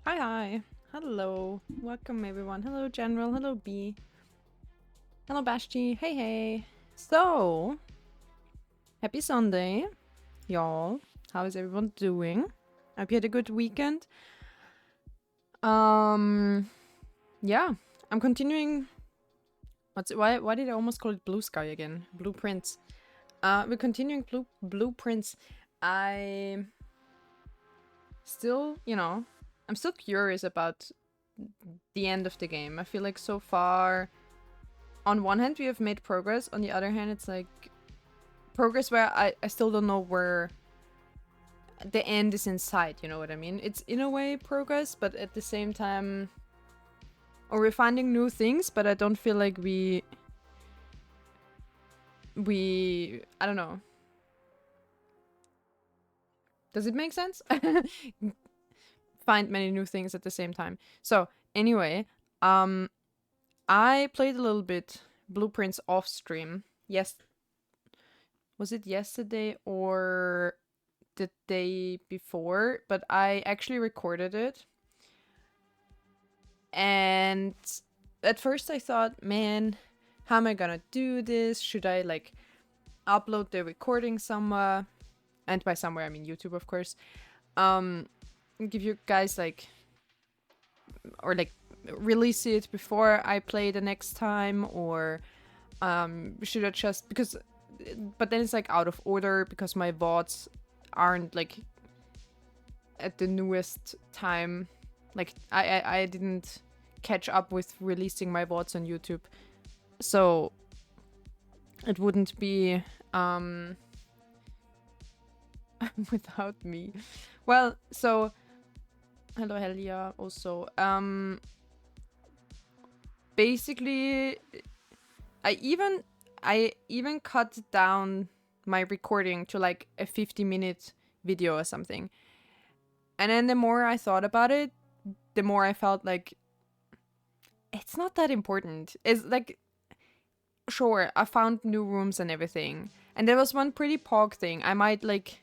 Hi, hi. Hello. Welcome, everyone. Hello, General. Hello, B. Hello, Bashti. Hey, hey. So, happy Sunday, y'all. How is everyone doing? Hope you had a good weekend. Um, yeah, I'm continuing. Why did I almost call it Blue Sky again? Blueprints. We're continuing blueprints. I still, I'm still curious about the end of the game. I feel like so far on one hand we have made progress, on the other hand it's like progress where I still don't know where the end is in sight, you know what I mean? It's in a way progress, but at the same time, or we're finding new things, but I don't feel like we I don't know. Does it make sense? Find many new things at the same time. So anyway, um I played a little bit Blueprints off stream. Yes, was it yesterday or the day before, but I actually recorded it. And at first I thought, man, how am I gonna do this? Should I like upload the recording somewhere? And by somewhere I mean YouTube, of course. Um give you guys like or like release it before I play the next time, or should I just because but then it's like out of order because my VODs aren't like at the newest time. Like I didn't catch up with releasing my VODs on YouTube, so it wouldn't be without me. Well, so hello Helia also. Basically, I even I even cut down my recording to like a 50-minute video or something. And then the more I thought about it, the more I felt like it's not that important. It's like, sure, I found new rooms and everything. And there was one pretty pog thing. I might like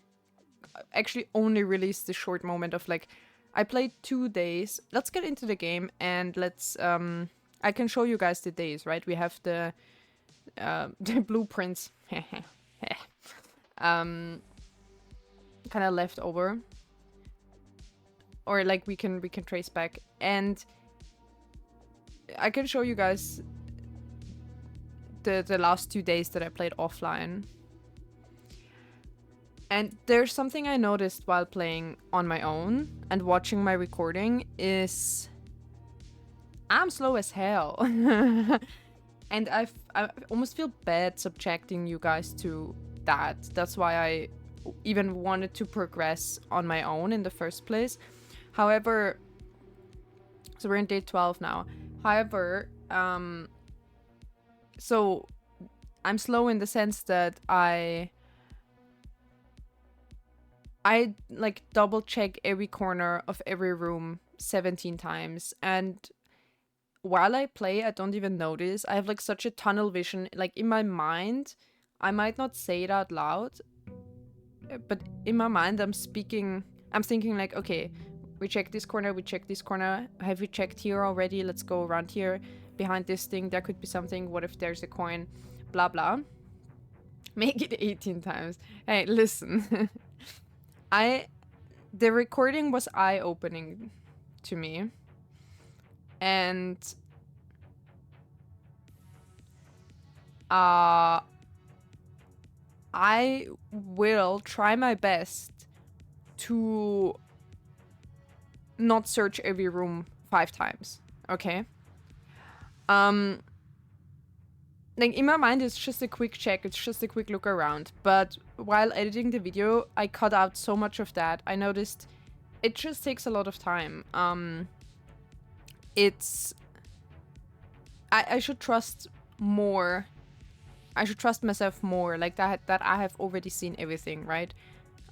actually only release the short moment of like I played 2 days. Let's get into the game and let's I can show you guys the days, right? We have the the blueprints um kind of left over, or like we can trace back, and I can show you guys the last 2 days that I played offline. And there's something I noticed while playing on my own and watching my recording is I'm slow as hell. And I almost feel bad subjecting you guys to that. That's why I even wanted to progress on my own in the first place. However, so we're in day 12 now. However, so I'm slow in the sense that I like double check every corner of every room 17 times, and while I play I don't even notice. I have like such a tunnel vision, like in my mind. I might not say it out loud, but in my mind I'm thinking like, okay, we check this corner, we check this corner, have we checked here already? Let's go around here. Behind this thing there could be something. What if there's a coin? Blah blah. Make it 18 times. Hey, listen. I The recording was eye-opening to me, and uh I will try my best to not search every room 5 times. Okay. Um like in my mind it's just a quick check, it's just a quick look around. But while editing the video, I cut out so much of that. I noticed it just takes a lot of time. It's I should trust more. I should trust myself more, like that I have already seen everything, right?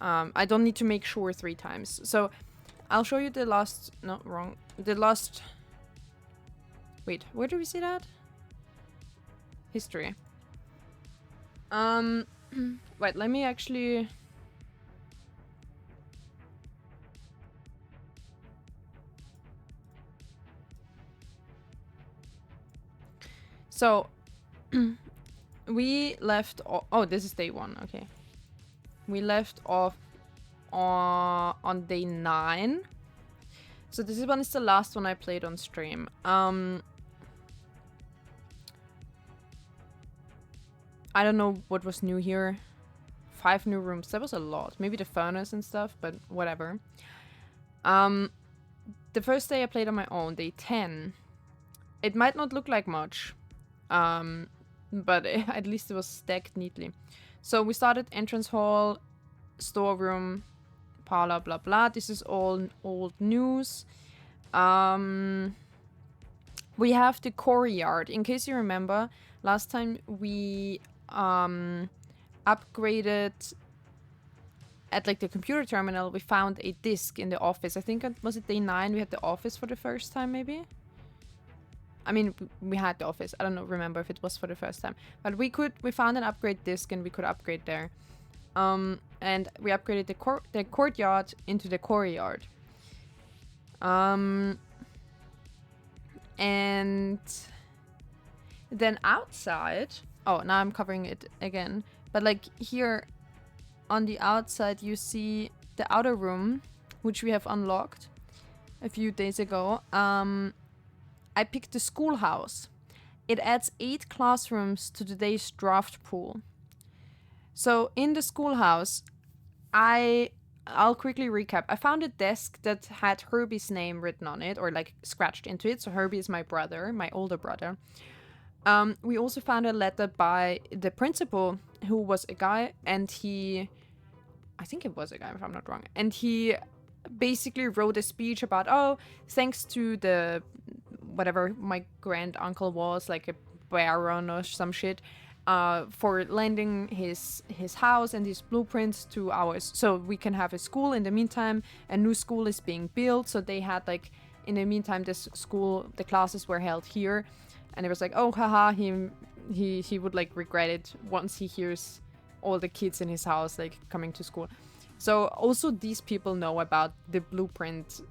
I don't need to make sure 3 times. So I'll show you the last, no, wrong. The last, wait, where do we see that? History. Um, wait, let me actually, So we left. Oh, this is day 1. Okay, we left off on day 9. So this one is the last one I played on stream. I don't know what was new here. 5 new rooms. That was a lot. Maybe the furnace and stuff, but whatever. The first day I played on my own, day 10. It might not look like much, but at least it was stacked neatly. So we started entrance hall, storeroom, parlor, blah blah. This is all old news. We have the courtyard. In case you remember, last time we upgraded at like the computer terminal, we found a disk in the office. I think was it day 9 we had the office for the first time, maybe? I mean, we had the office. I don't know, remember if it was for the first time. But we found an upgrade disk and we could upgrade there. And we upgraded the courtyard into the courtyard. And then outside... Oh, now I'm covering it again. But like here on the outside, you see the outer room, which we have unlocked a few days ago. I picked the schoolhouse. It adds 8 classrooms to today's draft pool. So in the schoolhouse, I'll quickly recap. I found a desk that had Herbie's name written on it, or like scratched into it. So Herbie is my brother, my older brother. We also found a letter by the principal, who was a guy, and I think it was a guy if I'm not wrong, and he basically wrote a speech about, oh, thanks to the whatever my grand uncle was, like a baron or some shit, for lending his house and his blueprints to ours, so we can have a school. In the meantime, a new school is being built, so they had like, in the meantime, this school, the classes were held here, and it was like, oh, haha, he would like regret it once he hears all the kids in his house like coming to school. So also these people know about the blueprint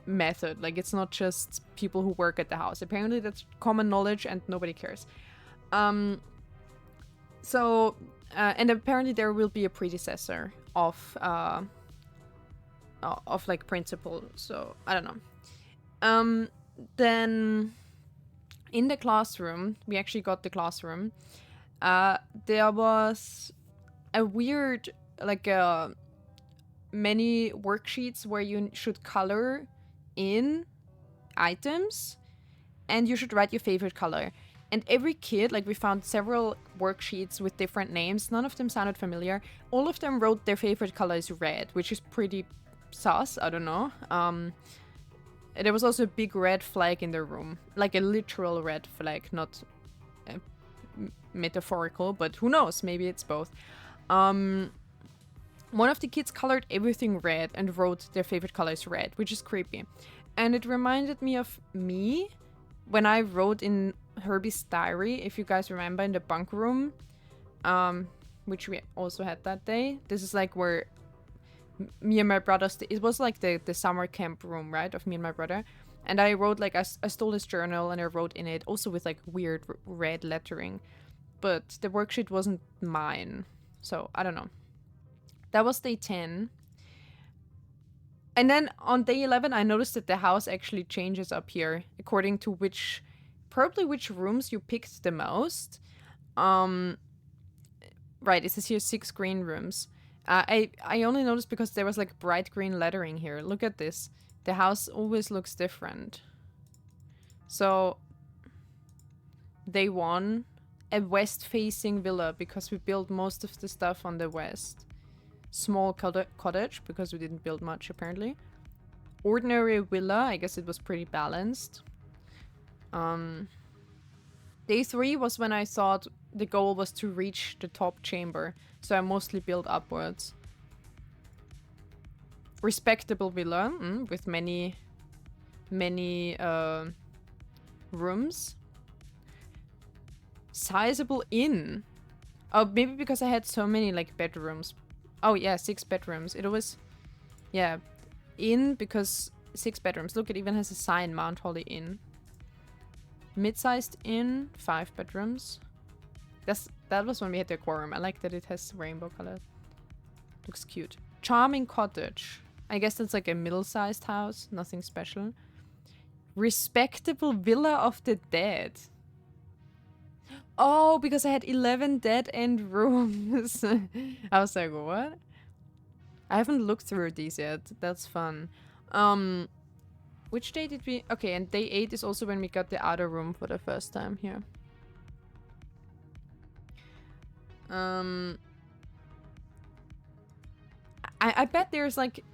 method. Like, it's not just people who work at the house. Apparently that's common knowledge and nobody cares. And apparently there will be a predecessor of like principal. So I don't know. Then in the classroom, we actually got the classroom. There was a weird, like, many worksheets where you should color in items and you should write your favorite color. And every kid, like, we found several worksheets with different names. None of them sounded familiar. All of them wrote their favorite color is red, which is pretty sus. I don't know. There was also a big red flag in the room, like a literal red flag, not metaphorical, but who knows? Maybe it's both. One of the kids colored everything red and wrote their favorite color is red, which is creepy. And it reminded me of me when I wrote in Herbie's diary, if you guys remember, in the bunk room, which we also had that day. This is like where me and my brother, it was like the summer camp room, right, of me and my brother. And I wrote, like, I stole his journal and I wrote in it, also with like weird red lettering. But the worksheet wasn't mine, so I don't know. That was day 10. And then on day 11, I noticed that the house actually changes up here according to probably which rooms you picked the most. Right, it says here 6 green rooms. I only noticed because there was like bright green lettering here. Look at this. The house always looks different. So, day 1, a west-facing villa because we built most of the stuff on the west. Small cottage, because we didn't build much, apparently. Ordinary villa, I guess it was pretty balanced. Day 3 was when I thought the goal was to reach the top chamber, so I mostly built upwards. Respectable villa, with many rooms. Sizable inn. Oh, maybe because I had so many, like, bedrooms. Oh, yeah, 6 bedrooms. It was... Yeah. Inn, because 6 bedrooms. Look, it even has a sign, Mount Holly Inn. Mid-sized inn, 5 bedrooms. That was when we had the aquarium. I like that it has rainbow color. Looks cute. Charming cottage. I guess that's like a middle-sized house. Nothing special. Respectable villa of the dead. Oh, because I had 11 dead-end rooms. I was like, what? I haven't looked through these yet. That's fun. Which day did we... Okay, and day 8 is also when we got the outer room for the first time here. I bet there's like...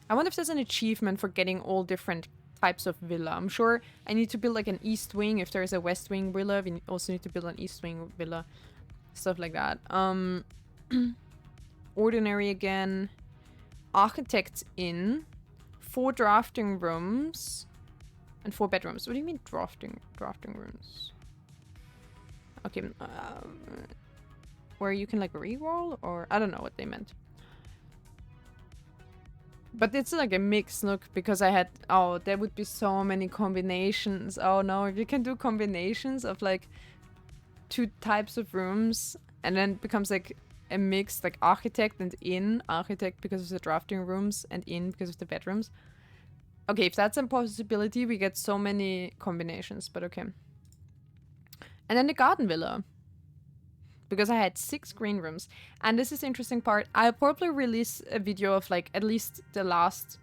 I wonder if there's an achievement for getting all different types of villa. I'm sure I need to build like an east wing. If there's a west wing villa, we also need to build an east wing villa. Stuff like that. Ordinary again. Architect's inn. 4 drafting rooms. And 4 bedrooms. What do you mean drafting rooms? Okay. Where you can like re-roll? Or I don't know what they meant. But it's like a mix, look, because I had... Oh, there would be so many combinations. Oh no, if you can do combinations of like 2 types of rooms and then it becomes like a mix, like architect and inn. Architect because of the drafting rooms and inn because of the bedrooms. Okay, if that's a possibility, we get so many combinations, but okay. And then the garden villa. Because I had 6 green rooms. And this is the interesting part. I'll probably release a video of like at least the last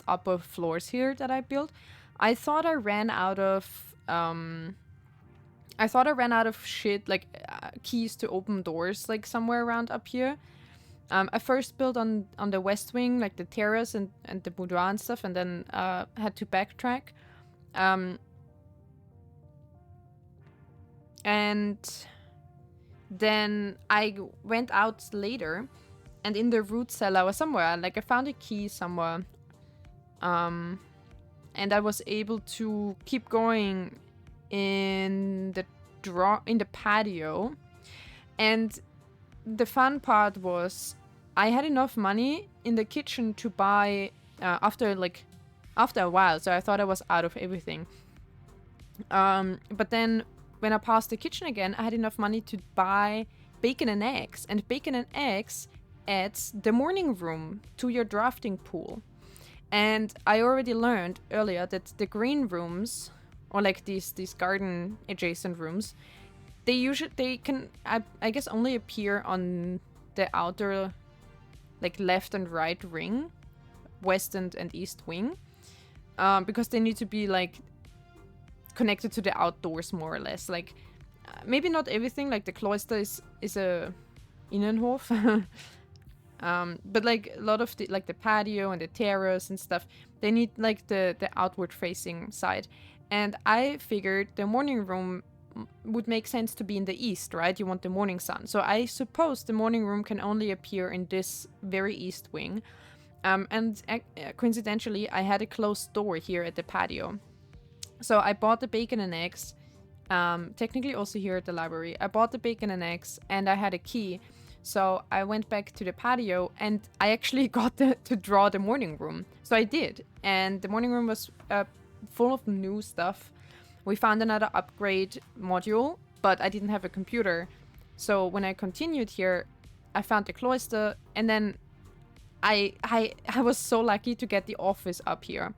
upper floors here that I built. I thought I ran out of shit, like keys to open doors, like somewhere around up here. I first built on the west wing, like the terrace and the boudoir and stuff, and then had to backtrack. And then I went out later, and in the root cellar or somewhere, like I found a key somewhere, and I was able to keep going in the patio. And the fun part was I had enough money in the kitchen to buy after a while, so I thought I was out of everything. But then when I passed the kitchen again, I had enough money to buy bacon and eggs. And bacon and eggs adds the morning room to your drafting pool. And I already learned earlier that the green rooms, or like these garden adjacent rooms, they can I guess only appear on the outer like left and right ring, west and east wing, because they need to be like connected to the outdoors more or less. Like maybe not everything, like the cloister is a Innenhof. But like a lot of the like the patio and the terrace and stuff, they need like the outward facing side. And I figured the morning room would make sense to be in the east, right? You want the morning sun. So I suppose the morning room can only appear in this very east wing. And coincidentally, I had a closed door here at the patio. So I bought the bacon and eggs, technically also here at the library. I bought the bacon and eggs and I had a key. So I went back to the patio and I actually got to draw the morning room. So I did. And the morning room was full of new stuff. We found another upgrade module, but I didn't have a computer. So when I continued here, I found the cloister, and then I was so lucky to get the office up here.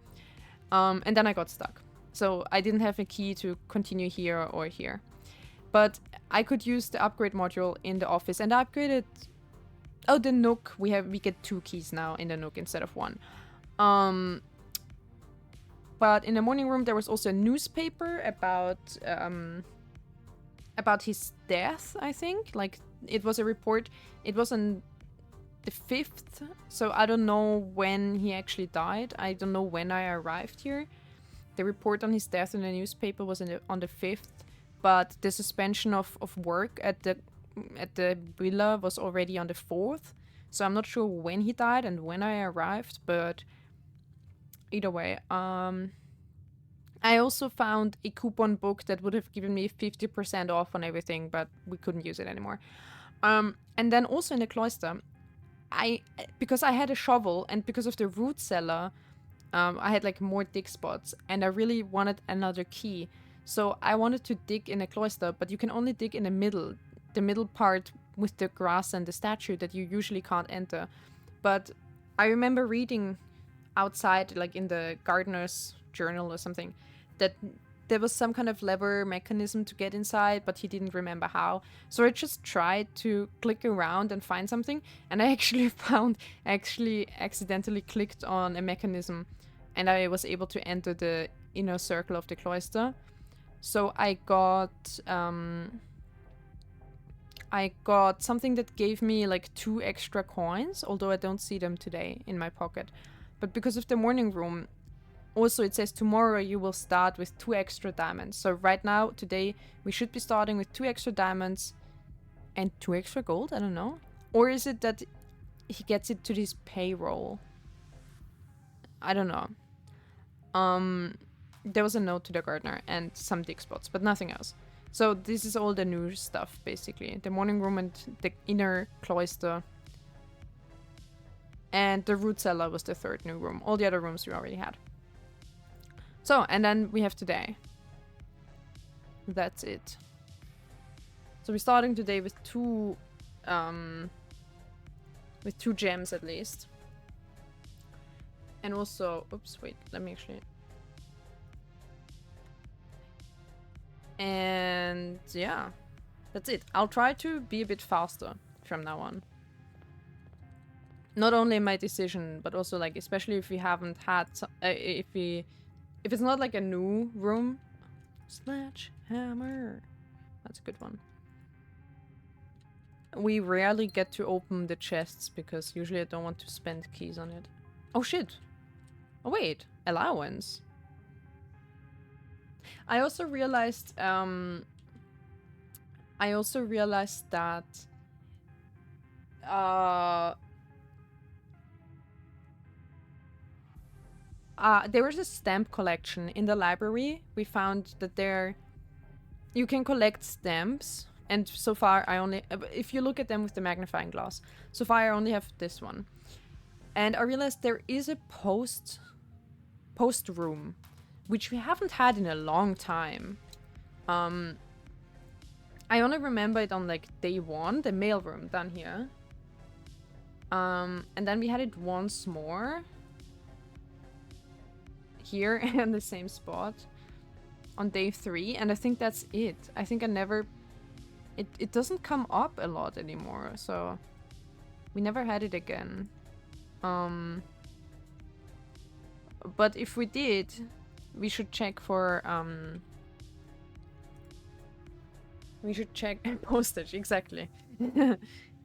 And then I got stuck. So I didn't have a key to continue here or here. But I could use the upgrade module in the office, and I upgraded... Oh, the Nook. We get 2 keys now in the Nook instead of 1. But in the morning room, there was also a newspaper about his death, I think. Like, it was a report. It was on the 5th, so I don't know when he actually died. I don't know when I arrived here. The report on his death in the newspaper was on the 5th, but the suspension of work at the villa was already on the 4th. So I'm not sure when he died and when I arrived, but either way. I also found a coupon book that would have given me 50% off on everything, but we couldn't use it anymore. And then also in the cloister, because I had a shovel and because of the root cellar, I had like more dig spots and I really wanted another key. So I wanted to dig in a cloister, but you can only dig in the middle part with the grass and the statue that you usually can't enter. But I remember reading outside, like in the gardener's journal or something, that there was some kind of lever mechanism to get inside, but he didn't remember how. So I just tried to click around and find something, and I actually accidentally clicked on a mechanism, and I was able to enter the inner circle of the cloister. So I got something that gave me like 2 extra coins, although I don't see them today in my pocket. But because of the morning room, also it says tomorrow you will start with 2 extra diamonds. So right now, today, we should be starting with 2 extra diamonds and 2 extra gold? I don't know. Or is it that he gets it to his payroll? I don't know. There was a note to the gardener and some dig spots, but nothing else. So this is all the new stuff, basically. The morning room and the inner cloister. And the root cellar was the 3rd new room. All the other rooms we already had. So, and then we have today. That's it. So we're starting today with 2 gems at least. And also, oops, wait, let me actually... And yeah, that's it. I'll try to be a bit faster from now on. Not only my decision, but also like, especially if we haven't had, if it's not like a new room. Sledgehammer. That's a good one. We rarely get to open the chests because usually I don't want to spend keys on it. Oh shit. Oh wait, allowance. I also realized that there was a stamp collection in the library. We found that you can collect stamps, and so far I only, if you look at them with the magnifying glass, so far I only have this one. And I realized there is a post room, which we haven't had in a long time. I only remember it on like day 1, the mail room down here. And then we had it once more here in the same spot on day 3, and I think that's it. I think I never... It doesn't come up a lot anymore, so we never had it again. But if we did, we should check for we should check postage, exactly.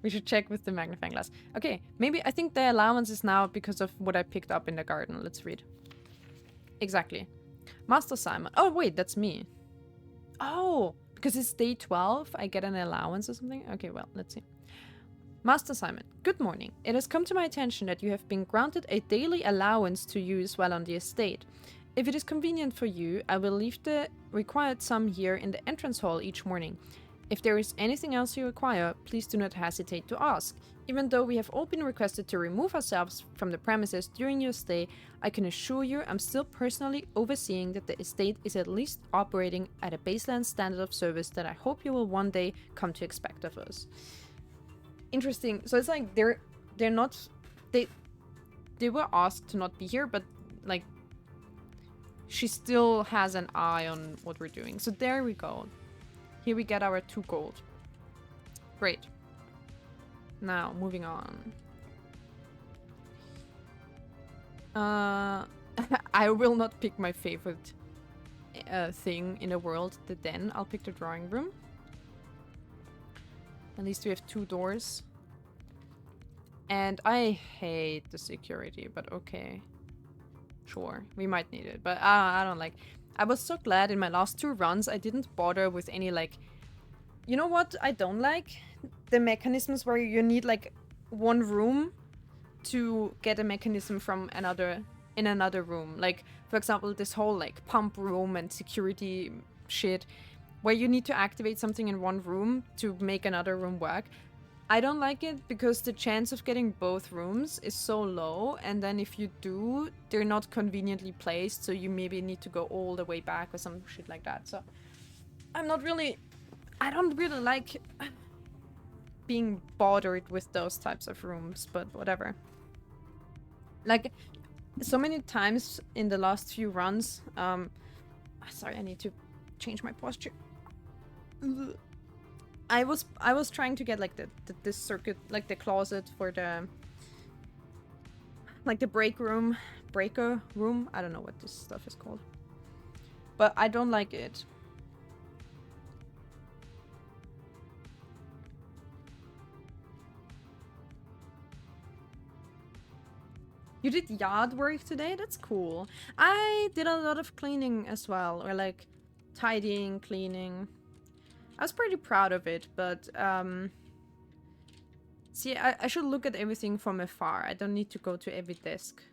We should check with the magnifying glass. Okay, maybe I think the allowance is now because of what I picked up in the garden. Let's read. Exactly. Master Simon. Oh, wait, that's me. Oh, because it's day 12, I get an allowance or something? Okay, well, let's see. Master Simon, good morning. It has come to my attention that you have been granted a daily allowance to use while on the estate. If it is convenient for you, I will leave the required sum here in the entrance hall each morning. If there is anything else you require, please do not hesitate to ask. Even though we have all been requested to remove ourselves from the premises during your stay, I can assure you I'm still personally overseeing that the estate is at least operating at a baseline standard of service that I hope you will one day come to expect of us. Interesting. So it's like they're not... They were asked to not be here, but like she still has an eye on what we're doing. So there we go. Here we get our 2 gold. Great. Now, moving on. I will not pick my favorite thing in the world, the den. I'll pick the drawing room. At least we have 2 doors. And I hate the security, but okay. Sure, we might need it, but I don't like... I was so glad in my last 2 runs I didn't bother with any, like... You know what I don't like? The mechanisms where you need, like, 1 room to get a mechanism from in another room. Like, for example, this whole, like, pump room and security shit, where you need to activate something in 1 room to make another room work. I don't like it because the chance of getting both rooms is so low, and then if you do, they're not conveniently placed, so you maybe need to go all the way back or some shit like that. So I don't really like being bothered with those types of rooms, but whatever. Like, so many times in the last few runs, sorry, I need to change my posture. I was trying to get like this circuit, like the closet for the like the breaker room. I don't know what this stuff is called, but I don't like it. You did yard work today? That's cool. I did a lot of cleaning as well, or like tidying, cleaning. I was pretty proud of it, but see, I should look at everything from afar. I don't need to go to every desk.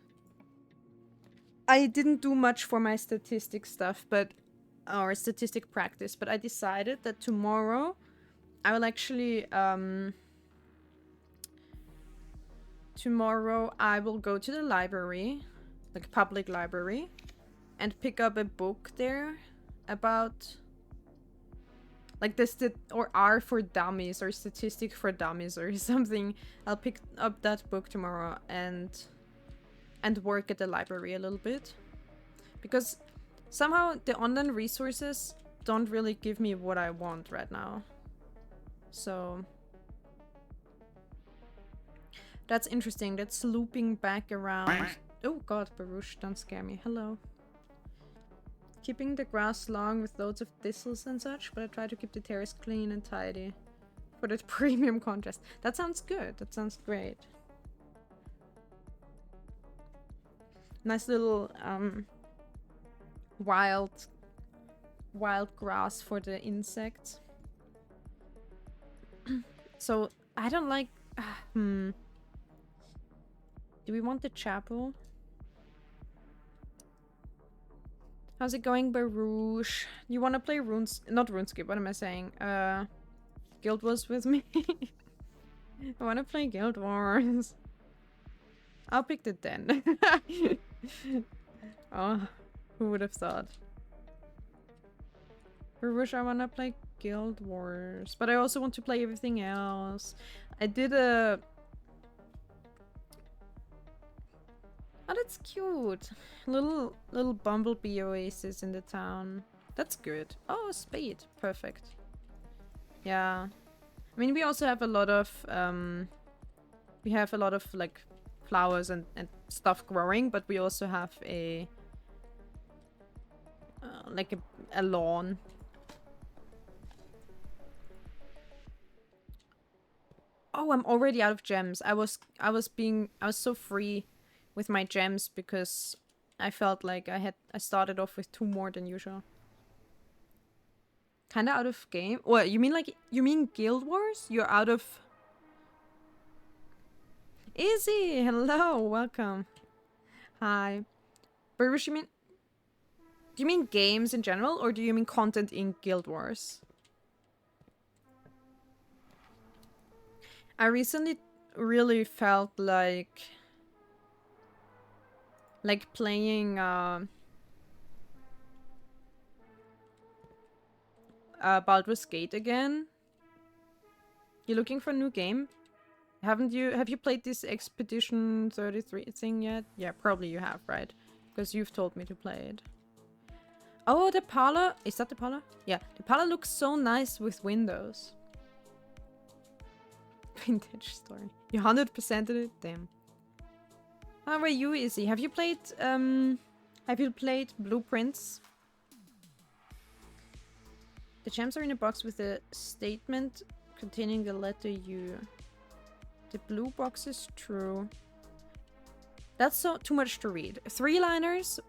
I didn't do much for my statistic stuff, or statistic practice, but I decided that tomorrow I will actually tomorrow I will go to the library, like public library, and pick up a book there about like or R for dummies or statistic for dummies or something. I'll pick up that book tomorrow and work at the library a little bit, because somehow the online resources don't really give me what I want right now. So that's interesting. That's looping back around. Oh god, Baruch, don't scare me. Hello. Keeping the grass long with loads of thistles and such, but I try to keep the terrace clean and tidy for that premium contrast. That sounds good. That sounds great. Nice little wild grass for the insects. So I don't like. Do we want the chapel? How's it going, Baruch? You want to play not RuneScape, what am I saying? Guild Wars with me? I want to play Guild Wars. I'll pick the den. Oh, who would have thought? Baruch, I want to play Guild Wars, but I also want to play everything else. I did a... Oh, that's cute. Little bumblebee oasis in the town. That's good. Oh, a spade. Perfect. Yeah. I mean, we also have a lot of like flowers and stuff growing, but we also have a like a lawn. Oh, I'm already out of gems. I was so free with my gems because I felt like I started off with 2 more than usual. Kinda out of game? What, you mean Guild Wars? You're out of... Izzy! Hello, welcome. Hi. But do you mean games in general, or do you mean content in Guild Wars? I recently really felt like playing Baldur's Gate again. You looking for a new game? Have you played this Expedition 33 thing yet? Yeah, probably you have, right? Because you've told me to play it. Oh, the parlor. Is that the parlor? Yeah, the parlor looks so nice with windows. Vintage story. You 100%ed it? Damn. How are you, Izzy? Have you played Blueprints? The gems are in a box with a statement containing the letter U. The blue box is true. That's too much to read. 3-liners?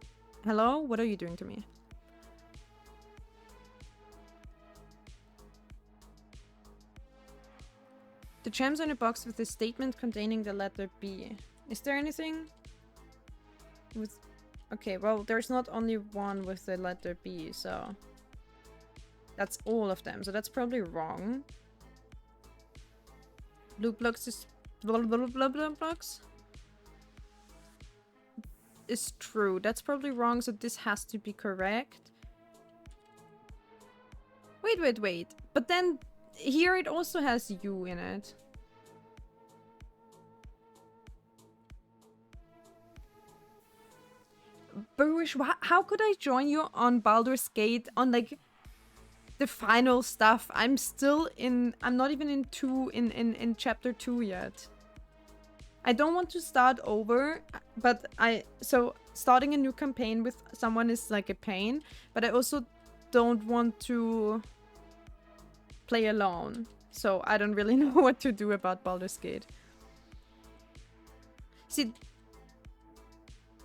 Hello? What are you doing to me? The gems are in a box with a statement containing the letter B. Is there anything with... Okay, well, there's not only one with the letter B, so... That's all of them, so that's probably wrong. Blue blocks is blah blocks is true. That's probably wrong, so this has to be correct. Wait. But then here it also has you in it. Baruch, how could I join you on Baldur's Gate on like the final stuff? I'm still in. I'm not even in chapter 2 yet. I don't want to start over, but so starting a new campaign with someone is like a pain, but I also don't want to play alone. So I don't really know what to do about Baldur's Gate. See,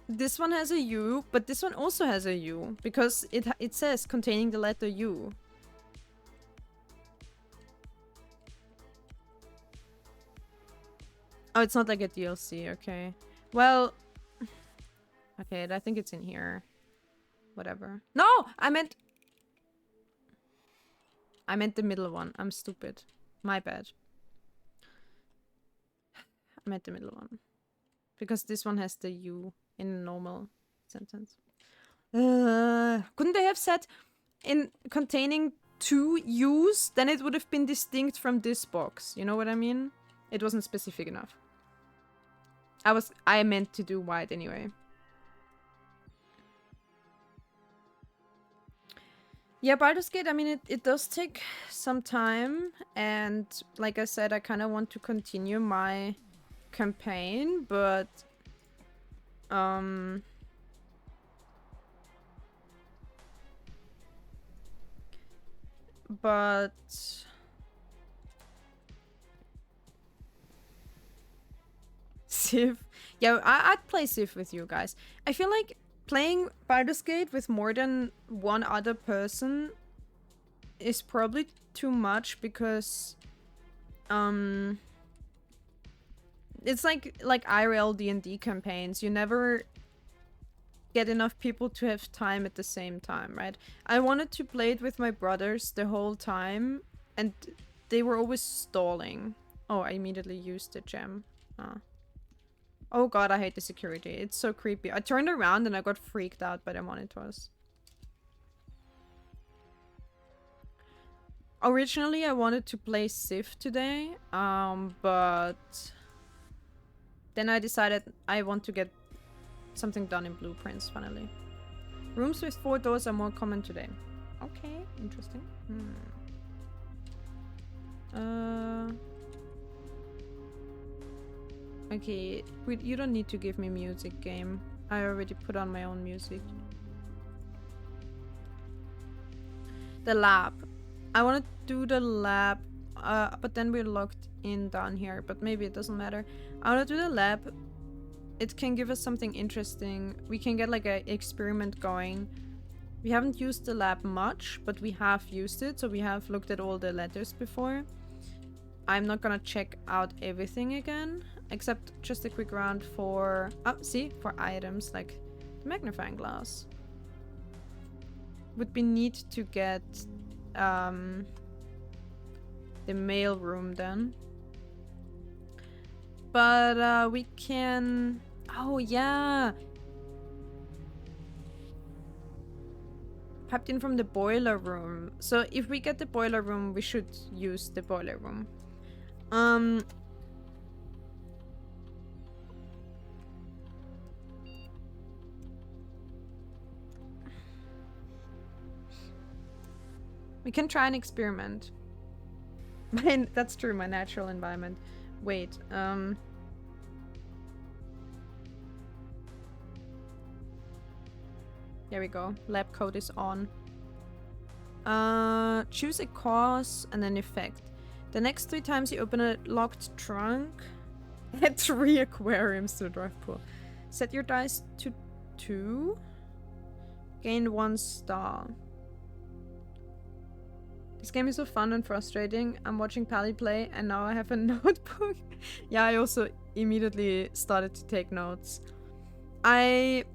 this one has a U, but this one also has a U because it says containing the letter U. Oh, it's not like a DLC, okay. Well, okay, I think it's in here. Whatever. No! I meant the middle one. I'm stupid. My bad. I meant the middle one. Because this one has the U in a normal sentence. Couldn't they have said in containing 2 U's? Then it would have been distinct from this box. You know what I mean? It wasn't specific enough. I meant to do white anyway. Yeah, Baldur's Gate, I mean, it does take some time. And like I said, I kind of want to continue my campaign, but... Civ? Yeah, I'd play Civ with you guys. I feel like playing Baldur's Gate with more than one other person is probably too much because it's like IRL D&D campaigns. You never get enough people to have time at the same time, right? I wanted to play it with my brothers the whole time and they were always stalling. Oh, I immediately used the gem. Oh god, I hate the security. It's so creepy. I turned around and I got freaked out by the monitors. Originally, I wanted to play Civ today, but then I decided I want to get something done in Blueprints, finally. Rooms with 4 doors are more common today. Okay, interesting. Okay, you don't need to give me music, game. I already put on my own music. The lab. I want to do the lab, but then we're locked in down here, but maybe it doesn't matter. I want to do the lab. It can give us something interesting. We can get like an experiment going. We haven't used the lab much, but we have used it, so we have looked at all the letters before. I'm not gonna check out everything again, except just a quick round for... Oh, see? For items like the magnifying glass. Would be neat to get the mail room then. But we can... Oh, yeah! Piped in from the boiler room. So if we get the boiler room, we should use the boiler room. We can try an experiment. That's true, my natural environment. Wait, there we go. Lab code is on. Choose a cause and an effect. The next 3 times you open a locked trunk, add 3 aquariums to the draft pool. Set your dice to 2. Gain 1 star. This game is so fun and frustrating. I'm watching Pally play and now I have a notebook. Yeah, I also immediately started to take notes. I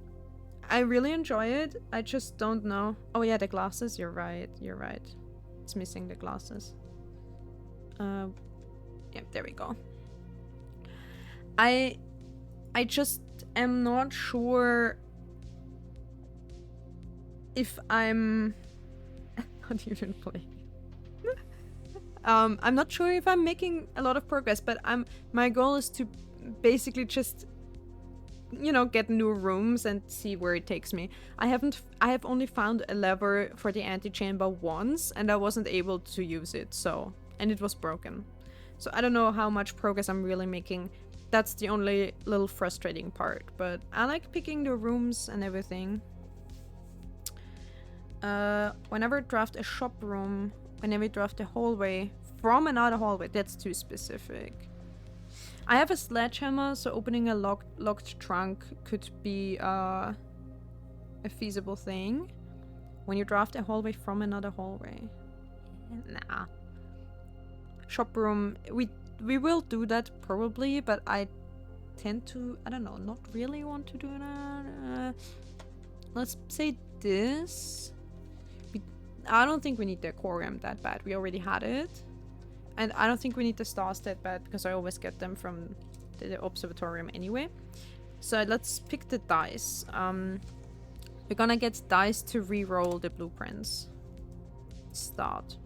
really enjoy it. I just don't know. Oh yeah, the glasses. You're right. You're right. It's missing the glasses. Yeah, there we go. I just am not sure if I'm not even playing. I'm not sure if I'm making a lot of progress, but my goal is to basically just, you know, get new rooms and see where it takes me. I have only found a lever for the antechamber once, and I wasn't able to use it, so, and it was broken. So I don't know how much progress I'm really making. That's the only little frustrating part, but I like picking the rooms and everything. Whenever I draft a shop room, whenever I draft a hallway from another hallway, that's too specific. I have a sledgehammer, so opening a locked trunk could be a feasible thing. When you draft a hallway from another hallway. Nah. Shop room, we will do that probably, but I tend to, I don't know, not really want to do that. Let's say this. I don't think we need the aquarium that bad. We already had it. And I don't think we need the stars that bad because I always get them from the observatorium anyway. So let's pick the dice. We're gonna get dice to re-roll the blueprints. Start.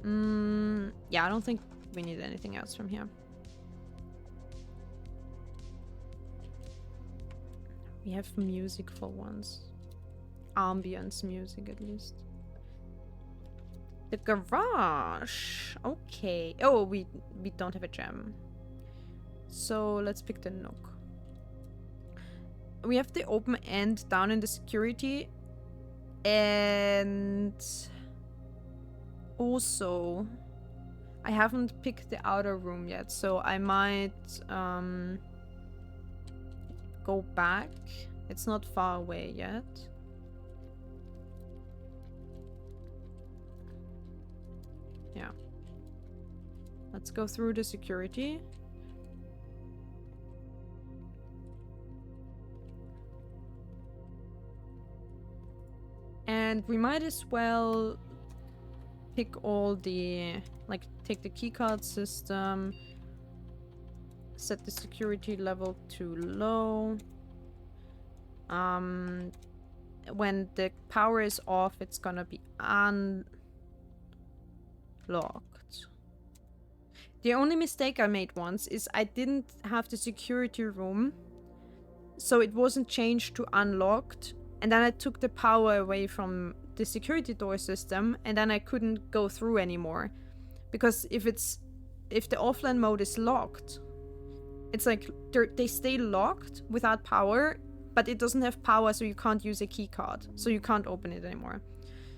Yeah, I don't think we need anything else from here. We have music for once. Ambience music at least. The garage. Okay. Oh, we don't have a gem. So let's pick the nook. We have the open end down in the security. And also I haven't picked the outer room yet, so I might go back. It's not far away yet. Yeah. Let's go through the security. And we might as well pick all the, like, take the keycard system, set the security level to low. When the power is off, it's gonna be unlocked. The only mistake I made once is I didn't have the security room, so it wasn't changed to unlocked, and then I took the power away from the security door system, and then I couldn't go through anymore. Because if the offline mode is locked, it's like they stay locked without power, but it doesn't have power, so you can't use a key card, so you can't open it anymore.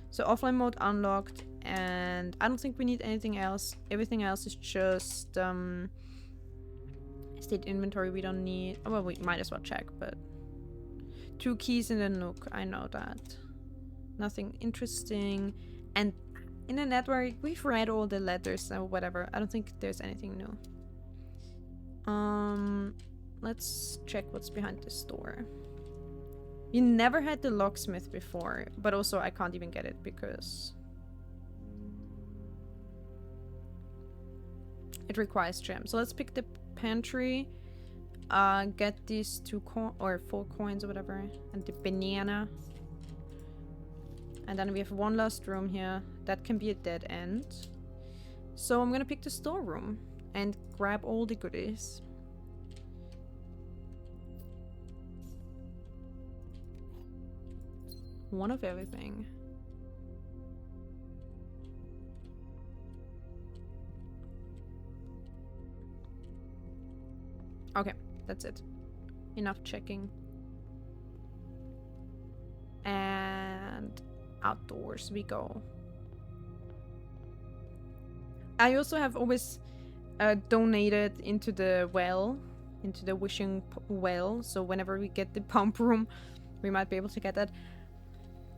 So offline mode unlocked, and I don't think we need anything else. Everything else is just state inventory we don't need. Oh, well, we might as well check, but 2 keys in the nook, I know that. Nothing interesting. And in the network, we've read all the letters or whatever. I don't think there's anything new. Let's check what's behind this door. You never had the locksmith before, but also I can't even get it because it requires gems. So let's pick the pantry, get these 4 coins or whatever, and the banana. And then we have one last room here. That can be a dead end. So I'm gonna pick the storeroom and grab all the goodies. One of everything. Okay, that's it. Enough checking. And outdoors we go. I also have always donated into the well, into the wishing well, so whenever we get the pump room, we might be able to get that.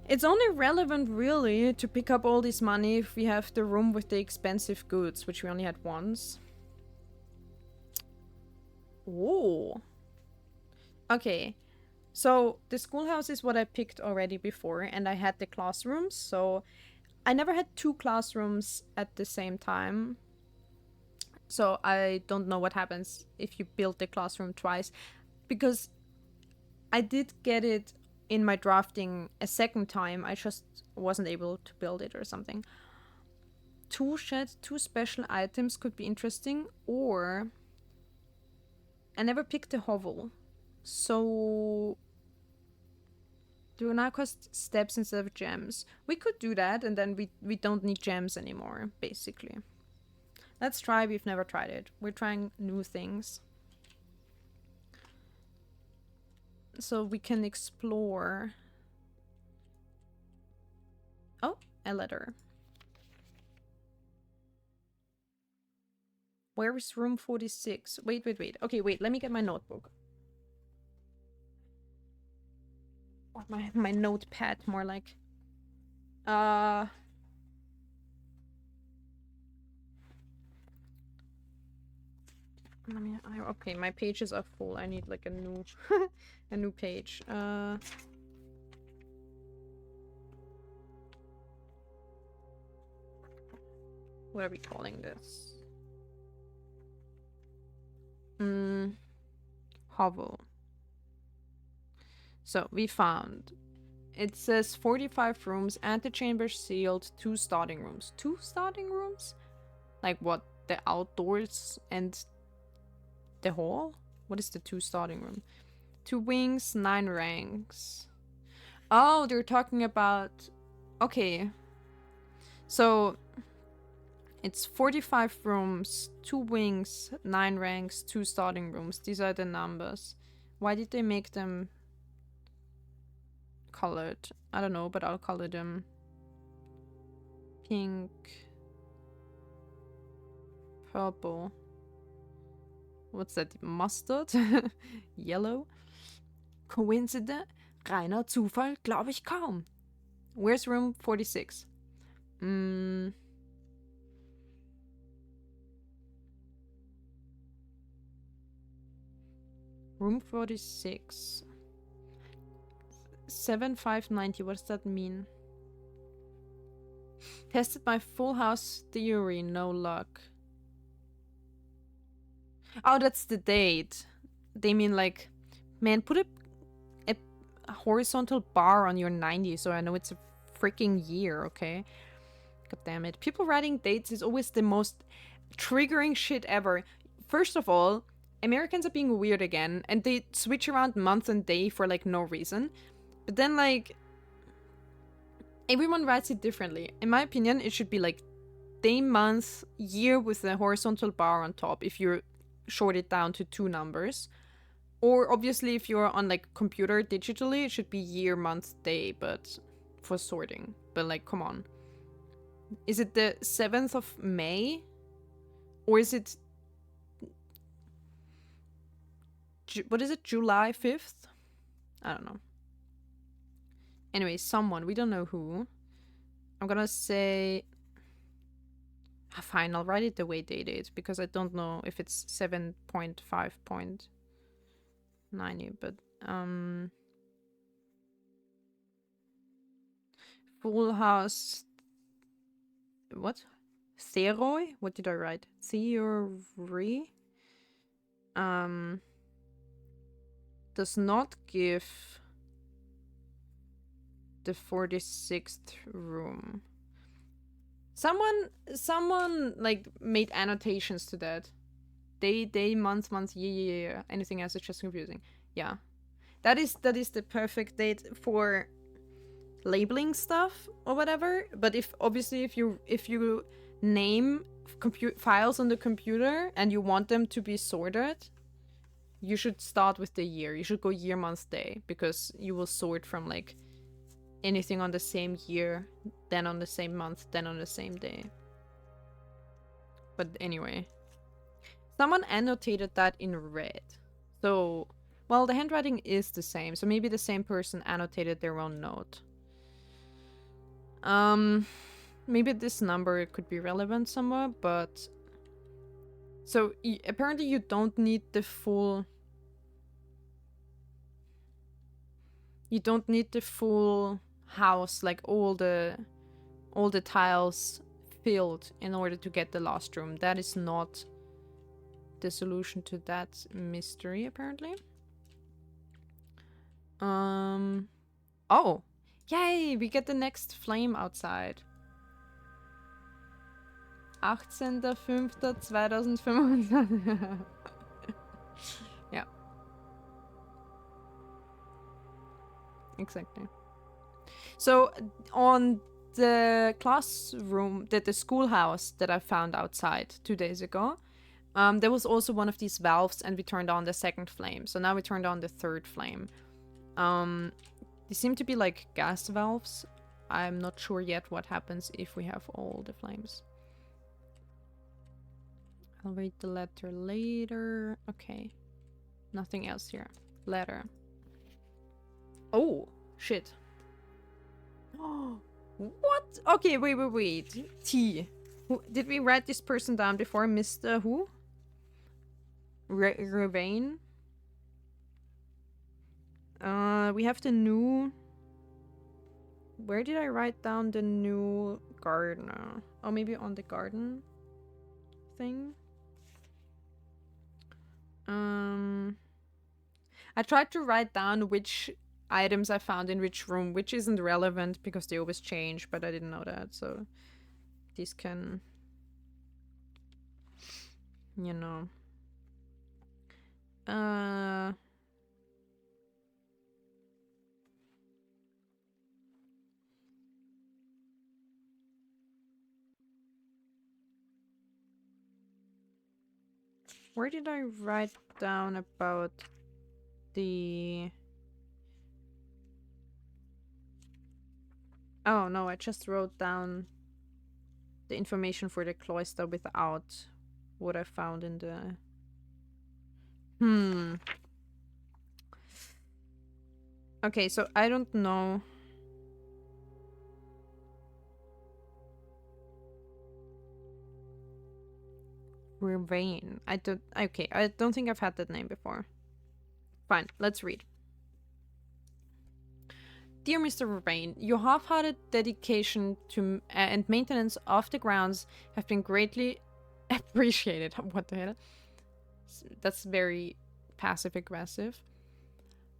It's only relevant, really, to pick up all this money if we have the room with the expensive goods, which we only had once. Whoa. Okay. So, the schoolhouse is what I picked already before, and I had the classrooms, so I never had 2 classrooms at the same time. So I don't know what happens if you build the classroom twice, because I did get it in my drafting a second time. I just wasn't able to build it or something. 2 sheds, 2 special items could be interesting, or I never picked a hovel. So do now cost steps instead of gems. We could do that, and then we don't need gems anymore, basically. Let's try. We've never tried it. We're trying new things. So we can explore. Oh, a letter. Where is room 46? Wait. Okay, wait. Let me get my notebook. Or my notepad, more like. Okay, my pages are full. I need like a new a new page. What are we calling this? Hovel. So we found. It says 45 rooms, antechamber sealed, 2 starting rooms. 2 starting rooms? Like what? The outdoors and the hall? What is the 2 starting room? 2 wings, 9 ranks. Oh, they're talking about... Okay. So, it's 45 rooms, 2 wings, 9 ranks, 2 starting rooms. These are the numbers. Why did they make them colored? I don't know, but I'll color them pink, purple. What's that? Mustard? Yellow? Coincident? Reiner Zufall? Glaube ich kaum. Where's room 46? Room 46. 7590. What does that mean? Tested my full house theory. No luck. Oh, that's the date. They mean like, man, put a horizontal bar on your 90 so I know it's a freaking year, okay? God damn it. People writing dates is always the most triggering shit ever. First of all, Americans are being weird again, and they switch around month and day for like no reason. But then like, everyone writes it differently. In my opinion, it should be like day, month, year with a horizontal bar on top if you short it down to 2 numbers. Or obviously if you're on like computer digitally, it should be year, month, day, but for sorting. But like, come on. Is it the 7th of May? Or is it... what is it? July 5th? I don't know. Anyway, someone. We don't know who. I'm gonna say... fine, I'll write it the way they did, because I don't know if it's 7.5.90, but... Full House... What? Theroy? What did I write? Theory? Does not give the 46th room. Someone like made annotations to that. Day, month, year. Anything else is just confusing. Yeah. That is the perfect date for labeling stuff or whatever. But if you name files on the computer and you want them to be sorted, you should start with the year. You should go year, month, day, because you will sort from like anything on the same year, then on the same month, then on the same day. But anyway, someone annotated that in red. So, well, the handwriting is the same, so maybe the same person annotated their own note. Maybe this number could be relevant somewhere, but... So, apparently you don't need the full... You don't need the full house, like all the tiles filled in order to get the last room. That is not the solution to that mystery, apparently. Oh! Yay! We get the next flame outside. 18.05.2025. Yeah. Exactly. So, on the classroom, the schoolhouse that I found outside 2 days ago, there was also one of these valves, and we turned on the second flame. So now we turned on the third flame. They seem to be like gas valves. I'm not sure yet what happens if we have all the flames. I'll read the letter later. Okay. Nothing else here. Letter. Oh, shit. Oh, what? Okay, wait. T. Did we write this person down before? Mr. who? Ravain? We have the new... Where did I write down the new gardener? Oh, maybe on the garden thing? I tried to write down which items I found in which room, which isn't relevant because they always change, but I didn't know that, so these can, you know. Where did I write down about the... Oh, no, I just wrote down the information for the cloister without what I found in the... Okay, so I don't know... Ravain. I don't... Okay, I don't think I've had that name before. Fine, let's read. Dear Mr. Ravain, your half-hearted dedication to and maintenance of the grounds have been greatly appreciated. What the hell? That's very passive-aggressive.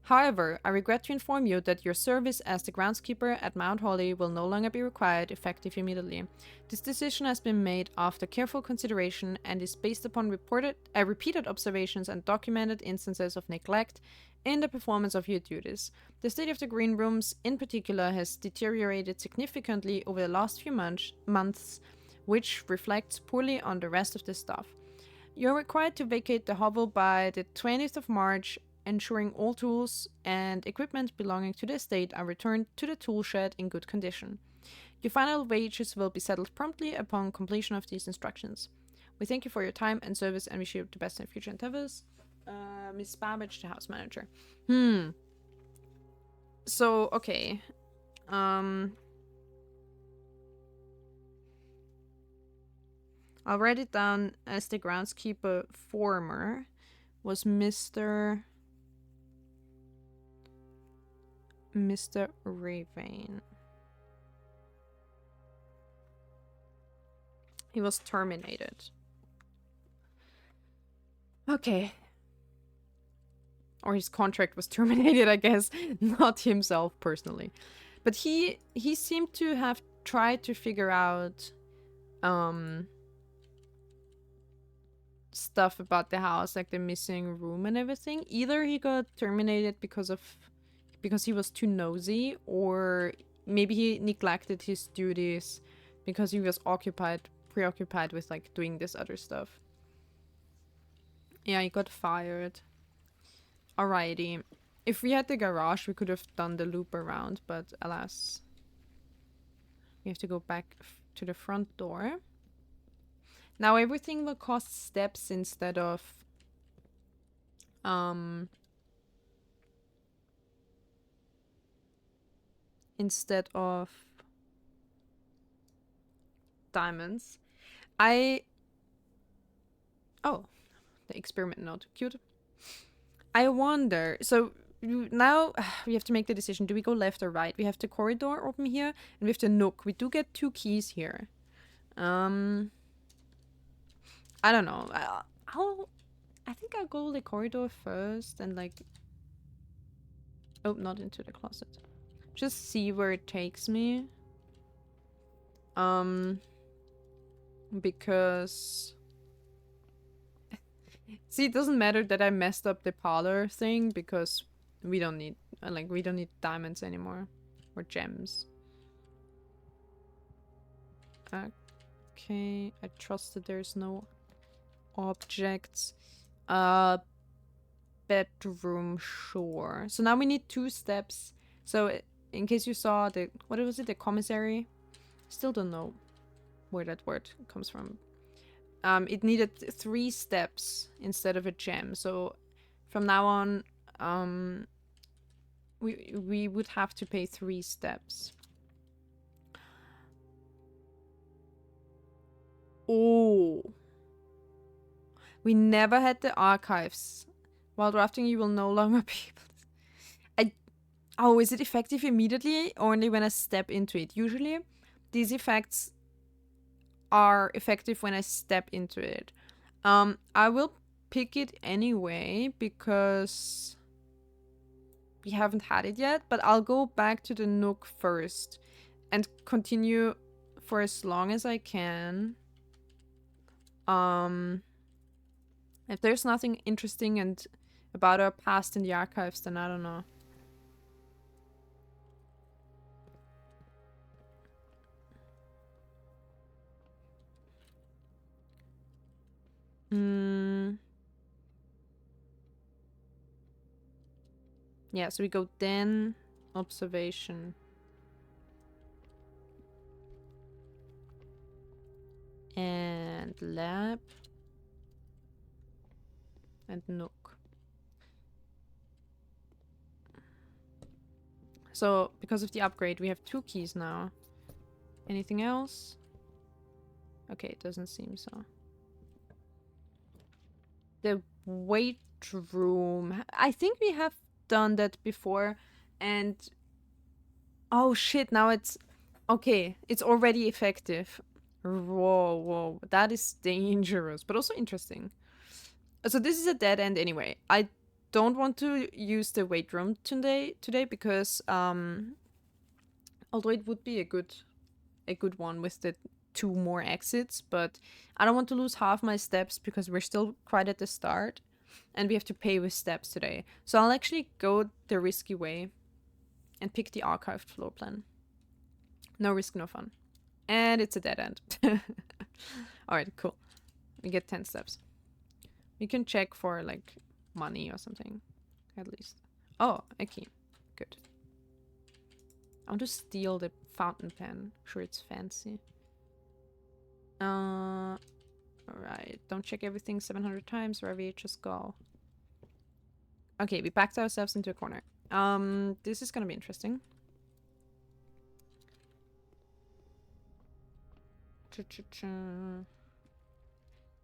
However, I regret to inform you that your service as the groundskeeper at Mount Holly will no longer be required, effective immediately. This decision has been made after careful consideration and is based upon repeated observations and documented instances of neglect in the performance of your duties. The state of the green rooms, in particular, has deteriorated significantly over the last few months, which reflects poorly on the rest of the staff. You're required to vacate the hovel by the 20th of March, ensuring all tools and equipment belonging to the estate are returned to the tool shed in good condition. Your final wages will be settled promptly upon completion of these instructions. We thank you for your time and service and wish you the best in future endeavors. Miss Babbage, the house manager. So, okay. I'll write it down as the groundskeeper former was Mr. Ravain. He was terminated. Okay. Or his contract was terminated, I guess. Not himself personally. But he seemed to have tried to figure out stuff about the house, like the missing room and everything. Either he got terminated because he was too nosy, or maybe he neglected his duties because he was preoccupied with like doing this other stuff. Yeah, he got fired. Alrighty. If we had the garage, we could have done the loop around, but alas. We have to go back to the front door. Now everything will cost steps instead of diamonds. Oh, the experiment note. Cute. I wonder, so now we have to make the decision. Do we go left or right? We have the corridor open here, and we have the nook. We do get 2 keys here. I don't know. I think I'll go the corridor first and like... Oh, not into the closet. Just see where it takes me. Because... See, it doesn't matter that I messed up the parlor thing because we don't need... Like, we don't need diamonds anymore. Or gems. Okay, I trust that there's no objects. Bedroom, sure. So now we need 2 steps. So in case you saw the... What was it? The commissary? Still don't know where that word comes from. It needed 3 steps instead of a gem. So from now on, we would have to pay 3 steps. Oh. We never had the archives. While drafting, you will no longer be able to... Oh, is it effective immediately or only when I step into it? Usually, these effects are effective when I step into it. I will pick it anyway because we haven't had it yet, but I'll go back to the Nook first and continue for as long as I can. If there's nothing interesting and about our past in the archives, then I don't know. Yeah, so we go then, observation. And lab. And Nook. So, because of the upgrade, we have 2 keys now. Anything else? Okay, it doesn't seem so. The weight room. I think we have done that before. And... Oh shit, now it's... Okay, it's already effective. Whoa, whoa. That is dangerous, but also interesting. So this is a dead end anyway. I don't want to use the weight room today because although it would be a good one with the 2 more exits, but I don't want to lose half my steps because we're still quite at the start and we have to pay with steps today. So I'll actually go the risky way and pick the archived floor plan. No risk, no fun. And it's a dead end. Alright, cool. We get 10 steps. We can check for, like, money or something. At least. Oh, a key. Good. I want to steal the fountain pen. Sure, it's fancy. Alright. Don't check everything 700 times. Wherever you just go. Okay, we backed ourselves into a corner. This is gonna be interesting.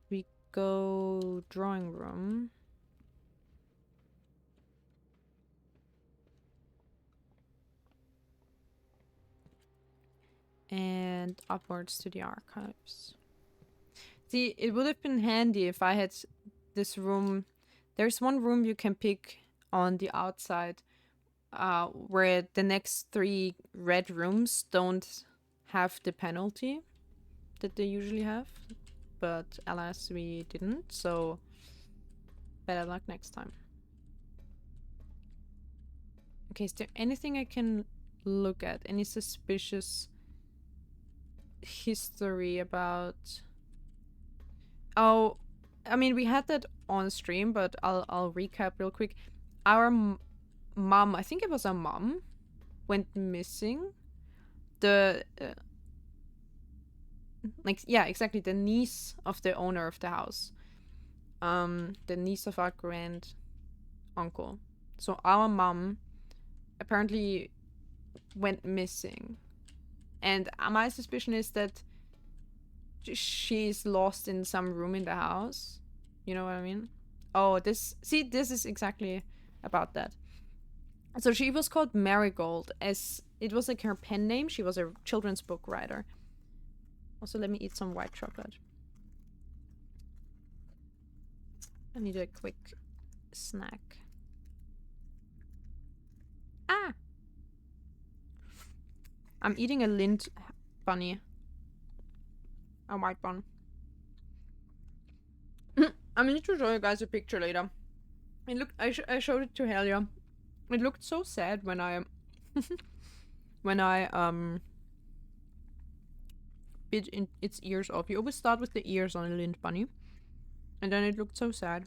We go drawing room. And upwards to the archives. See, it would have been handy if I had this room. There's one room you can pick on the outside where the next 3 red rooms don't have the penalty that they usually have. But alas, we didn't, so better luck next time. Okay, is there anything I can look at? Any suspicious history about... Oh, I mean, we had that on stream, but I'll recap real quick. Our mom, I think it was our mom, went missing. The... like, yeah, exactly, the niece of the owner of the house. The niece of our grand uncle. So our mom apparently went missing. And my suspicion is that she's lost in some room in the house. You know what I mean? Oh, this... See, this is exactly about that. So she was called Marigold, as it was like her pen name. She was a children's book writer. Also, let me eat some white chocolate. I need a quick snack. Ah! I'm eating a Lindt bunny. A white bun. I need to show you guys a picture later. It looked. I showed it to Helia. It looked so sad when I when I bit in its ears off. You always start with the ears on a Lindt bunny, and then it looked so sad.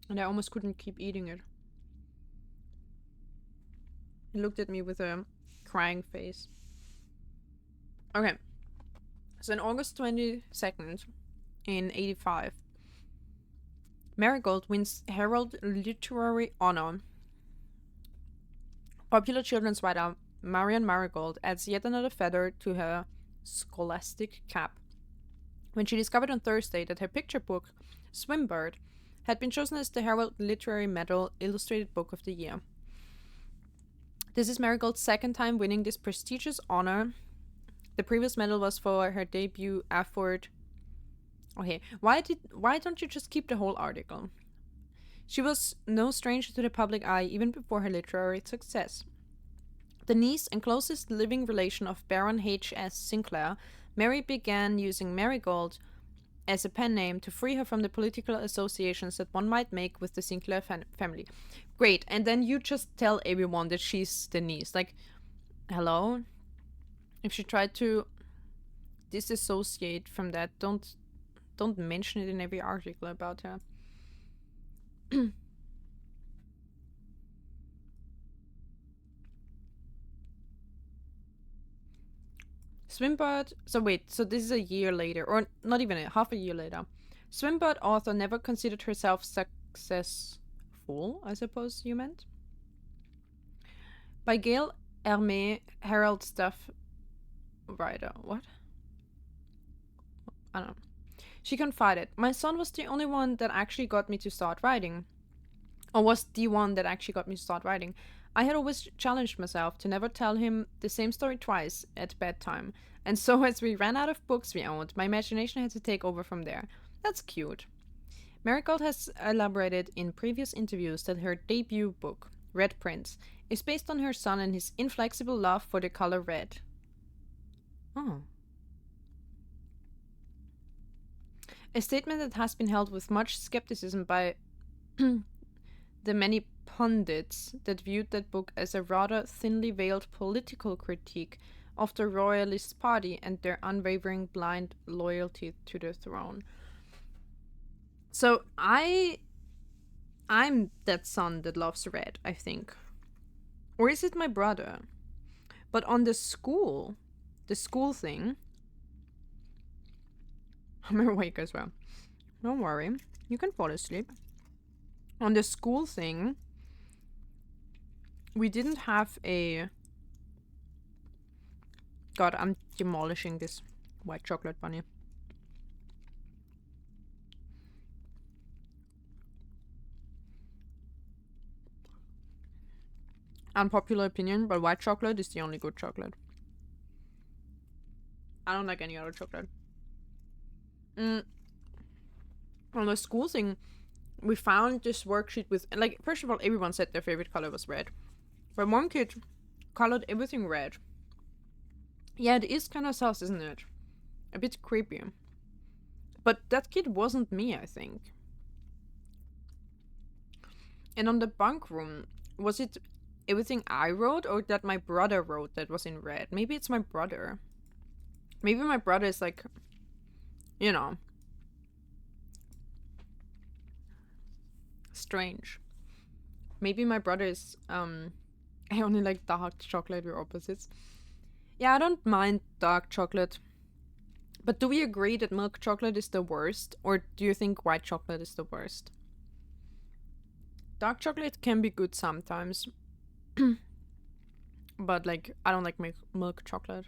And I almost couldn't keep eating it. He looked at me with a crying face. Okay. So on August 22nd, in 85, Marigold wins Herald Literary Honor. Popular children's writer Marian Marigold adds yet another feather to her scholastic cap when she discovered on Thursday that her picture book, Swimbird, had been chosen as the Herald Literary Medal Illustrated Book of the Year. This is Marigold's second time winning this prestigious honor. The previous medal was for her debut effort. Okay, why don't you just keep the whole article? She was no stranger to the public eye even before her literary success. The niece and closest living relation of Baron H.S. Sinclair, Mary began using Marigold as a pen name to free her from the political associations that one might make with the Sinclair family. Great, and then you just tell everyone that she's the niece. Like, hello? If she tried to disassociate from that, don't mention it in every article about her. Swimbird. So wait, so this is a year later, or not even half a year later. Swimbird author never considered herself successful, I suppose you meant. By Gail Hermé, Herald Staff writer. What? I don't know. She confided, "My son was the only one that actually got me to start writing. Or was the one that actually got me to start writing. I had always challenged myself to never tell him the same story twice at bedtime. And so as we ran out of books we owned, my imagination had to take over from there." That's cute. Marigold has elaborated in previous interviews that her debut book, Red Prince, is based on her son and his inflexible love for the color red. Oh. A statement that has been held with much skepticism by the many pundits that viewed that book as a rather thinly veiled political critique of the Royalist Party and their unwavering blind loyalty to the throne. So I'm that son that loves red, I think. Or is it my brother? But on the school thing, I'm awake as well. Don't worry, you can fall asleep. On the school thing, we didn't have a... God, I'm demolishing this white chocolate bunny. Unpopular opinion, but white chocolate is the only good chocolate. I don't like any other chocolate. On the school thing, we found this worksheet with, like, first of all, everyone said their favorite color was red. But one kid colored everything red. Yeah, it is kind of sus, isn't it? A bit creepy. But that kid wasn't me, I think. And on the bunk room, was it everything I wrote or that my brother wrote that was in red? Maybe it's my brother. Maybe my brother is like, you know, strange. Maybe my brother is, I only like dark chocolate, we're opposites. Yeah, I don't mind dark chocolate. But do we agree that milk chocolate is the worst? Or do you think white chocolate is the worst? Dark chocolate can be good sometimes. But, like, I don't like milk chocolate.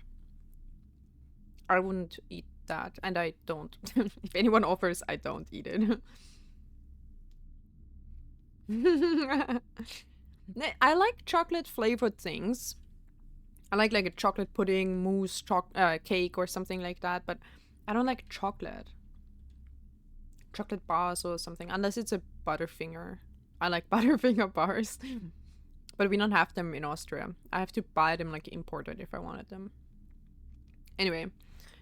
I wouldn't eat that, and I don't. If anyone offers, I don't eat it. I like chocolate flavored things. I like a chocolate pudding, mousse, cake or something like that, but I don't like chocolate. Chocolate bars or something, unless it's a Butterfinger. I like Butterfinger bars. But we don't have them in Austria. I have to buy them, like, imported if I wanted them. Anyway.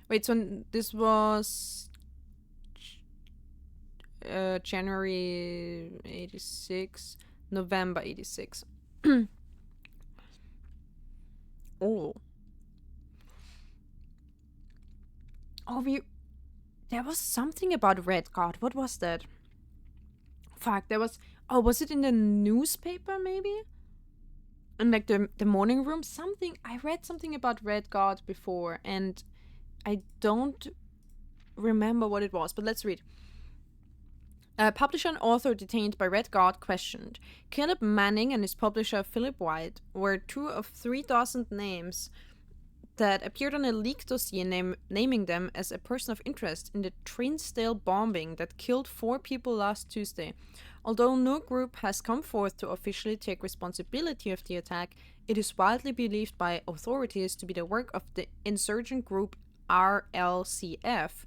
Wait, so this was January 86, November 86. Oh. Oh, there was something about Redguard. What was that? Fuck, there was... Oh, was it in the newspaper, maybe? In, like, the morning room? Something... I read something about Redguard before, and I don't remember what it was, but let's read. Publisher and author detained by Redguard questioned. Caleb Manning and his publisher Philip White were 2 of 3,000 names that appeared on a leaked dossier naming them as a person of interest in the Trinsdale bombing that killed 4 people last Tuesday. Although no group has come forth to officially take responsibility of the attack, it is widely believed by authorities to be the work of the insurgent group RLCF,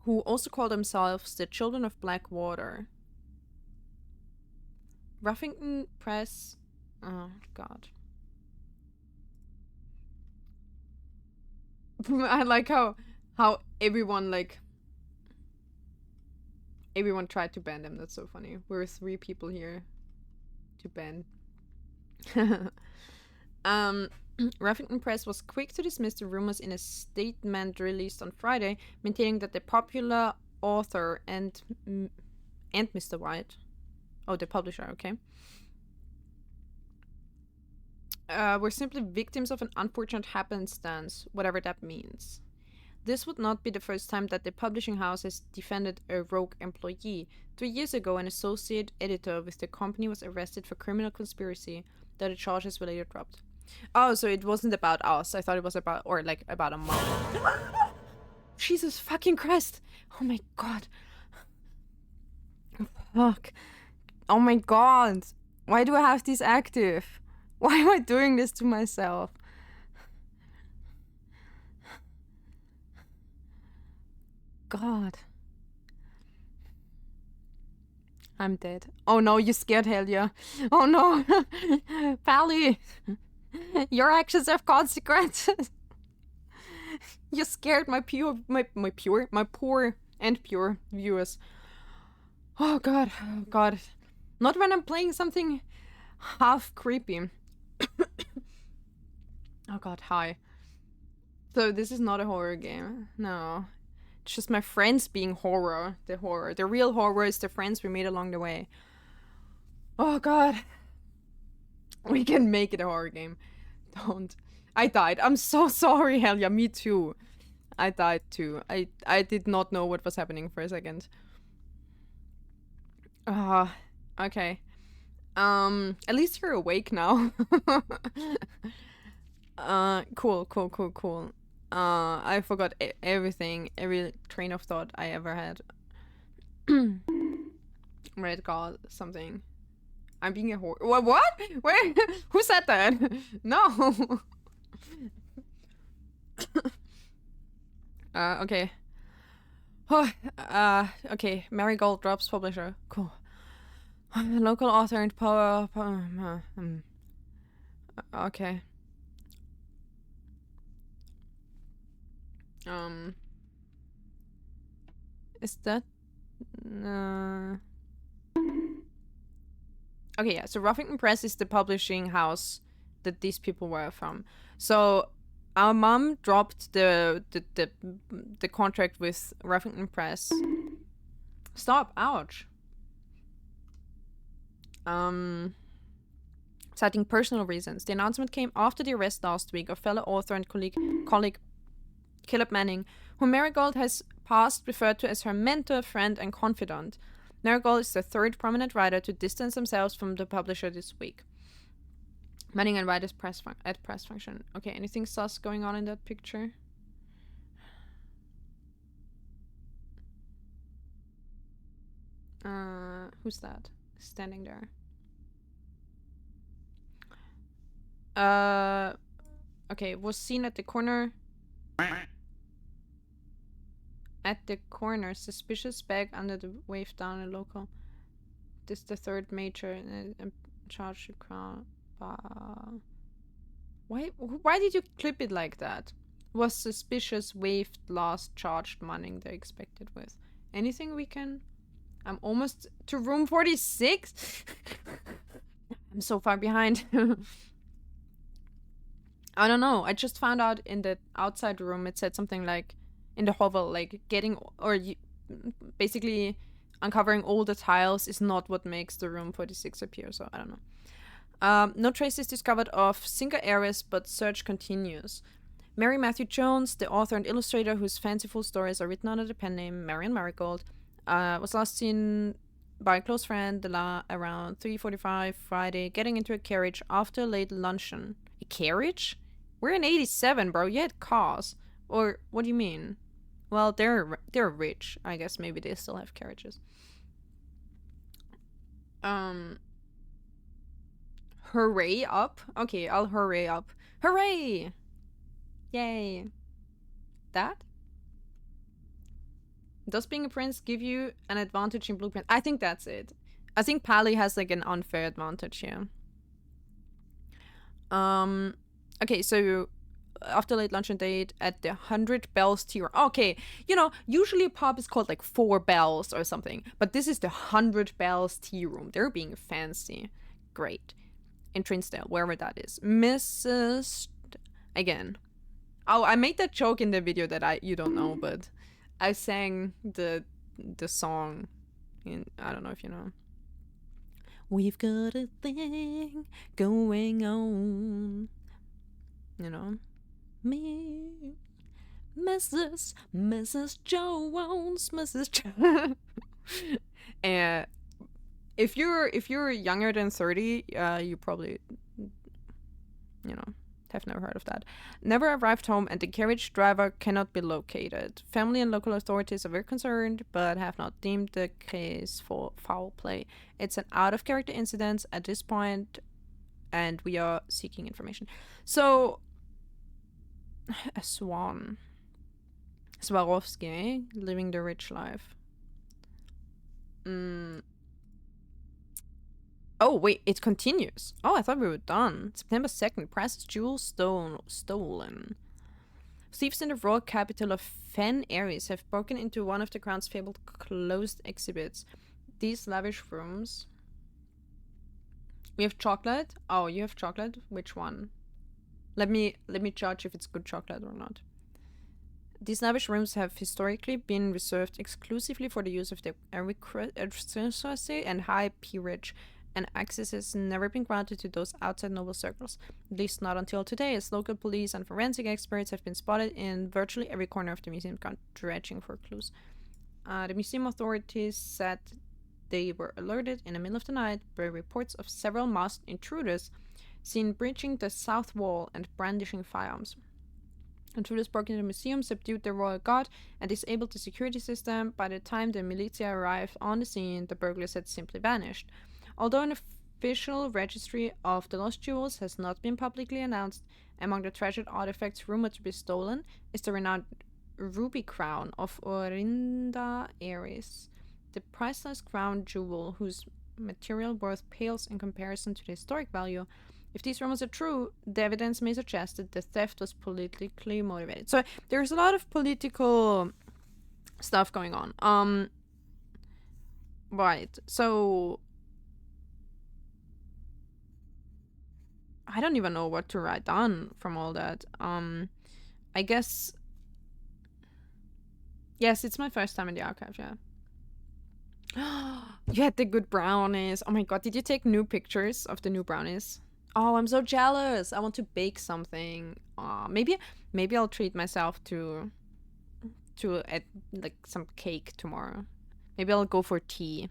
who also call themselves the Children of Blackwater. Ruffington Press... Oh, God. I like how everyone, like... Everyone tried to ban them. That's so funny. We're 3 people here to ban. Ruffington Press was quick to dismiss the rumors in a statement released on Friday, maintaining that the popular author and Mr. White, oh, the publisher, okay, were simply victims of an unfortunate happenstance, whatever that means. This would not be the first time that the publishing house has defended a rogue employee. 3 years ago, an associate editor with the company was arrested for criminal conspiracy, though the charges were later dropped. Oh, so it wasn't about us. I thought it was about, or like about a mom. Jesus fucking Christ. Oh my God. Fuck. Oh my God. Why do I have this active? Why am I doing this to myself? God. I'm dead. Oh no, you scared Helia. Oh no. Pally. Your actions have consequences. You scared my poor and pure viewers. Oh God. Oh God. Not when I'm playing something half creepy. Oh God, hi. So this is not a horror game. No. It's just my friends being horror. The horror. The real horror is the friends we made along the way. Oh God. We can make it a horror game. Don't. I died. I'm so sorry, Helia. Me too. I died too. I did not know what was happening for a second. Okay. At least you're awake now. Cool. I forgot everything, every train of thought I ever had. Redguard, something. I'm being a whore. What? Wait, who said that? No. Okay. Okay. Marigold drops publisher. Cool. Local author and power. Okay. Is that? Okay, yeah. So Ruffington Press is the publishing house that these people were from. So our mom dropped the contract with Ruffington Press. Stop! Ouch. Citing personal reasons. The announcement came after the arrest last week of fellow author and colleague Caleb Manning, whom Marigold has past referred to as her mentor, friend, and confidant. Marigold is the 3rd prominent writer to distance themselves from the publisher this week. Manning and White at press function. Okay, anything sus going on in that picture? Who's that? Standing there. Okay, was seen at the corner. at the corner. Suspicious bag under the wave down a local. This is the third major charge to crown. Why did you clip it like that? Was suspicious waved last charged money they expected with? Anything we can... I'm almost to room 46? I'm so far behind. I don't know. I just found out in the outside room it said something like in the hovel, like getting or basically uncovering all the tiles is not what makes the room 46 appear, so I don't know. No traces discovered of single areas, but search continues. Mary Matthew Jones, the author and illustrator whose fanciful stories are written under the pen name Marian Marigold, was last seen by a close friend around 3:45 Friday, getting into a carriage after a late luncheon. A carriage? We're in 87, bro. You had cars. Or what do you mean? Well, they're rich. I guess maybe they still have carriages. Hooray up? Okay, I'll hooray up. Hooray! Yay. That? Does being a prince give you an advantage in Blueprint? I think that's it. I think Pally has like an unfair advantage here. Okay, so after late luncheon date at the 100 Bells Tea Room. Okay, you know, usually a pub is called like 4 Bells or something, but this is the 100 Bells Tea Room. They're being fancy. Great. In Trinsdale, wherever that is. Mrs. Again. Oh, I made that joke in the video that you don't know, but I sang the song in, I don't know if you know. We've got a thing going on. You know? Me, Mrs. Jones, Mrs. Jones. And if you're younger than 30, you probably, you know, have never heard of that. Never arrived home and the carriage driver cannot be located. Family and local authorities are very concerned, but have not deemed the case for foul play. It's an out-of-character incident at this point, and we are seeking information. So, a swan. Swarovski, living the rich life. Oh, wait, it continues. Oh, I thought we were done. September 2nd, precious jewels stolen. Thieves in the royal capital of Fen Aries have broken into one of the crown's fabled closed exhibits. These lavish rooms... We have chocolate? Oh, you have chocolate? Which one? Let me judge if it's good chocolate or not. These lavish rooms have historically been reserved exclusively for the use of the aristocracy and high peerage, and access has never been granted to those outside noble circles, at least not until today, as local police and forensic experts have been spotted in virtually every corner of the museum ground dredging for clues. The museum authorities said they were alerted in the middle of the night by reports of several masked intruders seen breaching the south wall and brandishing firearms. Intruders broke into the museum, subdued the royal guard, and disabled the security system. By the time the militia arrived on the scene, the burglars had simply vanished. Although an official registry of the lost jewels has not been publicly announced, among the treasured artifacts rumored to be stolen is the renowned ruby crown of Orinda Aries, the priceless crown jewel whose material worth pales in comparison to the historic value. If these rumors are true, the evidence may suggest that the theft was politically motivated. So there's a lot of political stuff going on. Right. So I don't even know what to write down from all that. I guess yes, it's my first time in the archive, yeah. You had the good brownies. Oh my god, did you take new pictures of the new brownies? Oh, I'm so jealous. I want to bake something. Maybe I'll treat myself to like some cake tomorrow. Maybe I'll go for tea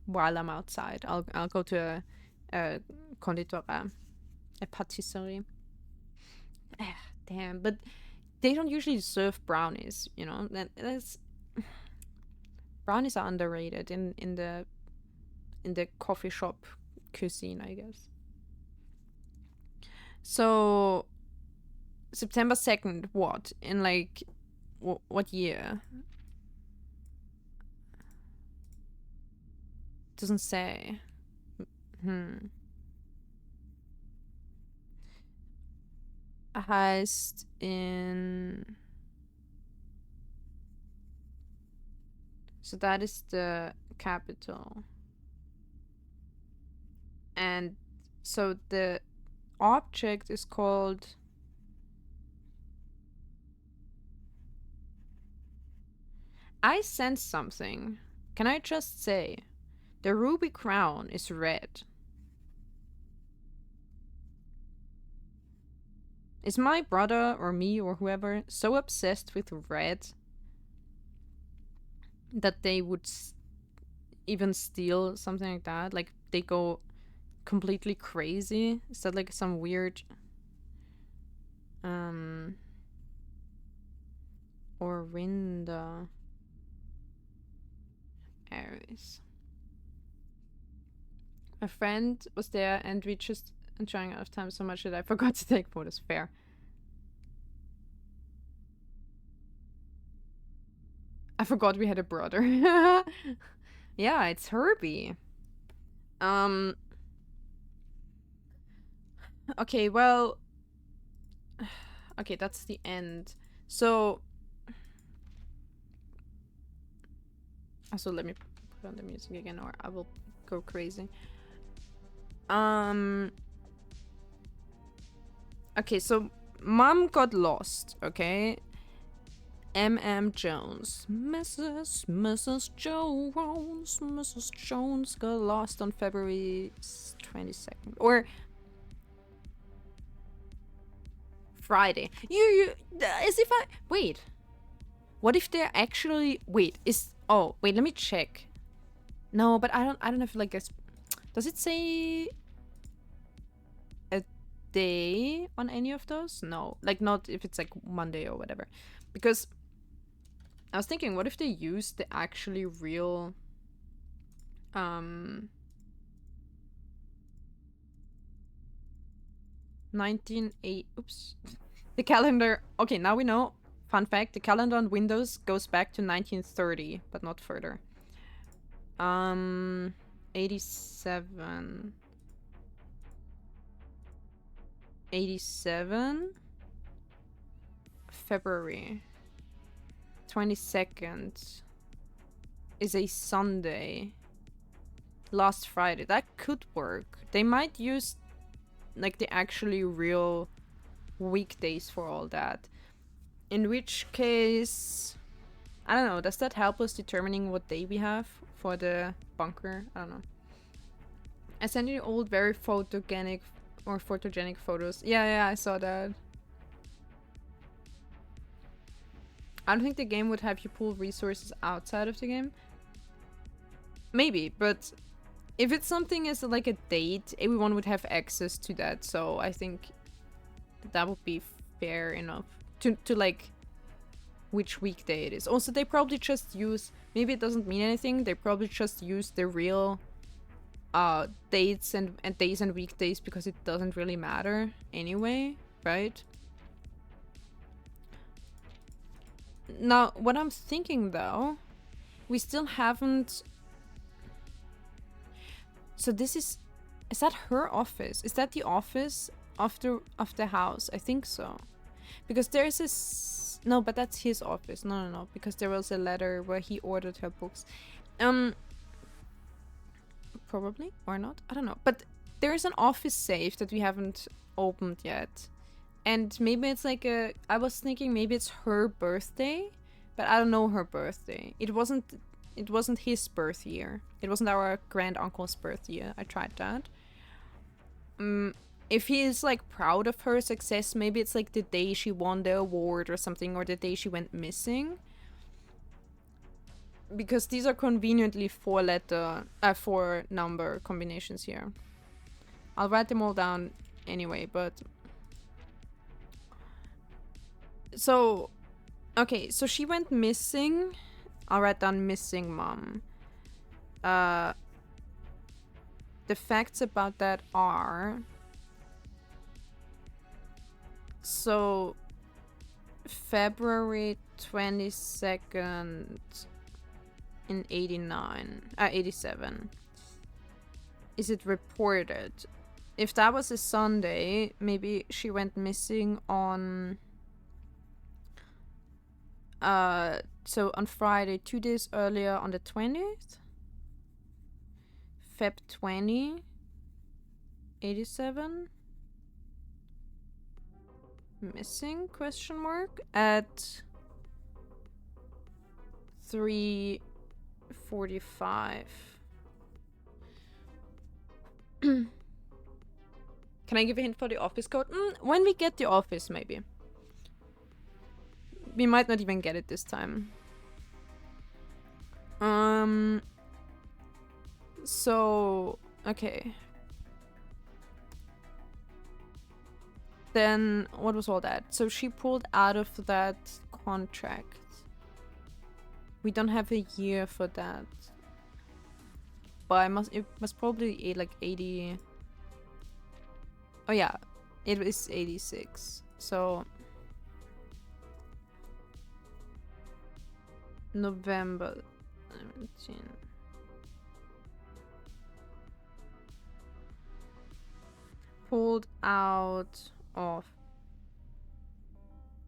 while I'm outside. I'll go to a conditoire, a patisserie. Damn, but they don't usually serve brownies, you know? That's brownies are underrated in the coffee shop cuisine, I guess. So, September 2nd, what? In like, what year? Doesn't say. A heist in... So that is the capital. And so the object is called... I sense something. Can I just say? The ruby crown is red. Is my brother or me or whoever so obsessed with red that they would even steal something like that? Like, they go completely crazy? Is that like some weird... Orinda... Aries. My friend was there and we just enjoying out of time so much that I forgot to take photos. Fair. I forgot we had a brother. Yeah, it's Herbie. Okay, well... Okay, that's the end. So... Also, let me put on the music again or I will go crazy. Okay, so Mom got lost, okay? M.M. Jones. Mrs. Jones got lost on February 22nd. Or... Friday. You as if I... Wait. What if they're actually... Wait, is... Oh, wait, let me check. No, but I don't know if like... Does it say... a day on any of those? No. Like, not if it's like Monday or whatever. Because... I was thinking, what if they use the actually real... 1980... Oops. The calendar... Okay, now we know. Fun fact, the calendar on Windows goes back to 1930, but not further. 87... 87? February 22nd is a Sunday. Last Friday. That could work. They might use like the actually real weekdays for all that. In which case, I don't know, does that help us determining what day we have for the bunker? I don't know. I sent you old, very photogenic photos. Yeah, I saw that. I don't think the game would have you pull resources outside of the game. Maybe, but if it's something as like a date, everyone would have access to that. So I think that would be fair enough to like which weekday it is. Also, they probably just use, maybe it doesn't mean anything. They probably just use the real dates and days and weekdays because it doesn't really matter anyway, right? Now, what I'm thinking though, we still haven't... So this is that her office? Is that the office of the house? I think so. Because there's this... No, but that's his office. No. Because there was a letter where he ordered her books. Probably, or not. I don't know. But there's an office safe that we haven't opened yet. And maybe it's like a... I was thinking maybe it's her birthday. But I don't know her birthday. It wasn't his birth year. It wasn't our grand uncle's birth year. I tried that. If he is like proud of her success, maybe it's like the day she won the award or something, or the day she went missing. Because these are conveniently four number combinations here. I'll write them all down anyway, but... So, okay, so she went missing. I'll write down missing mom. The facts about that are... So, February 22nd in 87. is it reported? If that was a Sunday, maybe she went missing on so on Friday, 2 days earlier on the 20th. Feb 20, 87. Missing question mark at 3:45. Can I give a hint for the office code? When we get the office, maybe. We might not even get it this time. So, okay. Then, what was all that? So she pulled out of that contract. We don't have a year for that. But it must probably like 80. Oh yeah, it is 86. So November 17. Pulled out of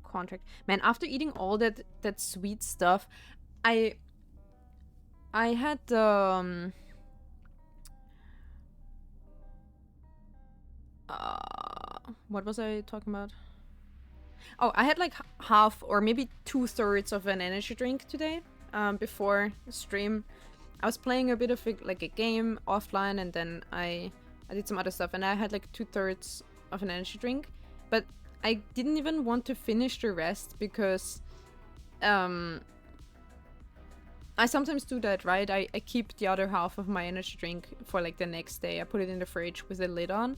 contract. Man, after eating all that sweet stuff, I had what was I talking about? Oh, I had like half or maybe 2/3 of an energy drink today. Before the stream, I was playing a bit of like a game offline, and then I did some other stuff, and I had like 2/3 of an energy drink, but I didn't even want to finish the rest because I sometimes do that, right? I keep the other half of my energy drink for like the next day. I put it in the fridge with the lid on.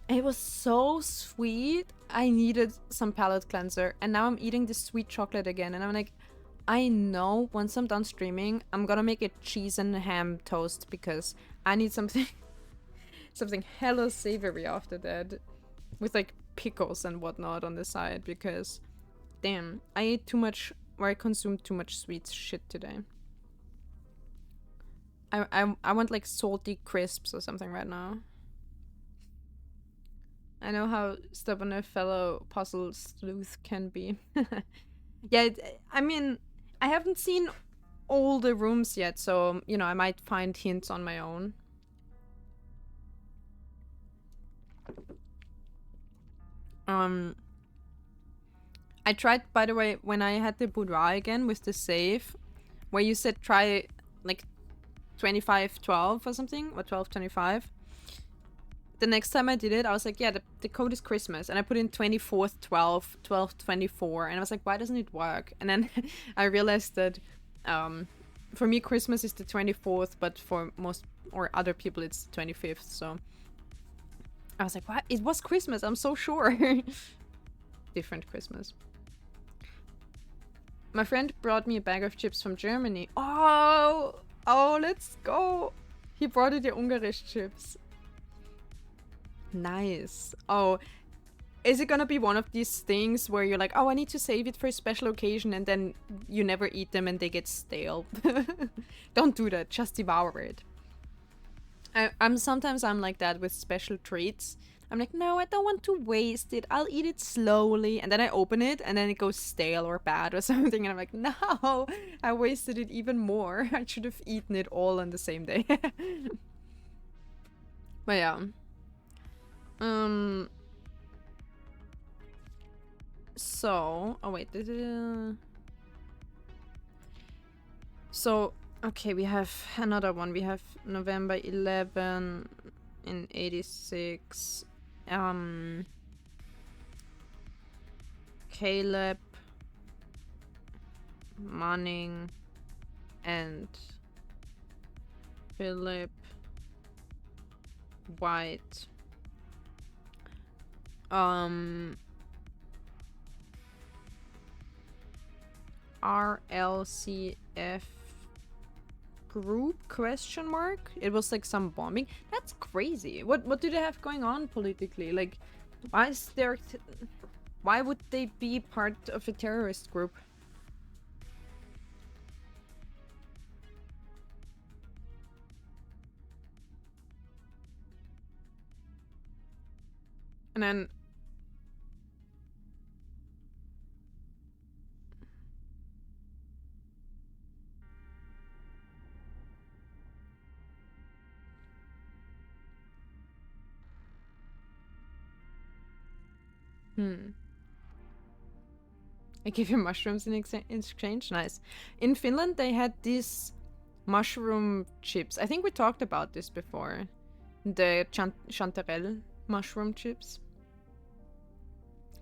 It was so sweet. I needed some palate cleanser, and now I'm eating this sweet chocolate again, and I'm like, I know once I'm done streaming, I'm gonna make a cheese and ham toast because I need something something hella savory after that, with like pickles and whatnot on the side, because damn, I ate too much, or I consumed too much sweet shit today. I want like salty crisps or something right now. I know how stubborn a fellow puzzle sleuth can be. Yeah, I mean, I haven't seen all the rooms yet, so, you know, I might find hints on my own. I tried, by the way, when I had the boudoir again with the save, where you said try like 2512 or something, or 1225. The next time I did it, I was like, yeah, the code is Christmas, and I put in 24th 12 1224, and I was like, why doesn't it work? And then I realized that for me Christmas is the 24th, but for most or other people it's the 25th. So I was like, what? It was Christmas, I'm so sure. Different Christmas. My friend brought me a bag of chips from Germany. Oh, let's go. He brought it the Ungarisch chips. Nice. Oh, is it gonna be one of these things where you're like, oh, I need to save it for a special occasion, and then you never eat them and they get stale? Don't do that. Just devour it. I'm sometimes like that with special treats. I'm like, no, I don't want to waste it. I'll eat it slowly. And then I open it and then it goes stale or bad or something. And I'm like, no, I wasted it even more. I should have eaten it all on the same day. But yeah. So, oh wait. So, okay, we have another one. We have November 11 in 86. Caleb Manning and Philip White. RLCF group question mark. It was like some bombing. That's crazy. What do they have going on politically? Like, why is there why would they be part of a terrorist group? And then I give you mushrooms in exchange. Nice. In Finland, they had these mushroom chips. I think we talked about this before. The chanterelle mushroom chips.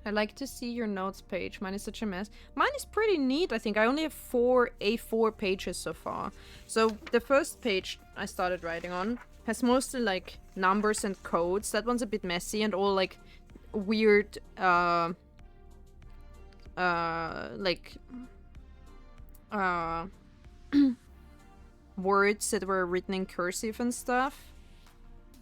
I like to see your notes page. Mine is such a mess. Mine is pretty neat, I think. I only have 4 A4 pages so far. So the first page I started writing on has mostly like numbers and codes. That one's a bit messy and all like weird like words that were written in cursive and stuff.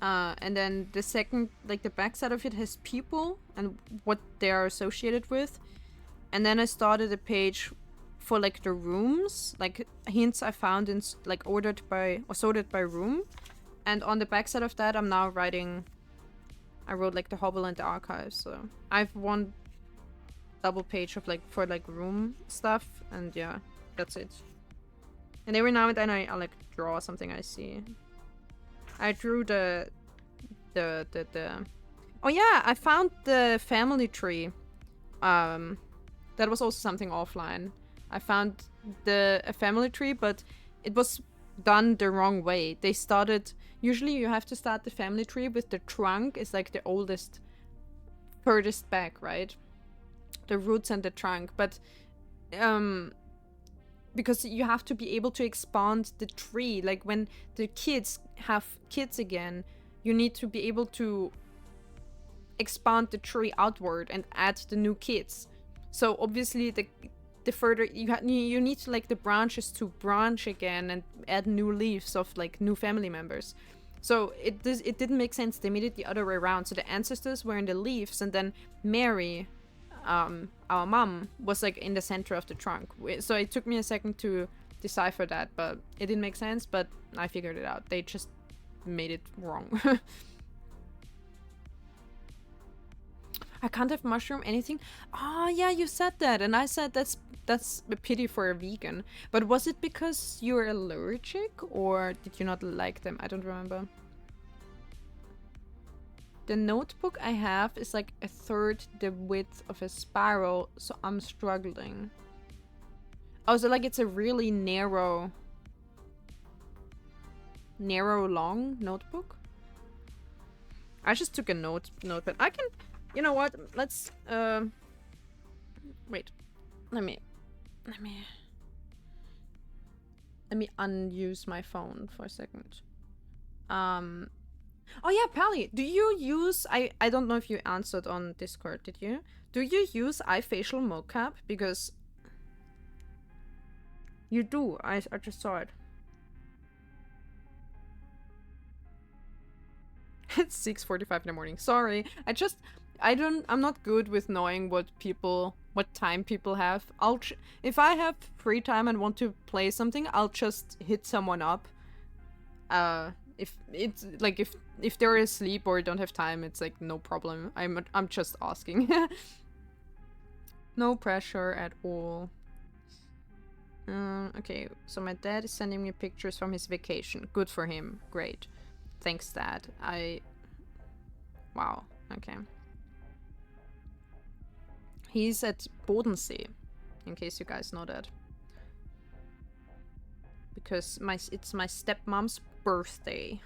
And then the second, like the back side of it has people and what they are associated with. And then I started a page for like the rooms, like hints I found in like ordered by or sorted by room. And on the back side of that, I'm now writing. I wrote like the Hobble and the Archive. So I've one double page of like for like room stuff, and yeah, that's it. And every now and then I like draw something I see. I drew the oh yeah, I found the family tree. That was also something offline. I found a family tree, but it was done the wrong way. They started, usually you have to start the family tree with the trunk. It's like the oldest, furthest back, right? The roots and the trunk, but because you have to be able to expand the tree. Like when the kids have kids again, you need to be able to expand the tree outward and add the new kids. So obviously the further you need to like the branches to branch again and add new leaves of like new family members. So it didn't make sense. They made it the other way around. So the ancestors were in the leaves, and then Mary, our mom, was like in the center of the trunk. So it took me a second to decipher that, but it didn't make sense. But I figured it out. They just made it wrong. I can't have mushroom anything. Oh yeah, you said that, and I said that's a pity for a vegan. But was it because you're allergic, or did you not like them? I don't remember. The notebook I have is like a third the width of a spiral, so I'm struggling. Oh, so like it's a really narrow long notebook? I just took a notepad. I can, you know what? Let's wait. Let me unuse my phone for a second. Oh yeah, Pally, do you use I don't know if you answered on Discord, did you? Do you use iFacial mocap? Because you do. I just saw it. It's 6:45 in the morning. Sorry. I'm not good with knowing what time people have. If I have free time and want to play something, I'll just hit someone up. If it's like if they're asleep or don't have time, it's like no problem. I'm just asking. No pressure at all. Okay, so my dad is sending me pictures from his vacation. Good for him. Great. Thanks, Dad. Wow. Okay. He's at Bodensee, in case you guys know that. Because it's my stepmom's birthday.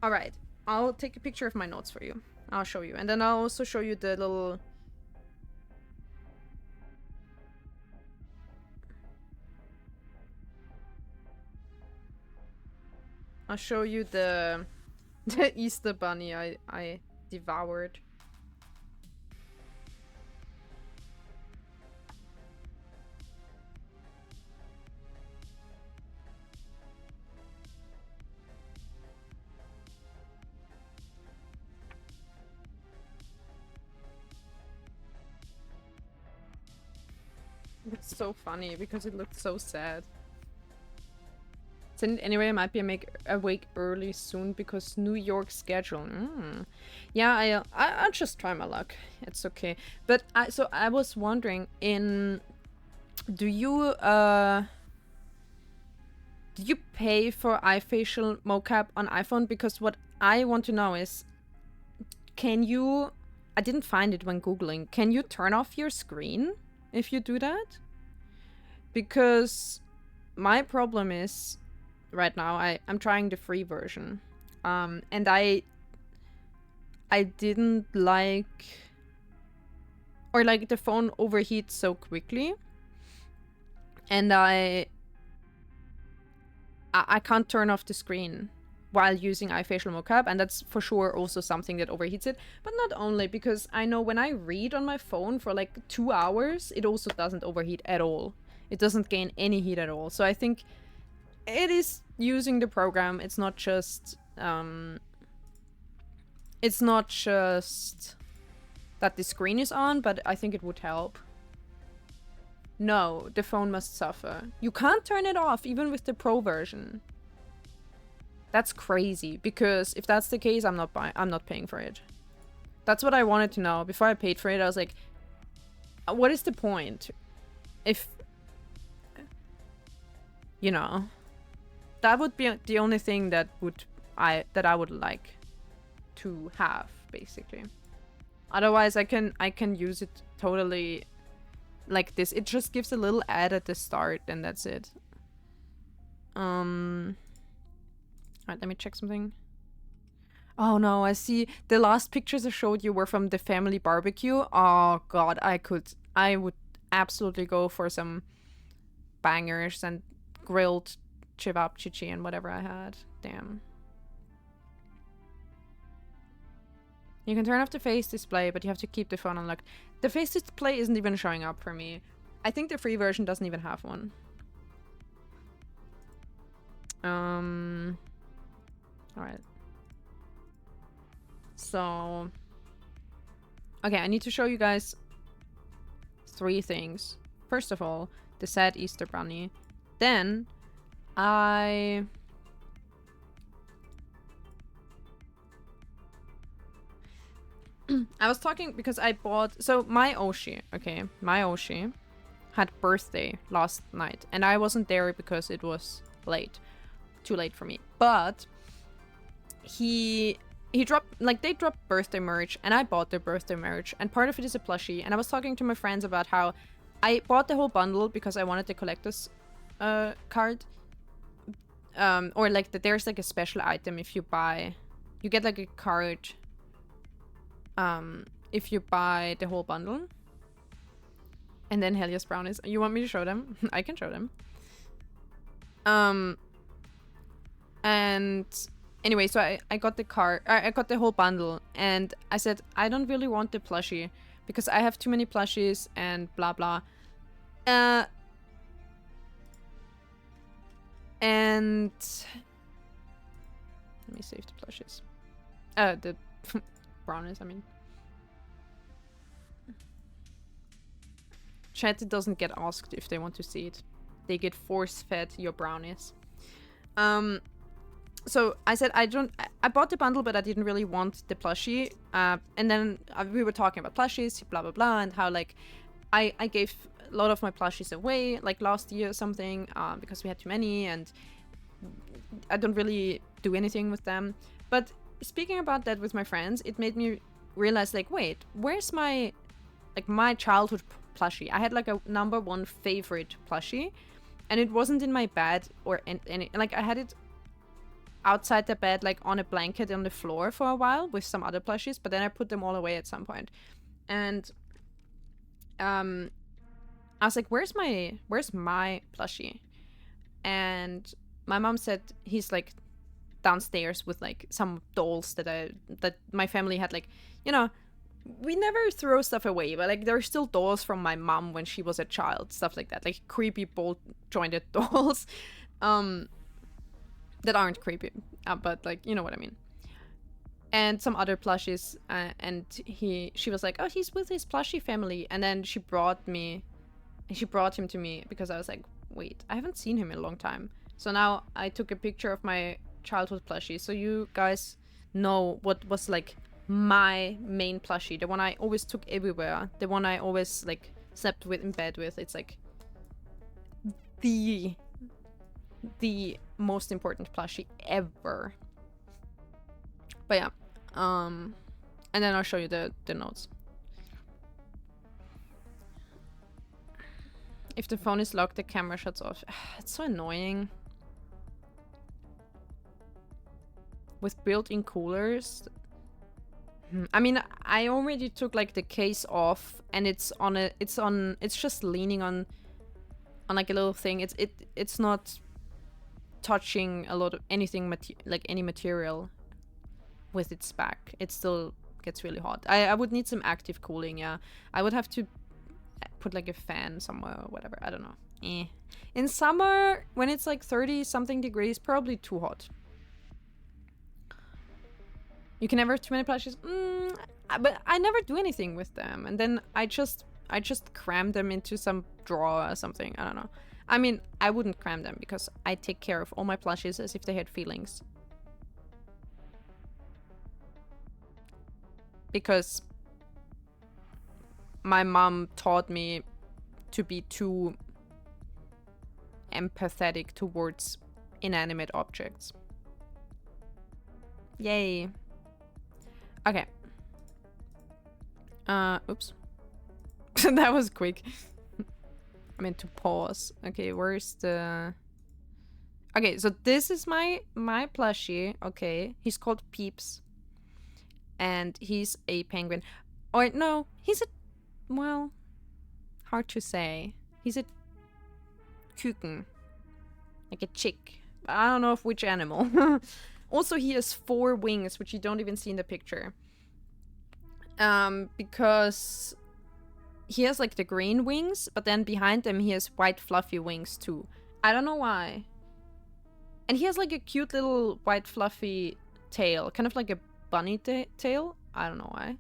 All right, I'll take a picture of my notes for you. I'll show you, and then I'll also show you the little. I'll show you the Easter bunny I devoured. It's so funny because it looked so sad. So anyway, I might be awake early soon because New York schedule. Yeah, I'll just try my luck. It's okay. But I was wondering, do you pay for eye facial mocap on iPhone? Because what I want to know is, can you? I didn't find it when Googling. Can you turn off your screen if you do that? Because my problem is, right now I'm trying the free version, and I didn't like, or like the phone overheats so quickly, and I can't turn off the screen while using iFacial mocap, and that's for sure also something that overheats it. But not only, because I know when I read on my phone for like 2 hours, it also doesn't overheat at all. It doesn't gain any heat at all. So I think it is using the program. It's not just that the screen is on, but I think it would help. No, the phone must suffer. You can't turn it off even with the Pro version. That's crazy, because if that's the case, I'm not paying for it. That's what I wanted to know. Before I paid for it, I was like, what is the point? If, you know, that would be the only thing that I would like to have, basically. Otherwise, I can use it totally like this. It just gives a little ad at the start, and that's it. Alright, let me check something. Oh no, I see the last pictures I showed you were from the family barbecue. Oh god, I would absolutely go for some bangers and grilled cevapcici and whatever I had. Damn. You can turn off the face display, but you have to keep the phone unlocked. The face display isn't even showing up for me. I think the free version doesn't even have one. Alright. So... okay, I need to show you guys 3 things. First of all, the sad Easter bunny. Then, I was talking because I bought... so my Oshi, okay, my Oshi had birthday last night, and I wasn't there because it was late. Too late for me. But he dropped, like, they dropped birthday merch, and I bought their birthday merch, and part of it is a plushie. And I was talking to my friends about how I bought the whole bundle because I wanted the collector's card. Or like that there's like a special item if you buy, you get like a card if you buy the whole bundle. And then Helios brownies. You want me to show them? I can show them. And anyway, so I got the card, I got the whole bundle, and I said I don't really want the plushie because I have too many plushies and blah blah. And let me save the plushies. The brownies, I mean. Chat doesn't get asked if they want to see it. They get force-fed your brownies. So I said I bought the bundle, but I didn't really want the plushie. And then we were talking about plushies, blah blah blah, and how like I gave a lot of my plushies away like last year or something, because we had too many, and I don't really do anything with them. But speaking about that with my friends, it made me realize, like, wait, where's my childhood plushie? I had like a #1 favorite plushie, and it wasn't in my bed or any, like I had it outside the bed, like on a blanket on the floor for a while with some other plushies, but then I put them all away at some point. And I was like, where's my plushie? And my mom said he's like downstairs with like some dolls that my family had, like, you know, we never throw stuff away, but like there's still dolls from my mom when she was a child, stuff like that, like creepy bolt jointed dolls that aren't creepy, but like, you know what I mean. And some other plushies, and she was like, oh, he's with his plushie family. And then she brought him to me because I was like, wait, I haven't seen him in a long time. So now I took a picture of my childhood plushie, so you guys know what was like my main plushie, the one I always took everywhere, the one I always like slept with in bed with. It's like the most important plushie ever. But yeah, and then I'll show you the notes. If the phone is locked, the camera shuts off. It's so annoying. With built-in coolers. I mean, I already took like the case off, and it's just leaning on like a little thing. It's not touching a lot of anything like any material with its back. It still gets really hot. I would need some active cooling. Yeah, I would have to put like a fan somewhere or whatever. I don't know. In summer, when it's like 30 something degrees, probably too hot. You can never have too many plushies. But I never do anything with them, and then I just cram them into some drawer or something. I don't know. I mean, I wouldn't cram them because I take care of all my plushies as if they had feelings. Because my mom taught me to be too empathetic towards inanimate objects. Yay. Okay. Oops. That was quick. I meant to pause. Okay, where's the... Okay, so this is my plushie. Okay, he's called Peeps. And he's a penguin. Or no, he's a... Well, hard to say. He's a küken. Like a chick. I don't know of which animal. Also, he has 4 wings, which you don't even see in the picture. Because he has like the green wings, but then behind them he has white fluffy wings too. I don't know why. And he has like a cute little white fluffy tail, kind of like a bunny tail. I don't know why.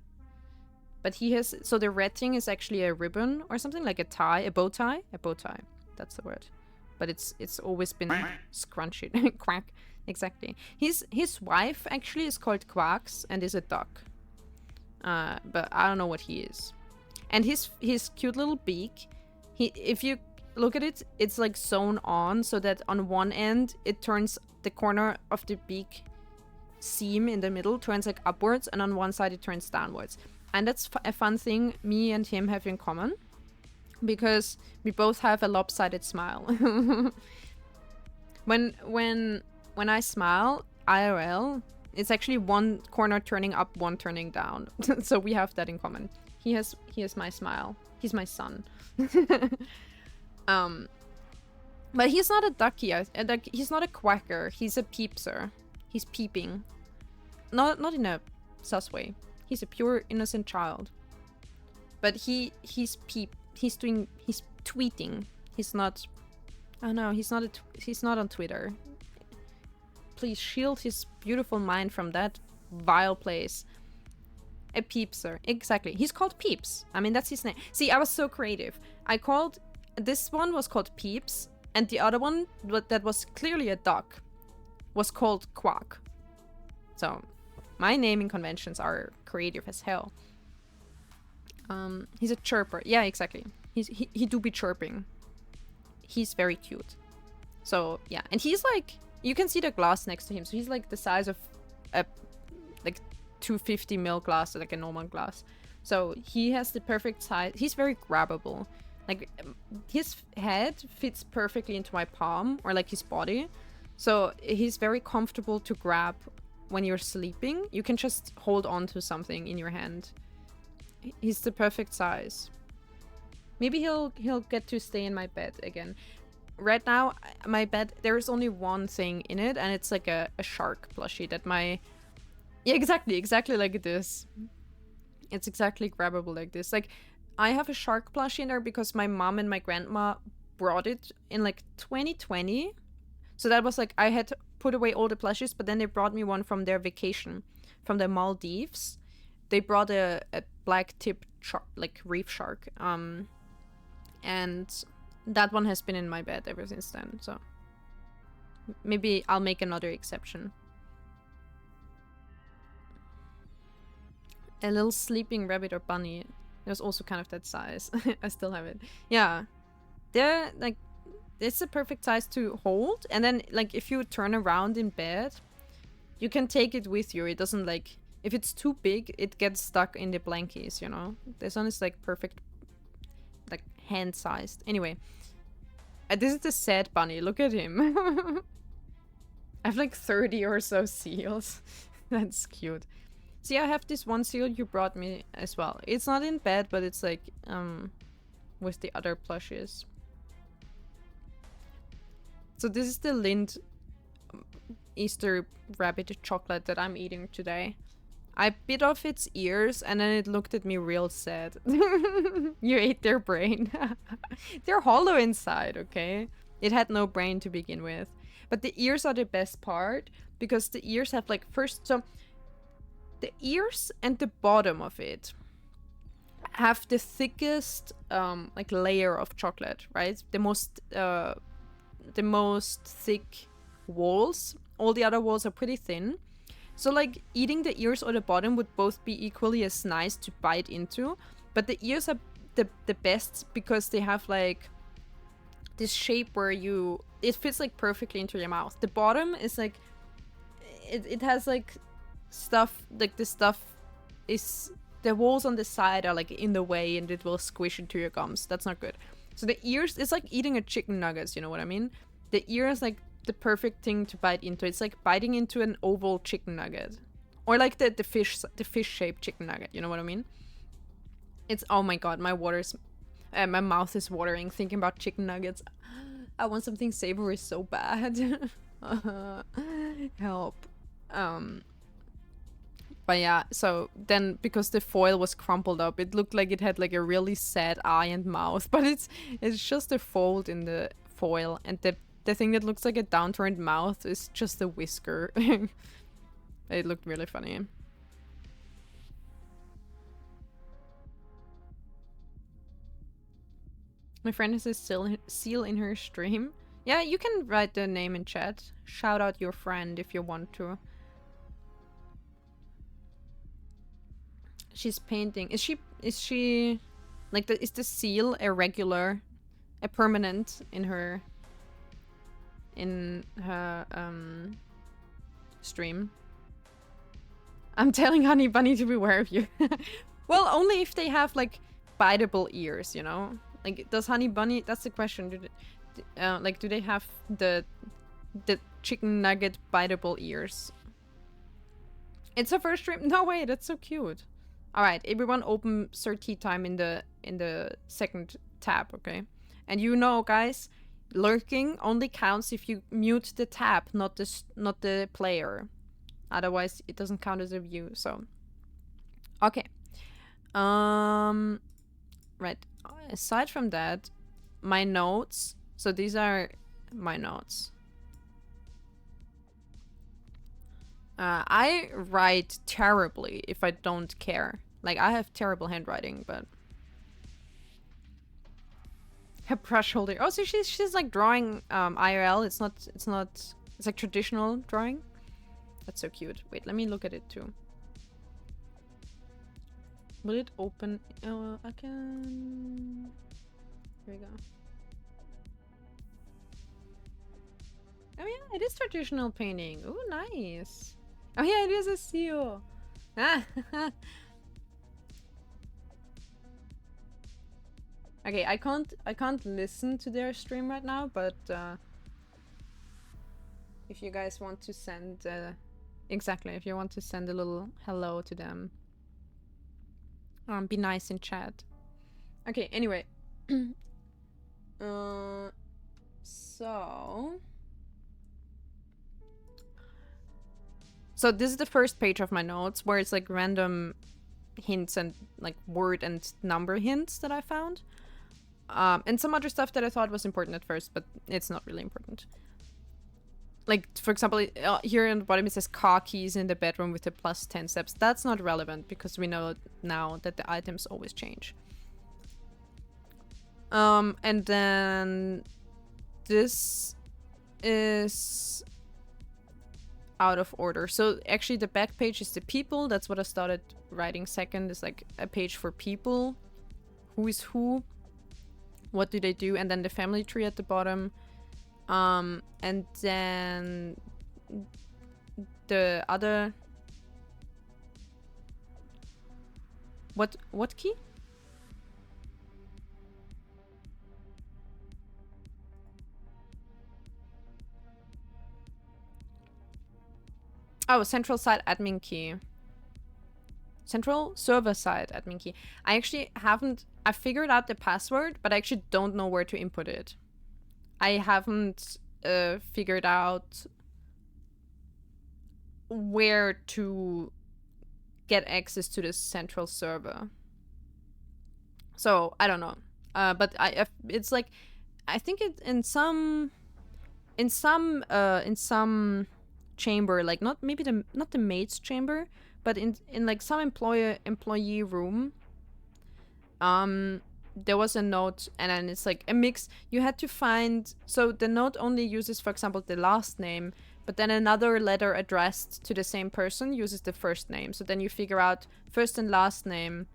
But he has... So the red thing is actually a ribbon or something, like a tie, a bow tie. A bow tie. That's the word. But it's always been scrunchy. Quack. Exactly. His wife actually is called Quax and is a duck. But I don't know what he is. And his cute little beak, if you look at it, it's like sewn on so that on one end it turns, the corner of the beak seam in the middle turns like upwards, and on one side it turns downwards. And that's a fun thing me and him have in common, because we both have a lopsided smile. When I smile IRL, it's actually one corner turning up, one turning down. So we have that in common. He has my smile. He's my son. But he's not a ducky. Like, he's not a quacker. He's a peepser. He's peeping. Not in a sus way. He's a pure innocent child. But he's tweeting. He's not... I don't know, he's not on Twitter. Please shield his beautiful mind from that vile place. A peepser. Exactly. He's called Peeps. I mean, that's his name. See, I was so creative. This one was called Peeps, and the other one that was clearly a duck was called Quack. So, my naming conventions are creative as hell. He's a chirper. Yeah, exactly. He do be chirping. He's very cute. So, yeah. And he's like... You can see the glass next to him. So he's like the size of a... Like 250ml glass, like a normal glass. So he has the perfect size. He's very grabbable. Like, his head fits perfectly into my palm, or like his body. So he's very comfortable to grab when you're sleeping. You can just hold on to something in your hand. He's the perfect size. Maybe he'll get to stay in my bed again. Right now, my bed, there's only one thing in it, and it's like a shark plushie that my... Yeah, exactly like this. It's exactly grabbable like this. Like, I have a shark plushie in there because my mom and my grandma brought it in like 2020. So that was like, I had to put away all the plushies, but then they brought me one from their vacation, from the Maldives. They brought a black-tipped shark, like reef shark. And that one has been in my bed ever since then, so... Maybe I'll make another exception. A little sleeping rabbit or bunny. It was also kind of that size. I still have it. Yeah. They're like, it's a perfect size to hold. And then like if you turn around in bed, you can take it with you. It doesn't like, if it's too big, it gets stuck in the blankies, you know? This one is like perfect, like hand-sized. Anyway, this is the sad bunny. Look at him. I have like 30 or so seals. That's cute. See, I have this one seal you brought me as well. It's not in bed, but it's like, with the other plushes. So this is the Lindt Easter rabbit chocolate that I'm eating today. I bit off its ears and then it looked at me real sad. You ate their brain. They're hollow inside, okay? It had no brain to begin with. But the ears are the best part because the ears have like so the ears and the bottom of it have the thickest like layer of chocolate, right? The most thick walls. All the other walls are pretty thin. So like eating the ears or the bottom would both be equally as nice to bite into, but the ears are the best because they have like this shape where it fits like perfectly into your mouth. The bottom is like it has like stuff, like the stuff is, the walls on the side are like in the way and it will squish into your gums. That's not good. So the ears, it's like eating a chicken nuggets, you know what I mean? The ear is like the perfect thing to bite into. It's like biting into an oval chicken nugget. Or like the fish shaped chicken nugget, you know what I mean? It's, oh my god, my mouth is watering thinking about chicken nuggets. I want something savory so bad. Help. But yeah, so then because the foil was crumpled up, it looked like it had like a really sad eye and mouth, but it's just a fold in the foil, and the thing that looks like a downturned mouth is just a whisker. It looked really funny. My friend has a seal in her stream. Yeah, you can write the name in chat. Shout out your friend if you want to. She's painting. Is she like is the seal a permanent in her stream? I'm telling Honey Bunny to beware of you. Well, only if they have like biteable ears, you know? Like, does Honey Bunny, that's the question. Do they have the chicken nugget biteable ears? It's her first stream? No way, that's so cute. Alright, everyone open Sir time in the second tab, okay? And you know, guys, lurking only counts if you mute the tab, not the player. Otherwise, it doesn't count as a view, so. Okay. Right. Aside from that, my notes. So these are my notes. I write terribly if I don't care. Like, I have terrible handwriting, but... A brush holder. Oh, so she's like drawing IRL. It's like traditional drawing. That's so cute. Wait, let me look at it too. Will it open? Oh, I can... Here we go. Oh yeah, it is traditional painting. Oh, nice. Oh yeah, it is a seal. Ah. Okay, I can't listen to their stream right now, but if you guys want to send exactly, if you want to send a little hello to them, be nice in chat. Okay, anyway. So this is the first page of my notes where it's like random hints and like word and number hints that I found. And some other stuff that I thought was important at first, but it's not really important. Like, for example, here in the bottom it says car keys in the bedroom with the plus 10 steps. That's not relevant because we know now that the items always change. And then this is out of order. So actually the back page is the people. That's what I started writing second. Is like a page for people. Who is who? What do they do? And then the family tree at the bottom. And then the other... What key? Oh, central side admin key. Central server side admin key. I actually haven't... I figured out the password, but I actually don't know where to input it. I haven't figured out where to get access to the central server. So, I don't know. But it's like... I think it in some chamber, like not the maid's chamber, but in like some employee room, there was a note, and then it's like a mix. You had to find, so the note only uses, for example, the last name, but then another letter addressed to the same person uses the first name. So then you figure out first and last name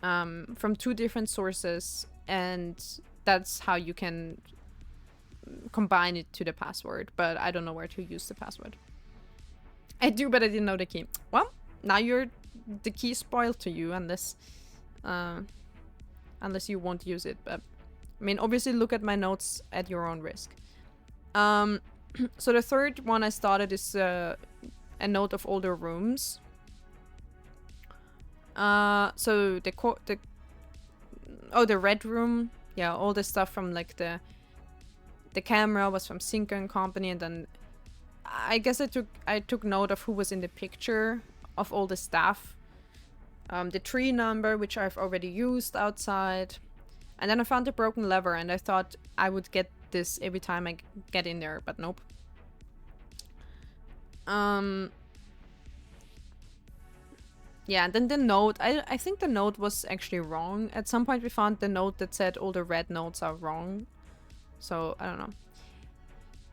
from two different sources, and that's how you can combine it to the password. But I don't know where to use the password. I do, but I didn't know the key. Well, now the key spoiled to you, unless you won't use it. But I mean, obviously look at my notes at your own risk. So the third one I started is a note of older rooms. So the red room, yeah, all the stuff from like the camera was from Sinker and Company, and then I guess I took note of who was in the picture of all the staff. The tree number, which I've already used outside. And then I found the broken lever, and I thought I would get this every time I get in there, but nope. Yeah, and then the note, I think the note was actually wrong. At some point we found the note that said all the red notes are wrong. So, I don't know.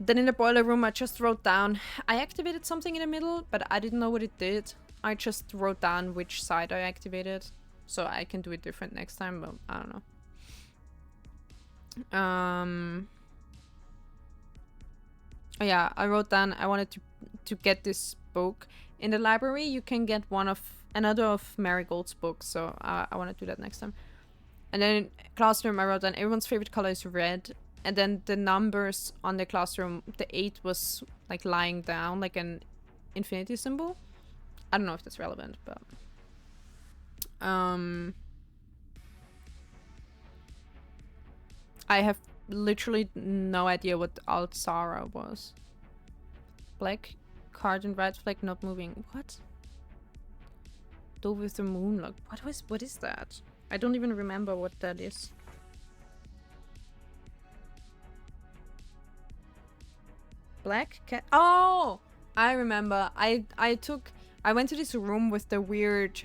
Then in the boiler room, I just wrote down... I activated something in the middle, but I didn't know what it did. I just wrote down which side I activated. So I can do it different next time, but I don't know. Oh yeah, I wrote down I wanted to get this book. In the library, you can get another of Marigold's books, so I want to do that next time. And then in classroom, I wrote down everyone's favorite color is red. And then the numbers on the classroom, the 8 was like lying down, like an infinity symbol. I don't know if that's relevant, but... I have literally no idea what Altsara was. Black card and red flag not moving. What? Dove with the moonlock. What is that? I don't even remember what that is. Black cat. Oh, I remember. I went to this room with the weird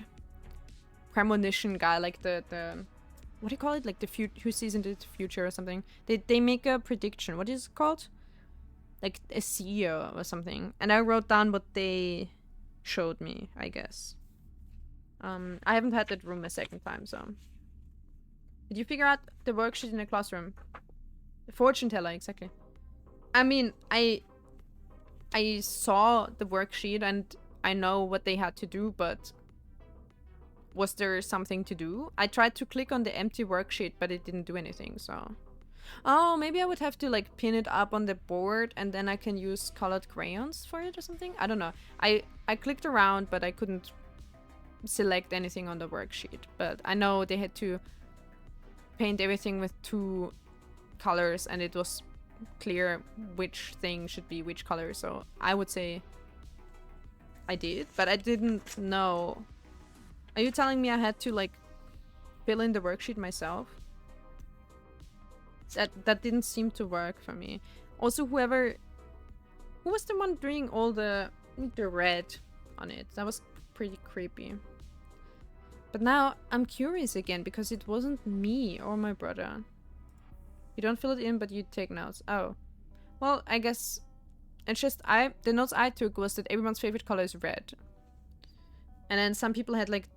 premonition guy, like the what do you call it? Like who sees into the future or something. They make a prediction. What is it called? Like a CEO or something. And I wrote down what they showed me, I guess. I haven't had that room a second time, so. Did you figure out the worksheet in the classroom? The fortune teller, exactly. I mean, I saw the worksheet and I know what they had to do, but was there something to do? I tried to click on the empty worksheet, but it didn't do anything, so... Oh, maybe I would have to like pin it up on the board and then I can use colored crayons for it or something? I don't know. I clicked around, but I couldn't select anything on the worksheet. But I know they had to paint everything with 2 colors and it was clear which thing should be which color, so I would say I did, but I didn't know. Are you telling me I had to like fill in the worksheet myself? That didn't seem to work for me. Also, who was the one doing all the red on it? That was pretty creepy. But now I'm curious again because it wasn't me or my brother. You don't fill it in, but you take notes. Oh. Well, I guess It's just the notes I took was that everyone's favorite color is red. And then some people had like,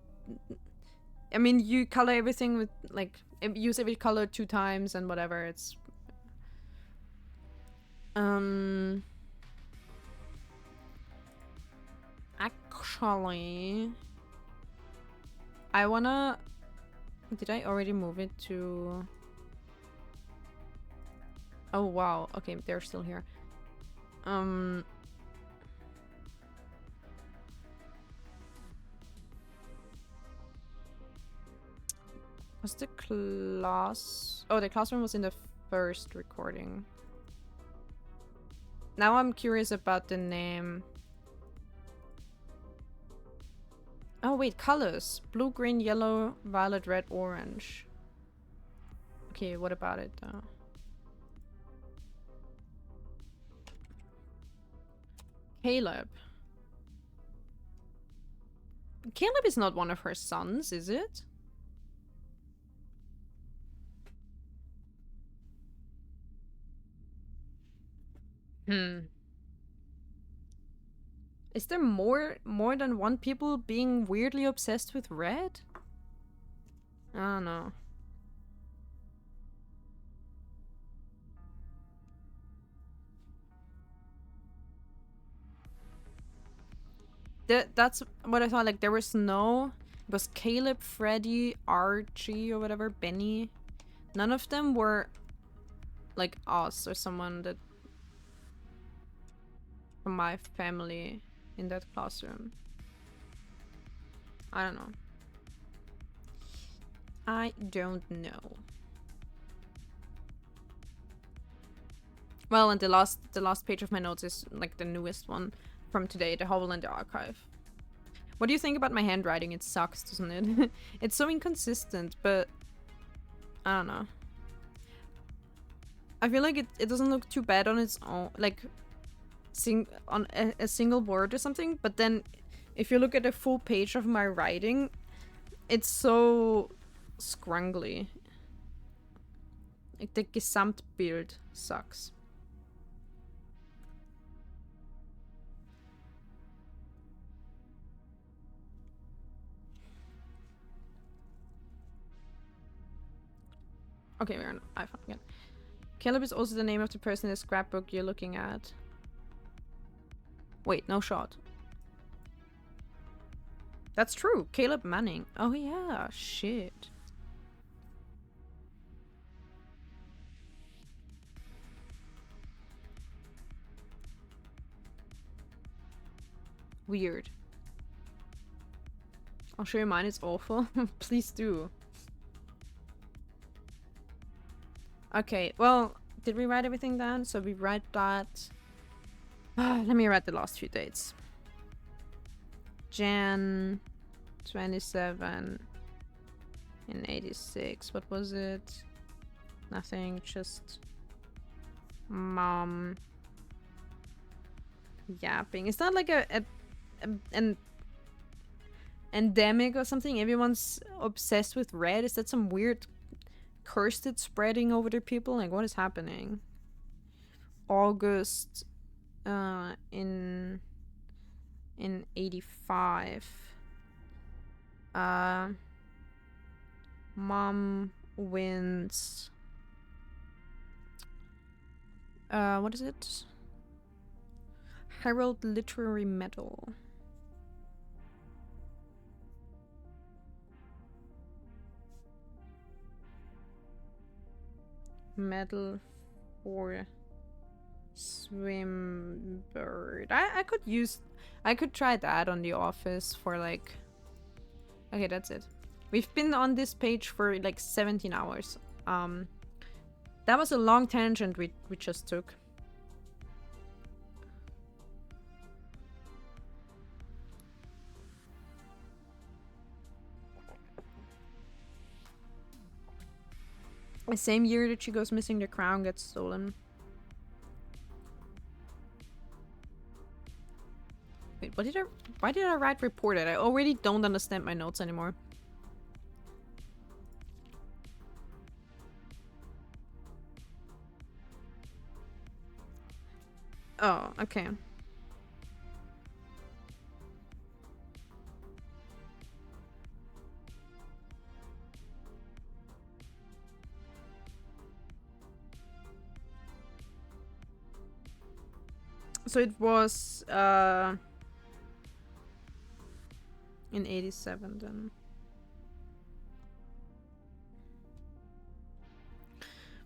I mean, you color everything with like, use every color 2 times and whatever. It's actually, I wanna. Did I already move it to? Oh wow. Okay, they're still here. Was the class? Oh, the classroom was in the first recording. Now I'm curious about the name. Oh wait, colors. Blue, green, yellow, violet, red, orange. Okay, what about it though? Caleb. Caleb is not one of her sons, is it? Is there more than one people being weirdly obsessed with red? I don't know. That's what I thought. Like there was no. It was Caleb, Freddy, Archie, or whatever, Benny. None of them were like us or someone that from my family in that classroom. I don't know. I don't know. Well, and the last page of my notes is like the newest one from today, the Hovel in the Archive. What do you think about my handwriting? It sucks, doesn't it? It's so inconsistent, but I don't know. I feel like it doesn't look too bad on its own, like on a single word or something, but then if you look at a full page of my writing, it's so scrungly. Like the Gesamtbild sucks. Okay, we're on iPhone again. Caleb is also the name of the person in the scrapbook you're looking at. Wait, no shot. That's true. Caleb Manning. Oh yeah, shit. Weird. I'll show you mine. It's awful. Please do. Okay, well, did we write everything down? So we write that. Let me write the last few dates. Jan 27 in 86. What was it? Nothing, just mom yapping. Is that like an endemic or something? Everyone's obsessed with red? Is that some weird curse that's spreading over the people? Like, what is happening? August in 85. Mom wins. What is it? Herald Literary Medal. Medal for Swimbird. I could try that on The Office for like. Okay, that's it. We've been on this page for like 17 hours. That was a long tangent we just took. The same year that she goes missing, the crown gets stolen. Wait, why did I write reported? I already don't understand my notes anymore. Oh, okay. So it was in 87 then.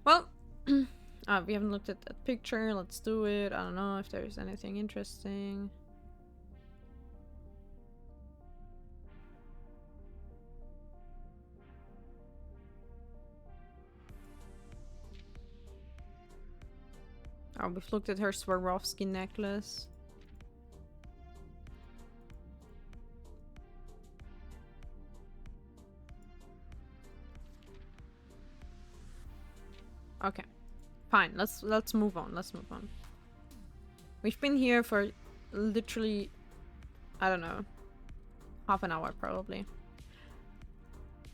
Well, we haven't looked at that picture. Let's do it. I don't know if there's anything interesting. Oh, we've looked at her Swarovski necklace. Okay. Fine. Let's move on. Let's move on. We've been here for literally, I don't know, half an hour probably.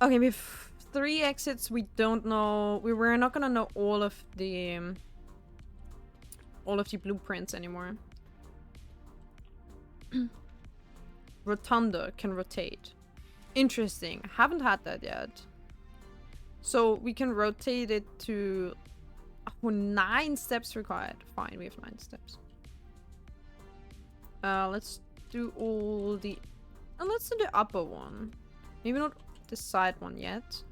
Okay, we've 3 exits. We don't know. We were not gonna know all of the blueprints anymore. Rotunda can rotate. Interesting. Haven't had that yet. So we can rotate it to 9 steps required. Fine, we have 9 steps. Let's do all the... let's do the upper one. Maybe not the side one yet.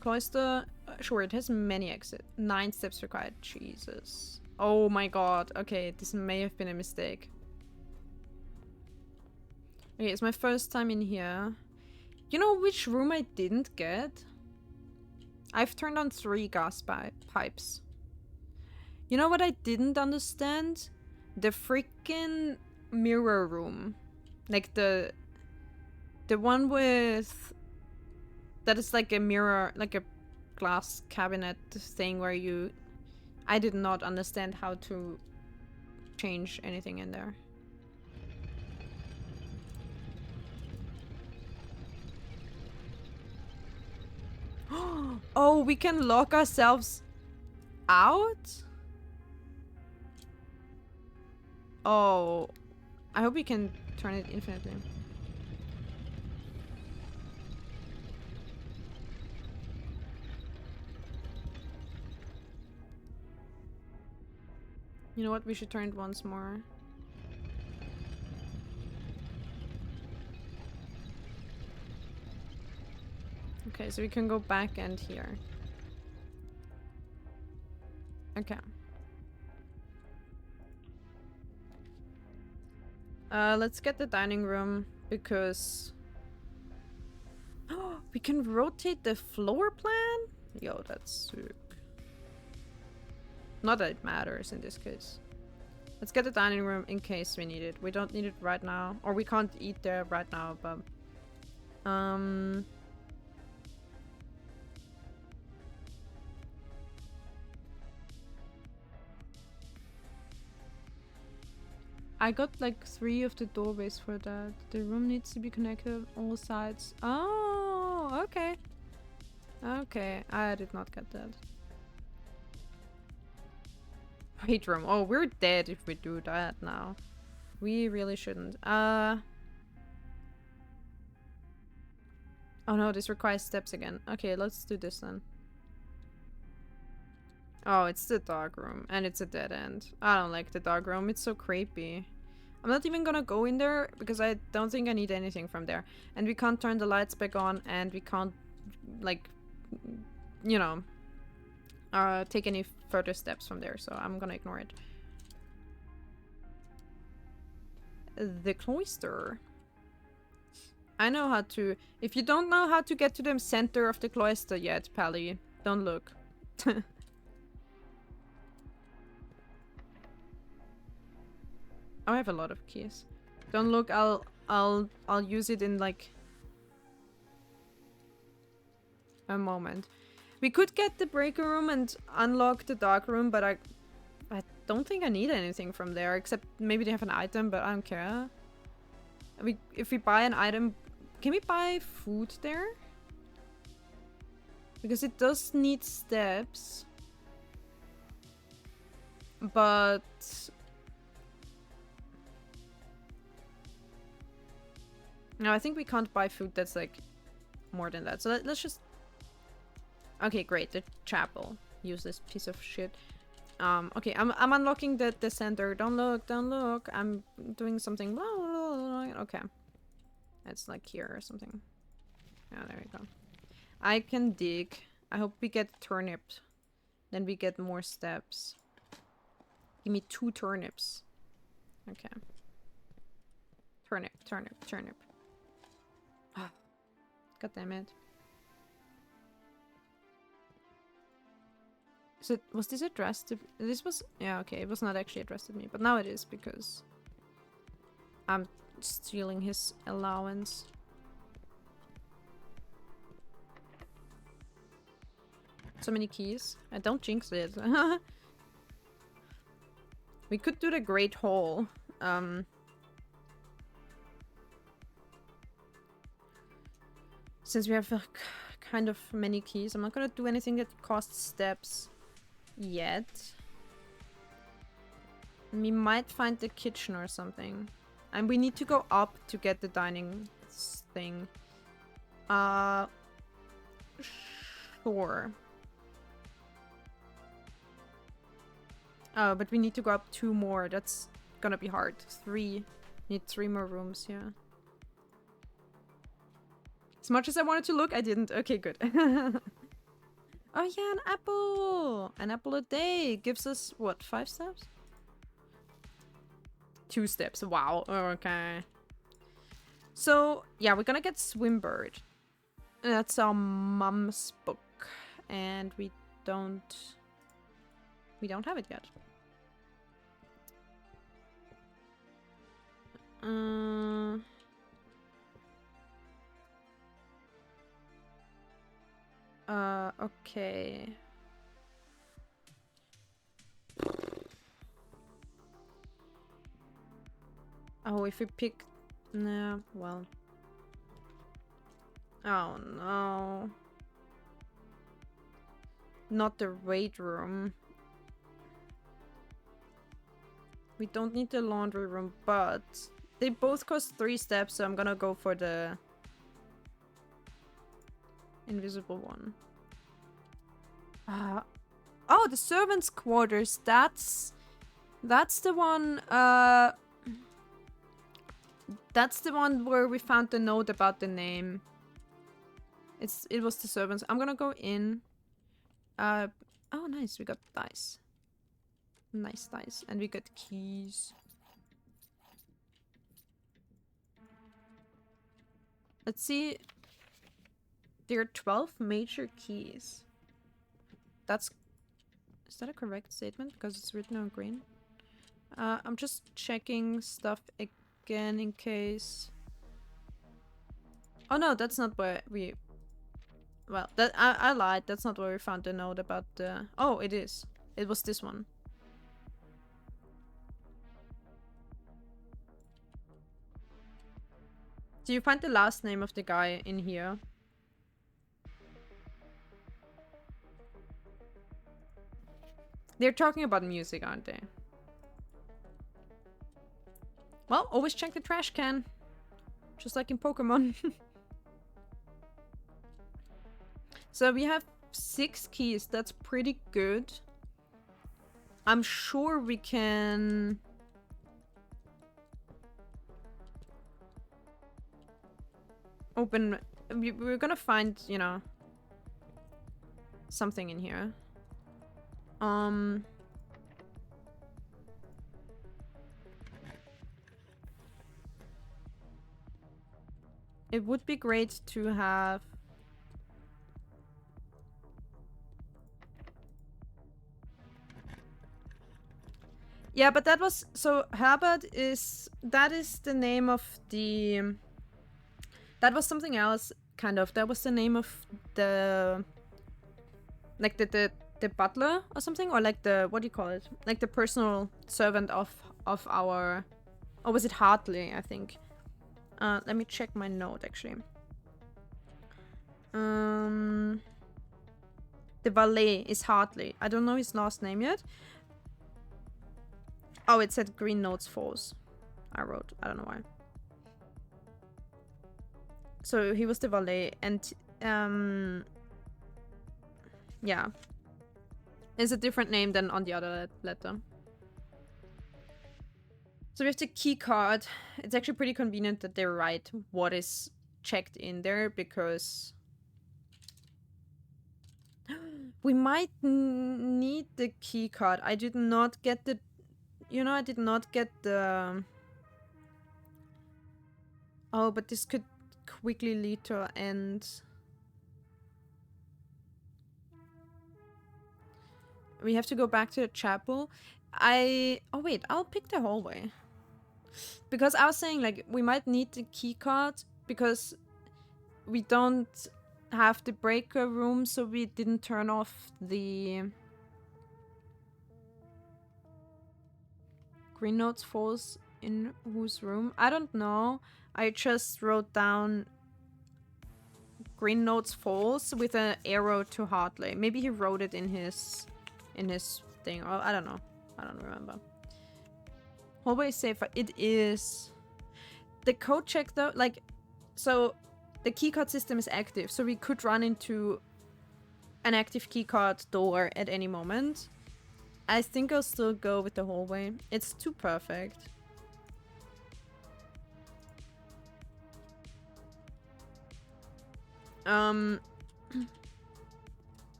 Cloister... sure, it has many exits. 9 steps required. Jesus. Oh my god. Okay, this may have been a mistake. Okay, it's my first time in here. You know which room I didn't get? I've turned on 3 gas pipes. You know what I didn't understand? The freaking mirror room. Like the one with... that is like a mirror, like a glass cabinet thing where you... I did not understand how to change anything in there. Oh, we can lock ourselves out? Oh, I hope we can turn it infinitely. You know what? We should turn it once more. Okay, so we can go back and here. Okay. Let's get the dining room because we can rotate the floor plan? Yo, that's sick. Not that it matters in this case. Let's get the dining room in case we need it. We don't need it right now. Or we can't eat there right now, but... I got like 3 of the doorways for that. The room needs to be connected on all sides. Oh, okay. Okay, I did not get that. Wait room. Oh, we're dead if we do that now. We really shouldn't. Oh no, this requires steps again. Okay, let's do this then. Oh, it's the dog room, and it's a dead end. I don't like the dog room, it's so creepy. I'm not even gonna go in there, because I don't think I need anything from there. And we can't turn the lights back on, and we can't, like, you know, take any further steps from there, so I'm gonna ignore it. The cloister. I know how to... If you don't know how to get to the center of the cloister yet, Pally, don't look. I have a lot of keys. Don't look, I'll use it in like a moment. We could get the breaker room and unlock the dark room, but I don't think I need anything from there, except maybe they have an item, but I don't care. If we buy an item, can we buy food there? Because it does need steps. But no, I think we can't buy food that's like more than that. So let's just... Okay, great. The chapel. Useless piece of shit. Okay, I'm unlocking the center. Don't look, don't look. I'm doing something. Blah, blah, blah. Okay. It's like here or something. Yeah, there we go. I can dig. I hope we get turnips. Then we get more steps. Give me 2 turnips. Okay. Turnip, turnip, turnip. Ah. God damn it. Was this addressed to... This was... Yeah, okay. It was not actually addressed to me. But now it is because... I'm stealing his allowance. So many keys. I don't jinx it. We could do the Great Hall. Since we have kind of many keys, I'm not gonna do anything that costs steps yet. We might find the kitchen or something. And we need to go up to get the dining thing. Sure. Oh, but we need to go up 2 more. That's gonna be hard. 3. Need 3 more rooms, yeah. As much as I wanted to look, I didn't. Okay, good. Oh yeah, an apple! An apple a day gives us, what, 5 steps? 2 steps, wow, okay. So, yeah, we're gonna get Swimbird. That's our mom's book. And we don't have it yet. Okay. Oh, if we pick... Nah, well. Oh, no. Not the weight room. We don't need the laundry room, but... They both cost 3 steps, so I'm gonna go for the... invisible one. Oh, the servants' quarters. That's the one. That's the one where we found the note about the name. It was the servants. I'm gonna go in. Oh, nice. We got dice. Nice dice, and we got keys. Let's see. There are 12 major keys. Is that a correct statement? Because it's written on green. I'm just checking stuff again in case. Oh no, that's not where we... Well, I lied. That's not where we found the note about the... Oh, it is. It was this one. Do you find the last name of the guy in here? They're talking about music, aren't they? Well, always check the trash can. Just like in Pokemon. So we have 6 keys. That's pretty good. I'm sure we can... open... We're gonna find, you know... something in here. It would be great to have... Yeah, but that was... So, Herbert is... That is the name of the... That was something else, kind of. That was the name of the... Like, the butler or something? Or like the... What do you call it? Like the personal servant of our... Or was it Hartley, I think? Let me check my note, actually. The valet is Hartley. I don't know his last name yet. Oh, it said Green Notes Falls. I wrote. I don't know why. So he was the valet, and yeah, it's a different name than on the other letter. So we have the key card. It's actually pretty convenient that they write what is checked in there, because we might need the key card. I did not get the, I did not get the, oh, but this could quickly lead to an end. We have to go back to the chapel. Oh wait, I'll pick the hallway. Because I was saying, like, we might need the key card because we don't have the breaker room, so we didn't turn off the Green Notes Falls in whose room? I don't know. I just wrote down Green Notes Falls with an arrow to Hartley. Maybe he wrote it in his thing. Oh, I don't know. I don't remember. Hallway is safer. It is. The code check though, like, so the keycard system is active, so we could run into an active keycard door at any moment. I think I'll still go with the hallway. It's too perfect. I'm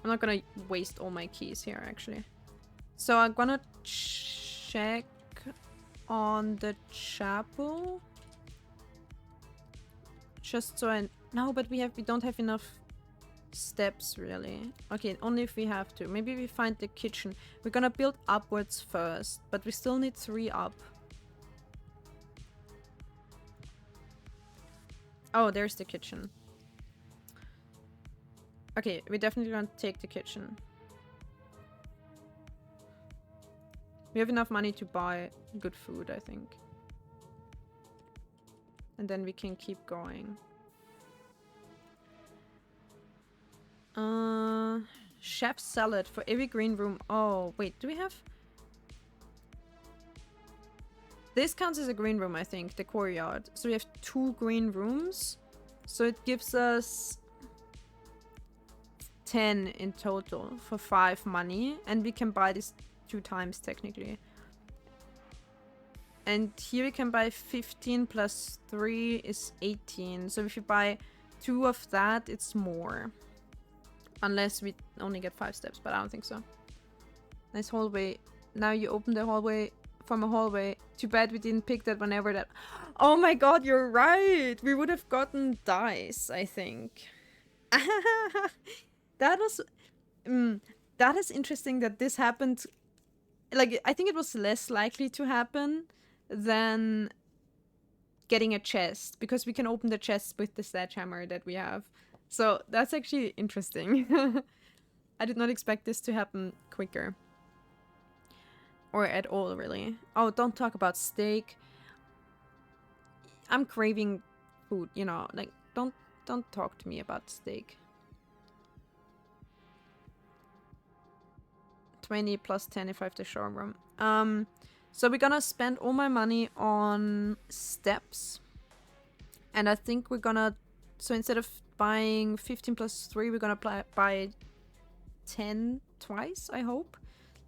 not gonna waste all my keys here, actually. So I'm gonna check on the chapel. Just so I... No, but we don't have enough steps, really. Okay, only if we have to. Maybe we find the kitchen. We're gonna build upwards first, but we still need 3 up. Oh, there's the kitchen. Okay, we're definitely gonna take the kitchen. We have enough money to buy good food, I think. And then we can keep going. Chef salad for every green room. Oh, wait, do we have... This counts as a green room, I think, the courtyard. So we have 2 green rooms. So it gives us 10 in total for 5 money. And we can buy this 2 times, technically. And here we can buy 15 plus 3 is 18. So if you buy 2 of that, it's more. Unless we only get 5 steps, but I don't think so. Nice hallway. Now you open the hallway from a hallway. Too bad we didn't pick that whenever that... Oh my god, you're right! We would have gotten dice, I think. That was... that is interesting that this happened... Like, I think it was less likely to happen than getting a chest, because we can open the chest with the sledgehammer that we have. So that's actually interesting. I did not expect this to happen quicker. Or at all, really. Oh, don't talk about steak. I'm craving food, you know, like, don't talk to me about steak. 20 plus 10 if I have the showroom. So we're gonna spend all my money on steps. And I think we're gonna... So instead of buying 15 plus 3, we're gonna buy 10 twice, I hope.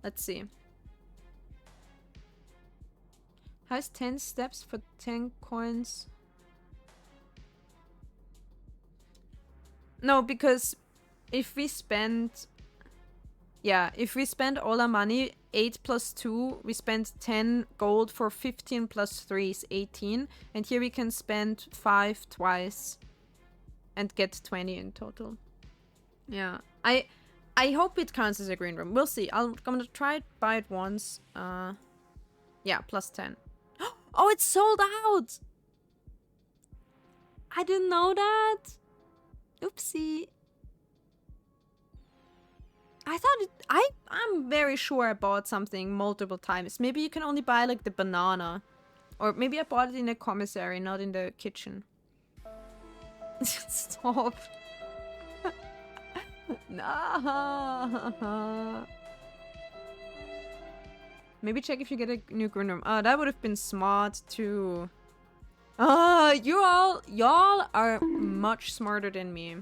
Let's see. Has 10 steps for 10 coins? No, because if we spend... Yeah, if we spend all our money, 8 plus 2, we spend 10 gold for 15 plus 3 is 18. And here we can spend 5 twice and get 20 in total. Yeah, I hope it counts as a green room. We'll see. I'm gonna try buy it once. Yeah, plus 10. Oh, it's sold out! I didn't know that. Oopsie. I thought it... I'm very sure I bought something multiple times. Maybe you can only buy, like, the banana. Or maybe I bought it in the commissary, not in the kitchen. Stop. No. Maybe check if you get a new green room. Oh, that would have been smart too. Y'all are much smarter than me.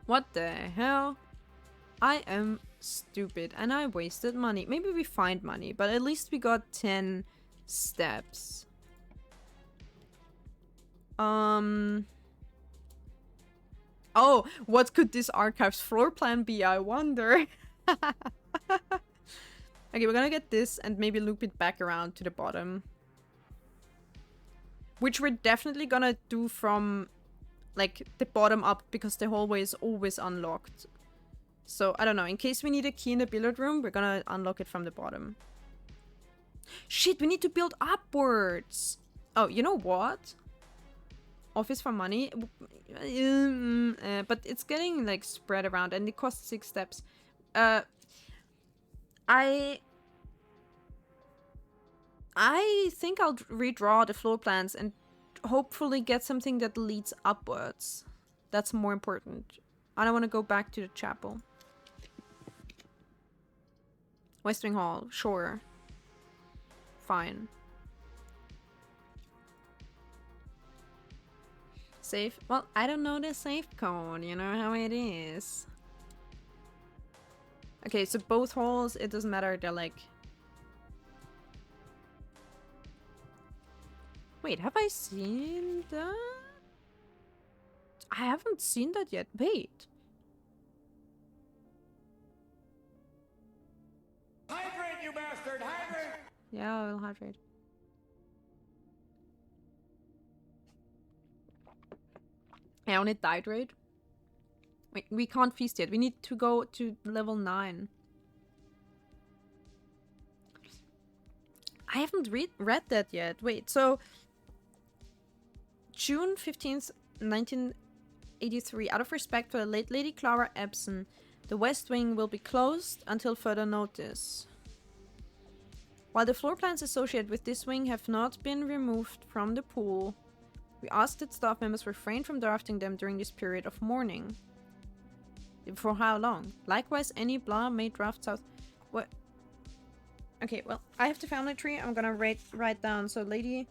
What the hell? I am stupid and I wasted money. Maybe we find money, but at least we got 10 steps. Oh, what could this archive's floor plan be, I wonder? Okay, we're gonna get this and maybe loop it back around to the bottom. Which we're definitely gonna do from, like, the bottom up because the hallway is always unlocked. So, I don't know. In case we need a key in the billiard room, we're gonna unlock it from the bottom. Shit, we need to build upwards! Oh, you know what? Office for money? But it's getting, like, spread around and it costs 6 steps. I think I'll redraw the floor plans and hopefully get something that leads upwards. That's more important. I don't want to go back to the chapel. West Wing Hall, sure. Fine. Safe? Well, I don't know the safe code, you know how it is. Okay, so both halls, it doesn't matter, they're like... Wait, have I seen that? I haven't seen that yet. Wait. Hydrate, you bastard! Hydrate! Yeah, I will hydrate. I only hydrate. Wait, we can't feast yet. We need to go to level 9. I haven't read that yet. Wait, so... June 15th, 1983. Out of respect for the late Lady Clara Epson, the West Wing will be closed until further notice. While the floor plans associated with this wing have not been removed from the pool, we ask that staff members refrain from drafting them during this period of mourning. For how long? Likewise, any blah may draft south. What? Okay, well, I have the family tree. I'm gonna write down. So, Lady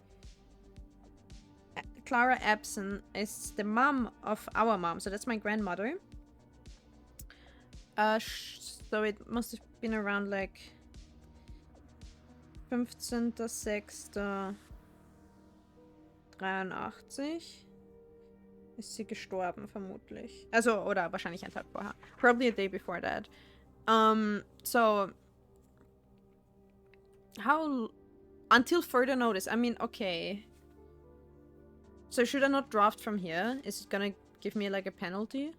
Clara Epson is the mom of our mom, so that's my grandmother. So it must have been around like 15.06.83 ist sie gestorben, vermutlich. Also, oder wahrscheinlich einen Tag vorher. Probably a day before that. So how until further notice? I mean, okay. So should I not draft from here? Is it gonna give me like a penalty?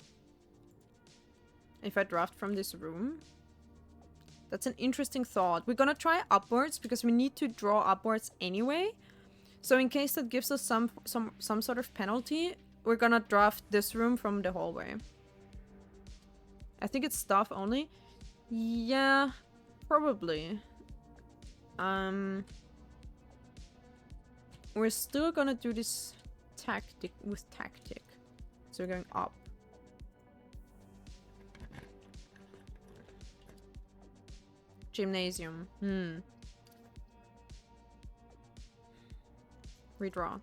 If I draft from this room? That's an interesting thought. We're gonna try upwards because we need to draw upwards anyway. So in case that gives us some sort of penalty, we're gonna draft this room from the hallway. I think it's staff only. Yeah, probably. We're still gonna do this tactic with tactic. So we're going up. Gymnasium. Redraw.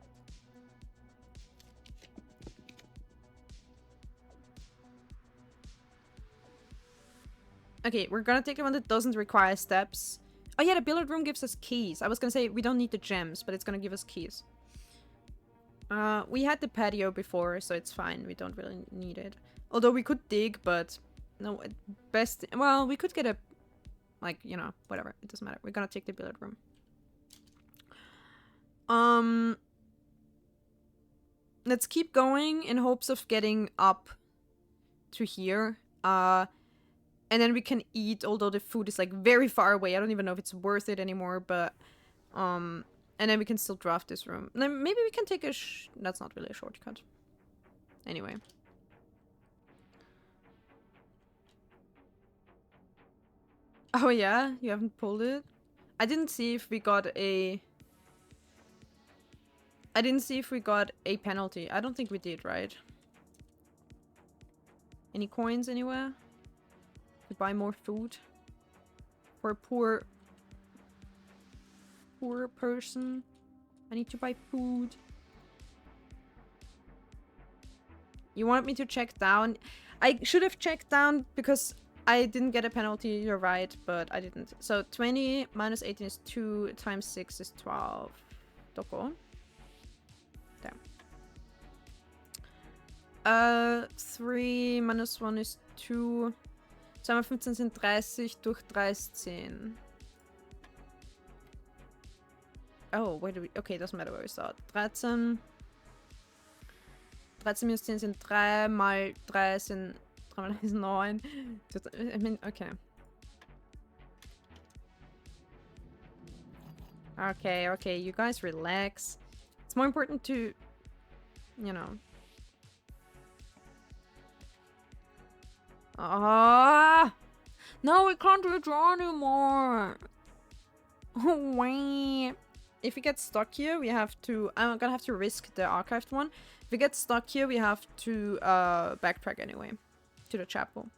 Okay, we're gonna take the one that doesn't require steps. Oh yeah, the billiard room gives us keys. I was gonna say we don't need the gems, but it's gonna give us keys. We had the patio before, so it's fine. We don't really need it. Although we could dig, but no, best... Well, we could get a... Like, you know, whatever. It doesn't matter. We're gonna take the billiard room. Let's keep going in hopes of getting up to here. And then we can eat, although the food is like very far away. I don't even know if it's worth it anymore, but and then we can still draft this room. Then maybe we can take a that's not really a shortcut. Anyway. Oh yeah, you haven't pulled it? I didn't see if we got a penalty. I don't think we did, right? Any coins anywhere? To buy more food? For poor poor person. I need to buy food. You want me to check down? I should have checked down because I didn't get a penalty, you're right, but I didn't. So 20 minus 18 is 2 times 6 is 12. Doko. Damn. 3 minus 1 is 2. 2 mal 15 sind 30, durch 3 ist 10. Oh, where do we... Okay, doesn't matter where we start. 13. 13 minus 10 sind 3, mal 3 sind... 3 mal 3 ist 9. I mean, okay. Okay, you guys relax. It's more important to... You know... Ah! No, we can't redraw anymore! Oh, wait. If we get stuck here, we have to... I'm gonna have to risk the archived one. If we get stuck here, we have to backtrack anyway. To the chapel.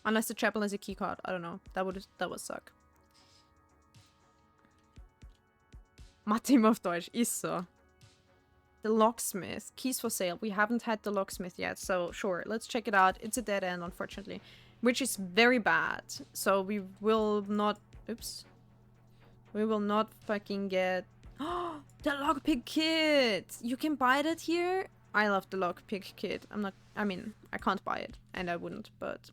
Unless the chapel has a keycard. I don't know. That would suck. Mathe immer auf Deutsch. Ist so. The locksmith. Keys for sale. We haven't had the locksmith yet. So, sure. Let's check it out. It's a dead end, unfortunately. Which is very bad. So, we will not... Oops. We will not fucking get... Oh, the lockpick kit! You can buy that here? I love the lockpick kit. I'm not... I mean, I can't buy it. And I wouldn't, but...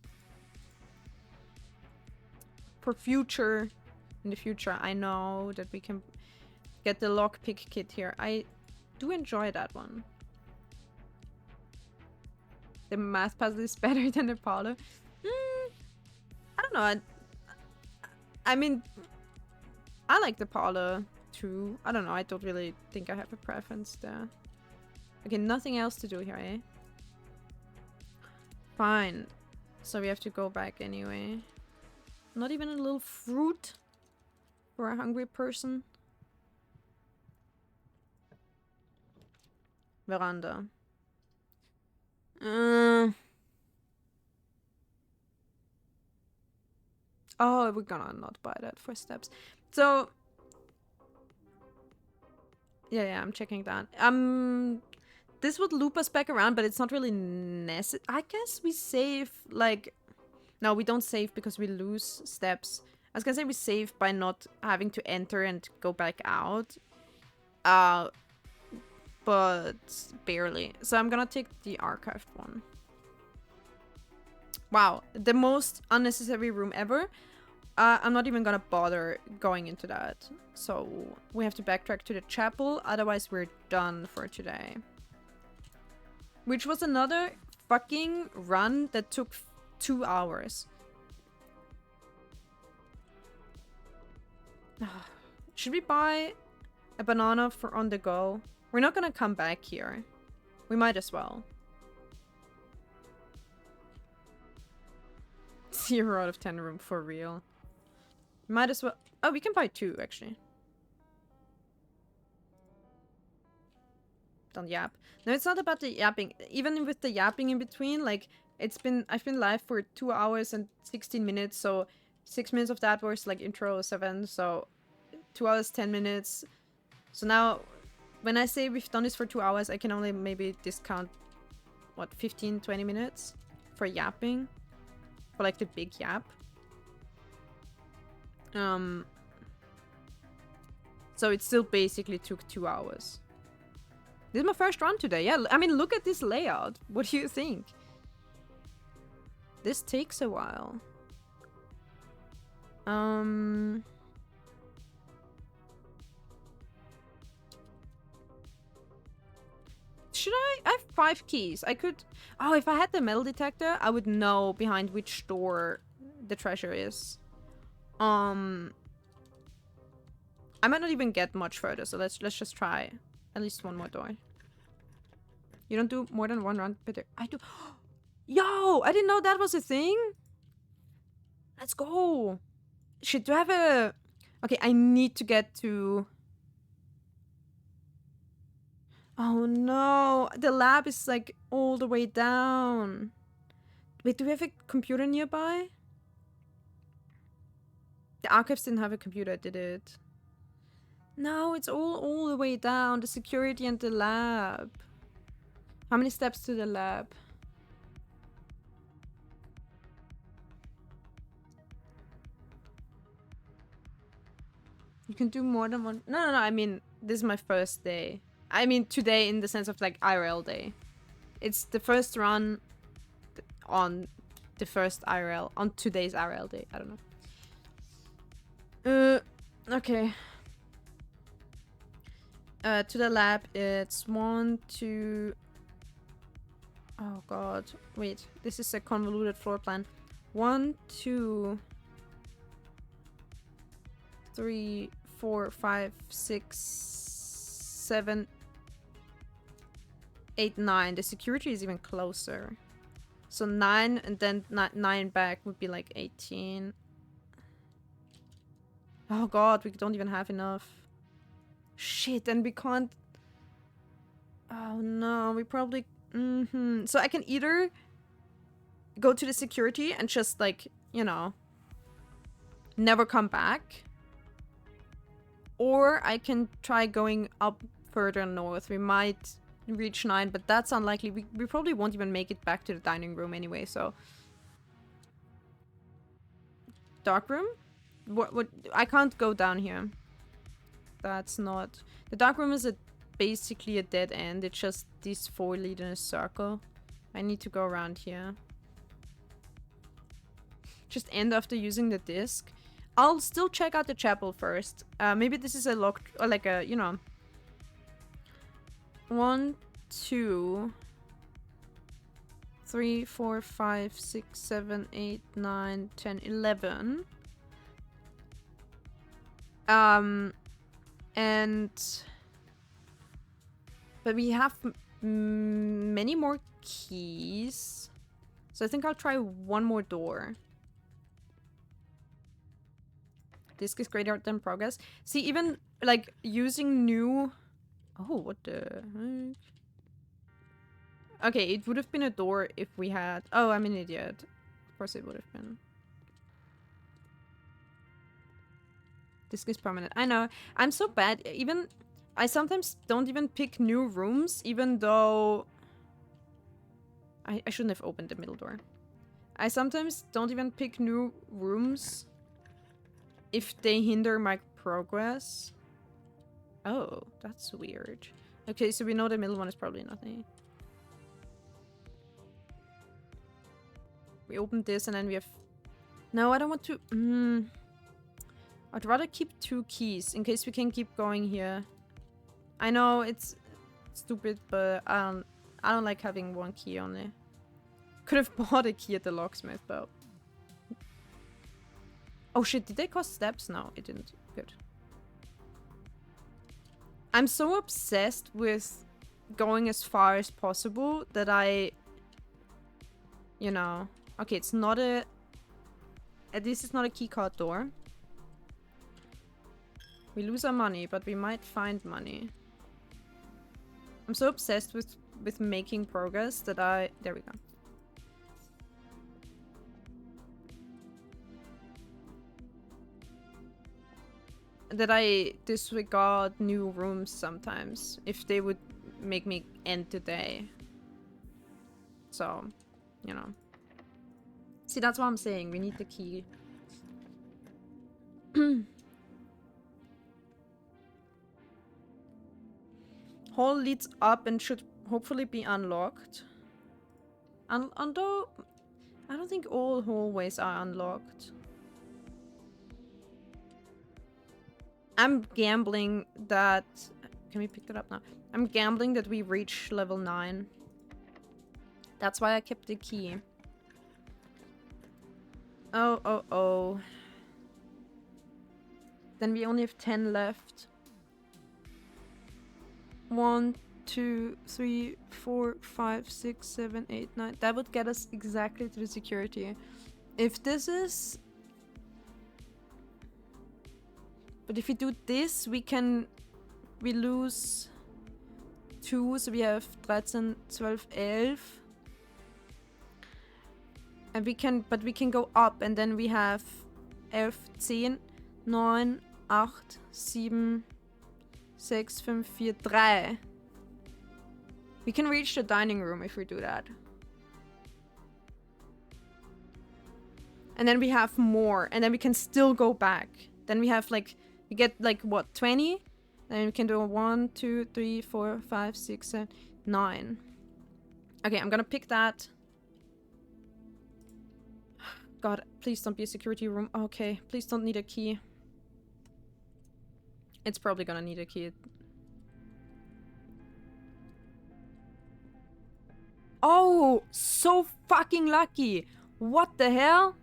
For future... In the future, I know that we can get the lockpick kit here. I do enjoy that one. The math puzzle is better than the parlor. I don't know. I mean... I like the parlor too. I don't know. I don't really think I have a preference there. Okay, nothing else to do here, eh? Fine. So we have to go back anyway. Not even a little fruit for a hungry person. Veranda. Oh, we're gonna not buy that for steps. So... Yeah, I'm checking that. This would loop us back around, but it's not really necessary. I guess we save, like... No, we don't save because we lose steps. I was gonna say we save by not having to enter and go back out. But barely. So I'm gonna take the archived one. Wow, the most unnecessary room ever. I'm not even gonna bother going into that. So we have to backtrack to the chapel, otherwise we're done for today. Which was another fucking run that took 2 hours. Should we buy a banana for on the go? We're not gonna come back here. We might as well. 0 out of 10 room for real. Might as well. Oh, we can buy 2 actually. Don't yap. No, it's not about the yapping. Even with the yapping in between, like I've been live for 2 hours and 16 minutes, so 6 minutes of that was like intro 7, so 2 hours 10 minutes. So now when I say we've done this for 2 hours, I can only maybe discount what 15-20 minutes for yapping, for like the big yap. So it still basically took 2 hours. This is my first run today. Yeah, I mean, look at this layout. What do you think? This takes a while. Should I? I have 5 keys. I could... Oh, if I had the metal detector, I would know behind which door the treasure is. I might not even get much further, so let's just try at least one more door. You don't do more than 1 run per day. I do. Yo, I didn't know that was a thing. Let's go. Shit, do I have a... Okay, I need to get to... Oh no, the lab is like all the way down. Wait, do we have a computer nearby? The archives didn't have a computer, did it? No, it's all the way down. The security and the lab. How many steps to the lab? You can do more than one. No, I mean, this is my first day. I mean, today in the sense of like IRL day. It's the first run on the first IRL, on today's IRL day. I don't know. Okay. To the lab, it's 1, 2. Oh god. Wait, this is a convoluted floor plan. 1, 2, 3, 4, 5, 6, 7, 8, 9. The security is even closer. So 9 and then 9 back would be like 18. Oh god, we don't even have enough. Shit, and we can't... Oh no, we probably... So I can either go to the security and just like, you know, never come back. Or I can try going up further north. We might reach 9, but that's unlikely. We probably won't even make it back to the dining room anyway, so... Dark room? What? I can't go down here. That's not... The dark room is basically a dead end. It's just these 4 lead in a circle. I need to go around here. Just end after using the disc. I'll still check out the chapel first. Maybe this is a locked... Or like a, you know... 1, 2... 3, 4, 5, 6, 7, 8, 9, 10, 11. But we have many more keys. So I think I'll try one more door. Disc is greater than progress. See, even like using new... Oh, what the heck? Okay, it would have been a door if we had... Oh, I'm an idiot. Of course it would have been. Disc is permanent. I know. I'm so bad. Even... I sometimes don't even pick new rooms, even though... I shouldn't have opened the middle door. I sometimes don't even pick new rooms if they hinder my progress. Oh, that's weird. Okay, so we know the middle one is probably nothing. We opened this and then we have... No, I don't want to... I'd rather keep 2 keys in case we can keep going here. I know it's stupid, but I don't like having 1 key only. Could have bought a key at the locksmith, but... Oh shit, did they cost steps? No, it didn't. Good. I'm so obsessed with going as far as possible that I... You know... Okay, it's not a... At least it's not a keycard door. We lose our money, but we might find money. I'm so obsessed with making progress that I... There we go. That I disregard new rooms sometimes, if they would make me end the day. So, you know. See, that's what I'm saying. We need the key. Hall leads up and should hopefully be unlocked. Although, I don't think all hallways are unlocked. I'm gambling that... Can we pick that up now? I'm gambling that we reach level 9. That's why I kept the key. Oh. Then we only have 10 left. 1, 2, 3, 4, 5, 6, 7, 8, 9. That would get us exactly to the security. If this is... But if we do this, we lose 2, so we have 13, 12, 11. And we can go up, and then we have 11, 10, 9, 8, 7, 6, 5, 4, 3. We can reach the dining room if we do that. And then we have more. And then we can still go back. Then we have like... We get like what? 20? Then we can do 1, 2, 3, 4, 5, 6, 7, 9. Okay, I'm gonna pick that. God, please don't be a security room. Okay, please don't need a key. It's probably gonna need a key. Oh, so fucking lucky. What the hell?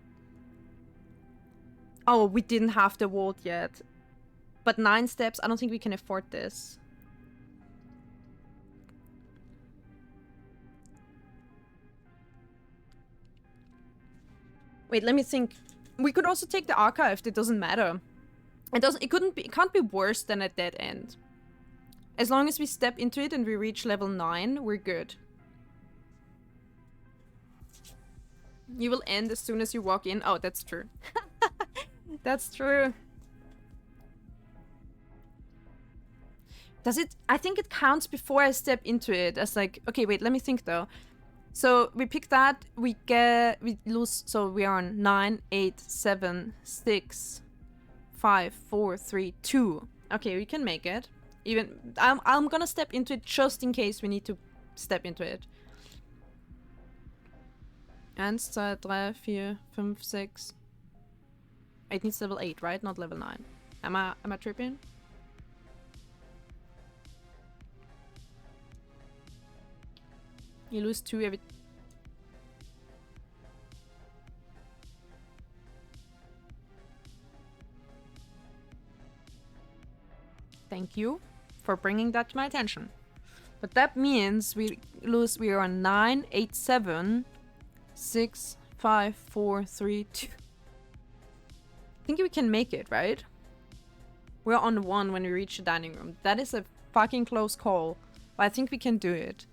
Oh, we didn't have the vault yet. But 9 steps, I don't think we can afford this. Wait, let me think. We could also take the archive, it doesn't matter. It can't be worse than a dead end. As long as we step into it and we reach level 9, we're good. You will end as soon as you walk in. Oh, that's true. That's true. Does it? I think it counts before I step into it as like, okay, wait, let me think though. So we pick that, we lose, so we are on 9, 8, 7, 6, 5, 4, 3, 2. Okay, we can make it. Even, I'm gonna step into it just in case we need to step into it. 1, 2, 3, 4, 5, 6. It needs level 8, right? Not level 9. Am I tripping? You lose 2 every... Thank you for bringing that to my attention. But that means we are on 9, 8, 7, 6, 5, 4, 3, 2. I think we can make it, right? We're on 1 when we reach the dining room. That is a fucking close call. But I think we can do it.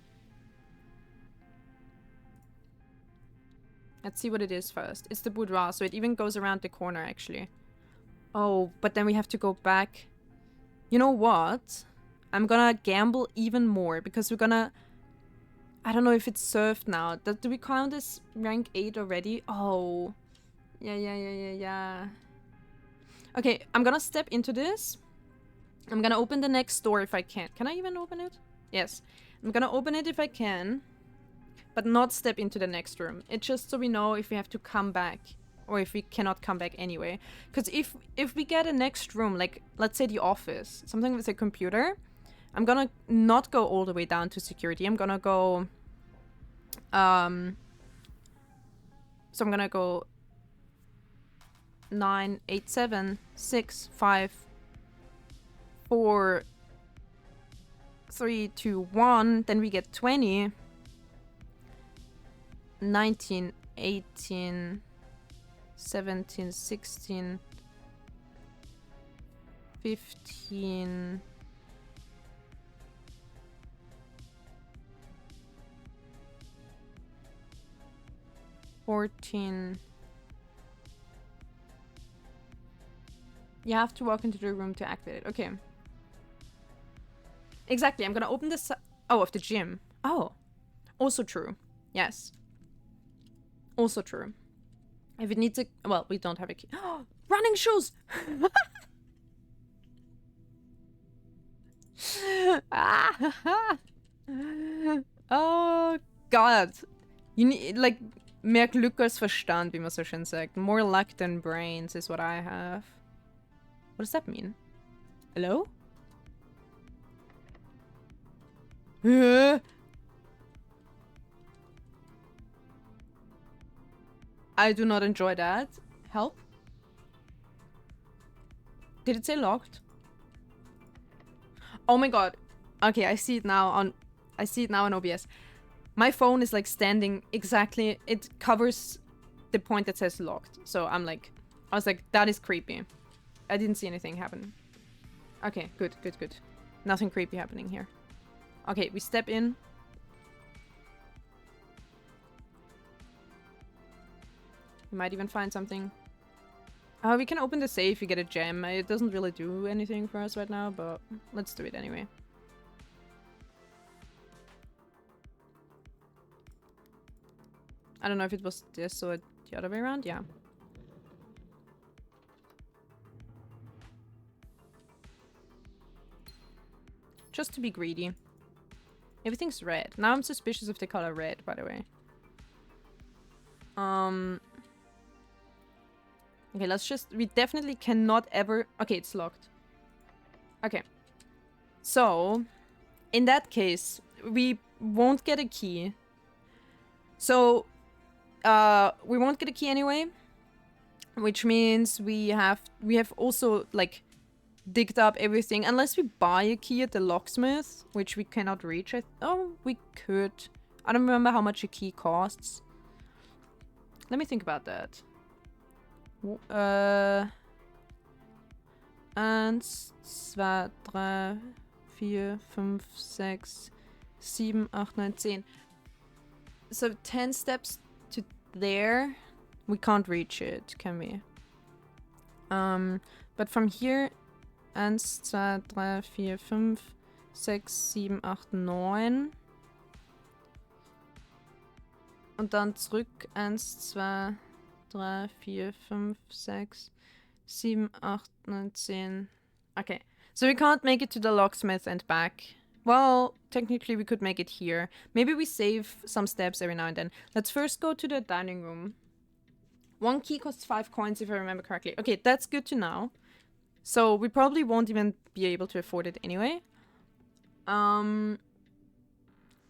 Let's see what it is first. It's the boudoir, so it even goes around the corner, actually. Oh, but then we have to go back. You know what? I'm gonna gamble even more, because we're gonna... I don't know if it's served now. Do we count as rank 8 already? Oh. Yeah. Okay, I'm gonna step into this. I'm gonna open the next door if I can. Can I even open it? Yes. I'm gonna open it if I can. But not step into the next room. It's just so we know if we have to come back. Or if we cannot come back anyway. Because if we get a next room, like, let's say the office. Something with a computer. I'm gonna not go all the way down to security. I'm gonna go... So I'm gonna go... 9, 8, 7, 6, 5, 4, 3, 2, 1. Then we get 20. 19, 18, 17, 16, 15, 14. You have to walk into the room to activate it. Okay. Exactly. I'm gonna open this... Oh, of the gym. Oh. Also true. Yes. Also true. If it needs a... Well, we don't have a key. Running shoes! Oh, God. You need, like, mehr Glück als Verstand, wie man so schön sagt. More luck than brains is what I have. What does that mean? Hello? I do not enjoy that. Help? Did it say locked? Oh my god. Okay, I see it now on OBS. My phone is like standing exactly, it covers the point that says locked. So I was like, that is creepy. I didn't see anything happen. Okay, good. Nothing creepy happening here. Okay, we step in. We might even find something. We can open the safe, we get a gem. It doesn't really do anything for us right now, but let's do it anyway. I don't know if it was this or the other way around. Yeah. Just to be greedy. Everything's red. Now I'm suspicious of the color red, by the way. Okay, let's just... We definitely cannot ever... Okay, it's locked. Okay. So, in that case, we won't get a key. So, we won't get a key anyway. Which means we have also, like, digged up everything. Unless we buy a key at the locksmith, which we cannot reach. Oh, we could. I don't remember how much a key costs. Let me think about that. 1, 2, 3, 4, 5, 6, 7, 8, 9, 10. So 10 steps to there. We can't reach it, can we? But from here 1, 2, 3, 4, 5, 6, 7, 8, 9. Und dann zurück 1, 2, 3, 4, 5, 6, 7, 8, 9, 10. Okay, so we can't make it to the locksmith and back. Well, technically we could make it here. Maybe we save some steps every now and then. Let's first go to the dining room. 1 key costs 5 coins if I remember correctly. Okay, that's good to know. So we probably won't even be able to afford it anyway. You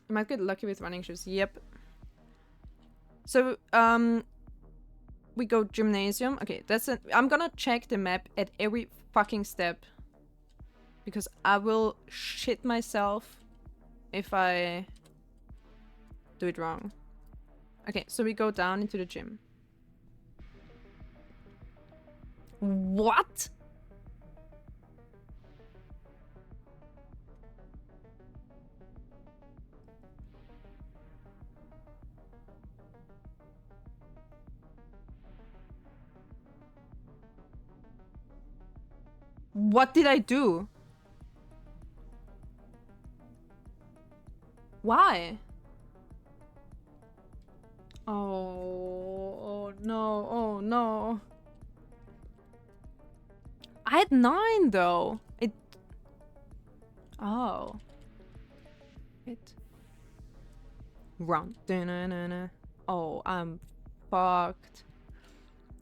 might get lucky with running shoes. Yep. So, we go gymnasium. Okay, that's it. I'm gonna check the map at every fucking step. Because I will shit myself if I do it wrong. Okay, so we go down into the gym. What? What did I do? Why? Oh no, oh no. I had 9 though. It... Oh. It... Run. Da-na-na-na. Oh, I'm fucked.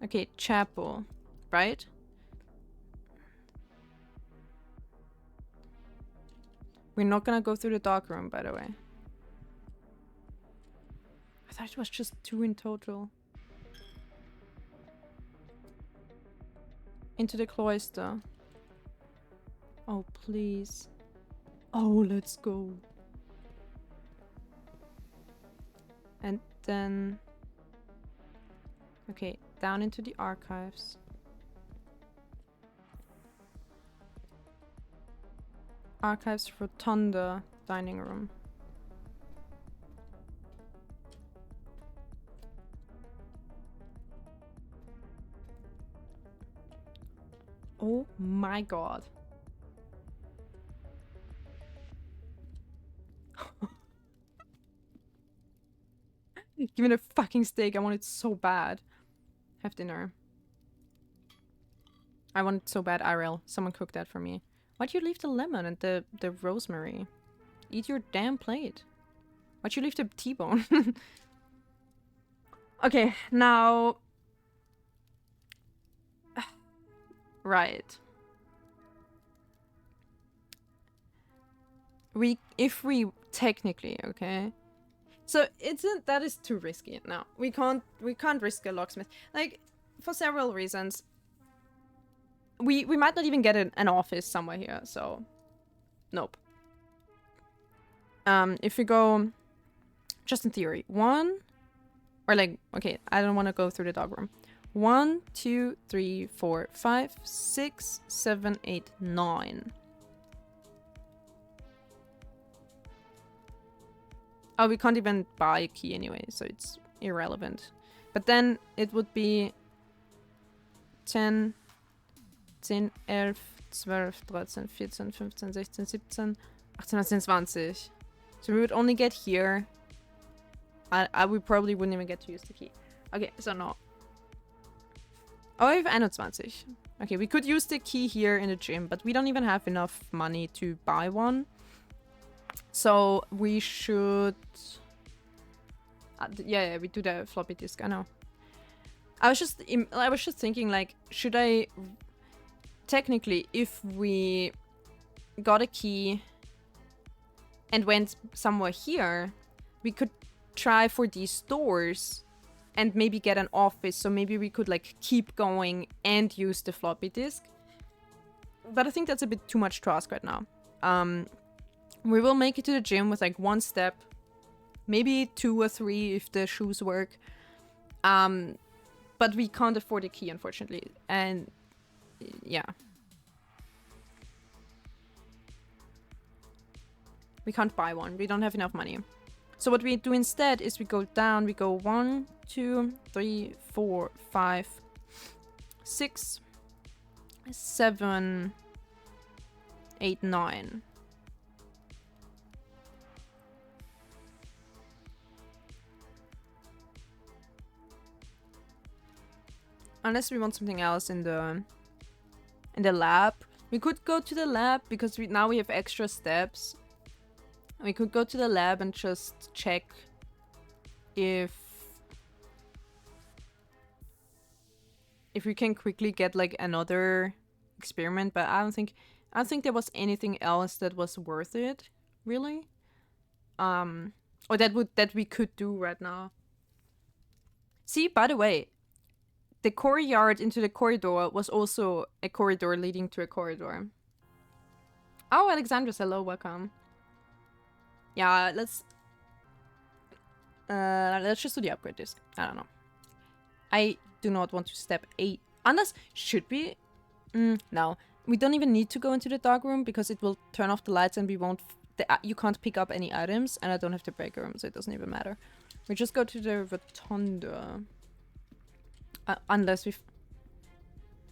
Okay, chapel. Right? We're not gonna go through the dark room, by the way. I thought it was just 2 in total. Into the cloister. Oh, please. Oh, let's go. And then... Okay, down into the archives. Archives Rotunda dining room. Oh my god. Give me the fucking steak. I want it so bad. Have dinner. I want it so bad, Irel. Someone cook that for me. Why'd you leave the lemon and the rosemary? Eat your damn plate. Why'd you leave the T-bone? Okay, now... Right. If we technically, okay? So that is too risky. No, we can't risk a locksmith. Like, for several reasons. We might not even get an office somewhere here, so nope. If we go, just in theory, 1, or like, okay, I don't want to go through the dog room. 1, 2, 3, 4, 5, 6, 7, 8, 9. Oh, we can't even buy a key anyway, so it's irrelevant. But then it would be 10, 10, 11, 12, 13, 14, 15, 16, 17, 18, 19, 20. So we would only get here. We probably wouldn't even get to use the key. Okay, so no. Oh, we have 21. Okay, we could use the key here in the gym, but we don't even have enough money to buy one. So we should... yeah, we do the floppy disk, I know. I was just thinking, like, should I... Technically, if we got a key and went somewhere here, we could try for these doors and maybe get an office, so maybe we could like keep going and use the floppy disk. But I think that's a bit too much to ask right now. We will make it to the gym with like 1 step, maybe 2 or 3 if the shoes work. But we can't afford a key, unfortunately. And yeah. We can't buy one. We don't have enough money. So what we do instead is we go down. We go 1, 2, 3, 4, 5, 6, 7, 8, 9. Unless we want something else in the lab. We could go to the lab because now we have extra steps. We could go to the lab and just check if we can quickly get like another experiment, but I don't think there was anything else that was worth it, really. Or that we could do right now. See, by the way, the courtyard into the corridor was also a corridor leading to a corridor. Oh, Alexandros, hello, welcome. Yeah, let's just do the upgrade disc. I don't know. I do not want to step 8. Unless, should we? No. We don't even need to go into the dark room because it will turn off the lights and we won't... you can't pick up any items and I don't have the breaker room, so it doesn't even matter. We just go to the rotunda. Unless we...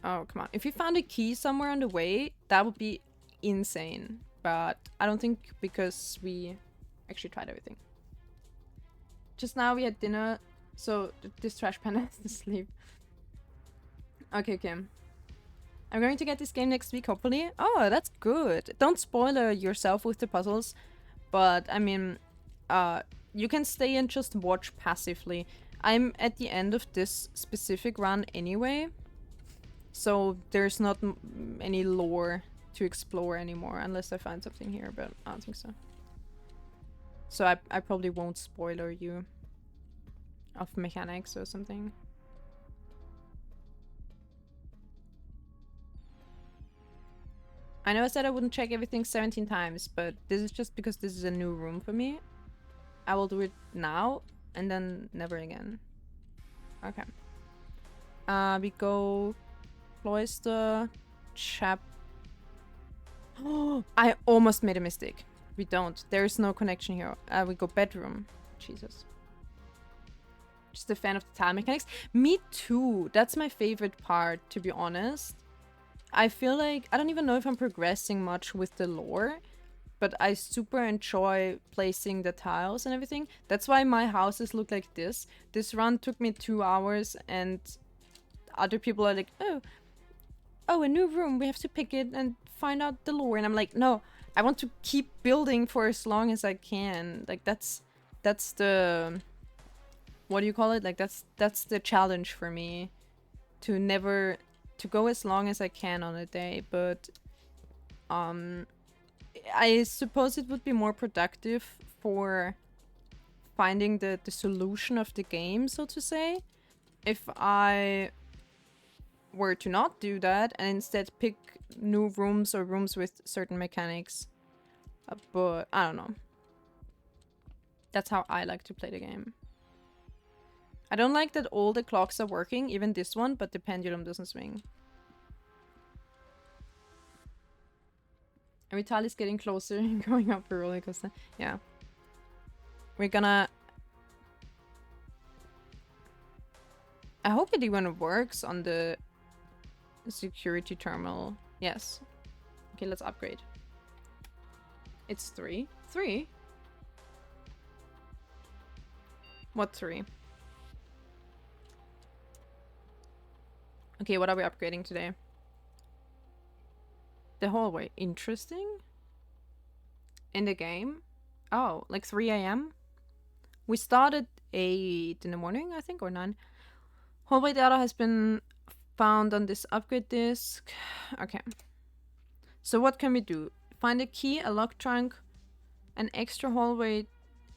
Oh, come on. If we found a key somewhere on the way, that would be insane. But I don't think, because we actually tried everything. Just now we had dinner, so this trash pan has to sleep. Okay. I'm going to get this game next week, hopefully. Oh, that's good. Don't spoil yourself with the puzzles. But, I mean, you can stay and just watch passively. I'm at the end of this specific run anyway. So there's not any lore to explore anymore, unless I find something here, but I don't think so. So I probably won't spoiler you of mechanics or something. I know I said I wouldn't check everything 17 times, but this is just because this is a new room for me. I will do it now and then never again. Okay. We go cloister, chap. Oh, I almost made a mistake. We don't. There is no connection here. We go bedroom. Jesus. Just a fan of the tile mechanics. Me too. That's my favorite part, to be honest. I feel like I don't even know if I'm progressing much with the lore, but I super enjoy placing the tiles and everything. That's why my houses look like this. This run took me 2 hours, and other people are like, oh, a new room. We have to pick it and find out the lore. And I'm like, no, I want to keep building for as long as I can. Like that's the, what do you call it? Like that's the challenge for me, to go as long as I can on a day. But I suppose it would be more productive for finding the solution of the game, so to say, if I were to not do that and instead pick new rooms or rooms with certain mechanics. But I don't know. That's how I like to play the game. I don't like that all the clocks are working, even this one, but the pendulum doesn't swing. Every tile is getting closer and going up the roller coaster. Yeah. We're gonna... I hope it even works on the security terminal. Yes. Okay, let's upgrade. It's 3. 3? What 3? Okay, what are we upgrading today? The hallway. Interesting. In the game? Oh, like 3 a.m.? We started 8 in the morning, I think, or 9. Hallway data has been found on this upgrade disk. Okay. So what can we do? Find a key, a lock trunk, an extra hallway.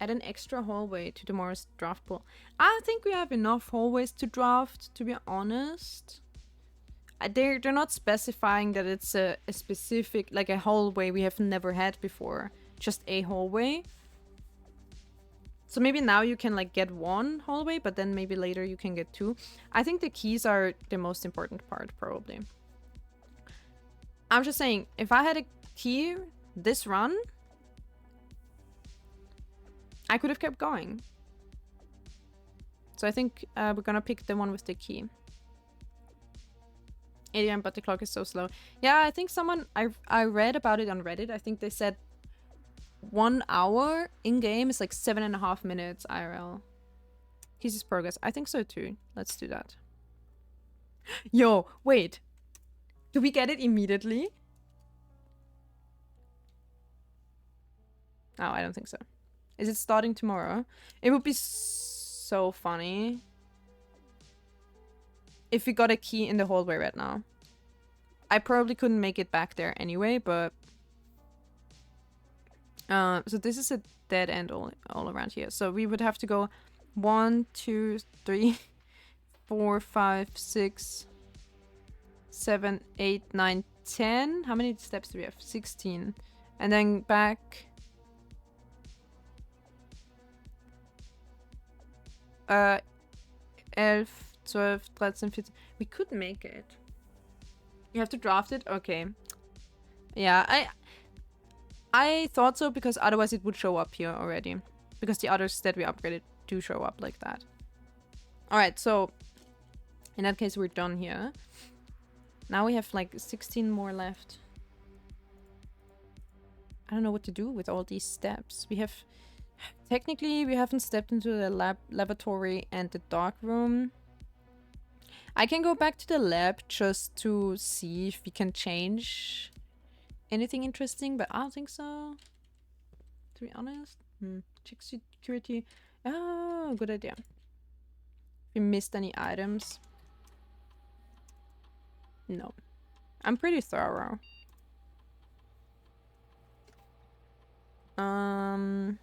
Add an extra hallway to tomorrow's draft pool. I think we have enough hallways to draft, to be honest. They're not specifying that it's a specific, like a hallway we have never had before. Just a hallway. So maybe now you can like get 1 hallway, but then maybe later you can get 2. I think the keys are the most important part, probably. I'm just saying, if I had a key this run, I could have kept going. So I think we're gonna pick the one with the key. 8 a.m. but the clock is so slow. Yeah, I think someone, I read about it on Reddit. I think they said 1 hour in-game is like 7.5 minutes IRL. Keys is progress. I think so too. Let's do that. Yo, wait. Do we get it immediately? No, I don't think so. Is it starting tomorrow? It would be so funny if we got a key in the hallway right now. I probably couldn't make it back there anyway, but... so this is a dead end all around here. So we would have to go 1, 2, 3, 4, 5, 6, 7, 8, 9, 10. How many steps do we have? 16. And then back... 11, 12, 13, 15. We could make it. You have to draft it? Okay. Yeah, I thought so because otherwise it would show up here already. Because the others that we upgraded do show up like that. Alright, so in that case we're done here. Now we have like 16 more left. I don't know what to do with all these steps. We have... Technically, we haven't stepped into the lavatory and the dark room. I can go back to the lab just to see if we can change anything interesting, but I don't think so. To be honest. Check security. Oh, good idea. If we missed any items. No. I'm pretty thorough. 1,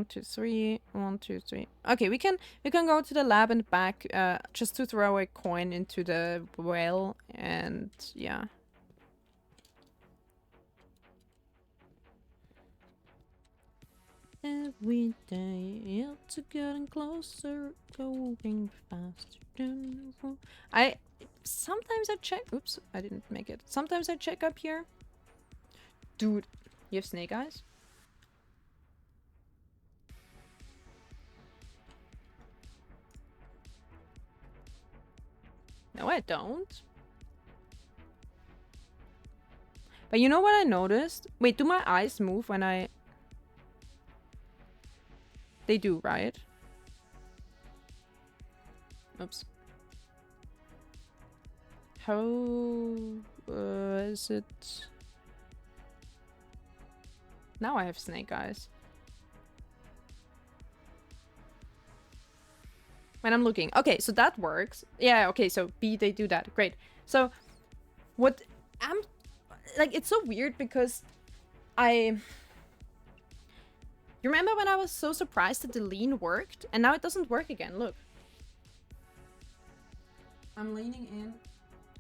2, 3. 1, 2, 3. Okay, we can go to the lab and back just to throw a coin into the well, and yeah. Every day it's getting closer, going faster. Sometimes I check. Oops, I didn't make it. Sometimes I check up here. Dude, you have snake eyes? No, I don't. But you know what I noticed? Wait, do my eyes move when I... They do, right? Oops. How... is it... Now I have snake eyes. When I'm looking. Okay, so that works. Yeah, okay, so B, they do that. Great. So, what... Like, it's so weird because You remember when I was so surprised that the lean worked? And now it doesn't work again, look. I'm leaning in.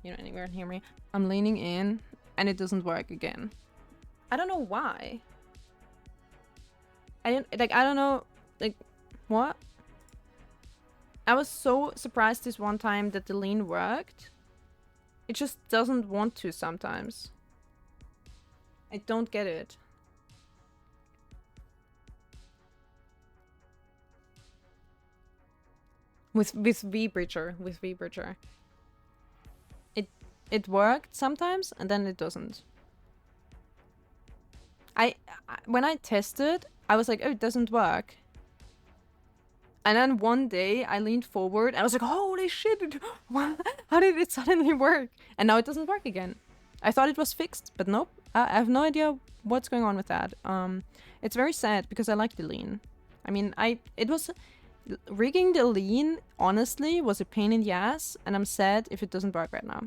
You don't anywhere hear me. I'm leaning in, and it doesn't work again. I don't know why. I don't know, like, what? I was so surprised this one time that the lean worked. It just doesn't want to sometimes. I don't get it. With V-Bridger. it worked sometimes, and then it doesn't. When I tested, I was like, oh, it doesn't work. And then one day I leaned forward and I was like, holy shit, how did it suddenly work? And now it doesn't work again. I thought it was fixed, but nope. I have no idea what's going on with that. It's very sad because I like the lean. I mean, rigging the lean, honestly, was a pain in the ass, and I'm sad if it doesn't work right now.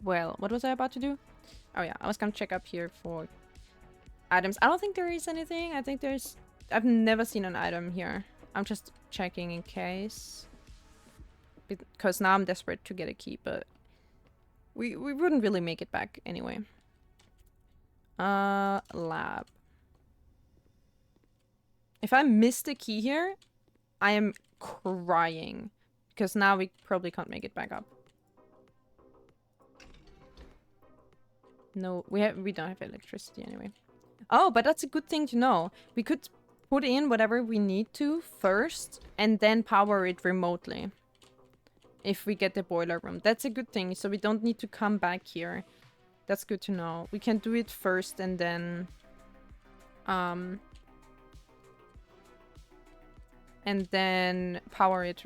Well, what was I about to do? Oh yeah, I was gonna check up here for items. I don't think there is anything. I think there's... I've never seen an item here. I'm just checking in case. Because now I'm desperate to get a key, but... We wouldn't really make it back anyway. Lab. If I miss the key here, I am crying. Because now we probably can't make it back up. No, we don't have electricity anyway. Oh, but that's a good thing to know. We could put in whatever we need to first and then power it remotely. If we get the boiler room. That's a good thing, so we don't need to come back here. That's good to know. We can do it first and then... and then power it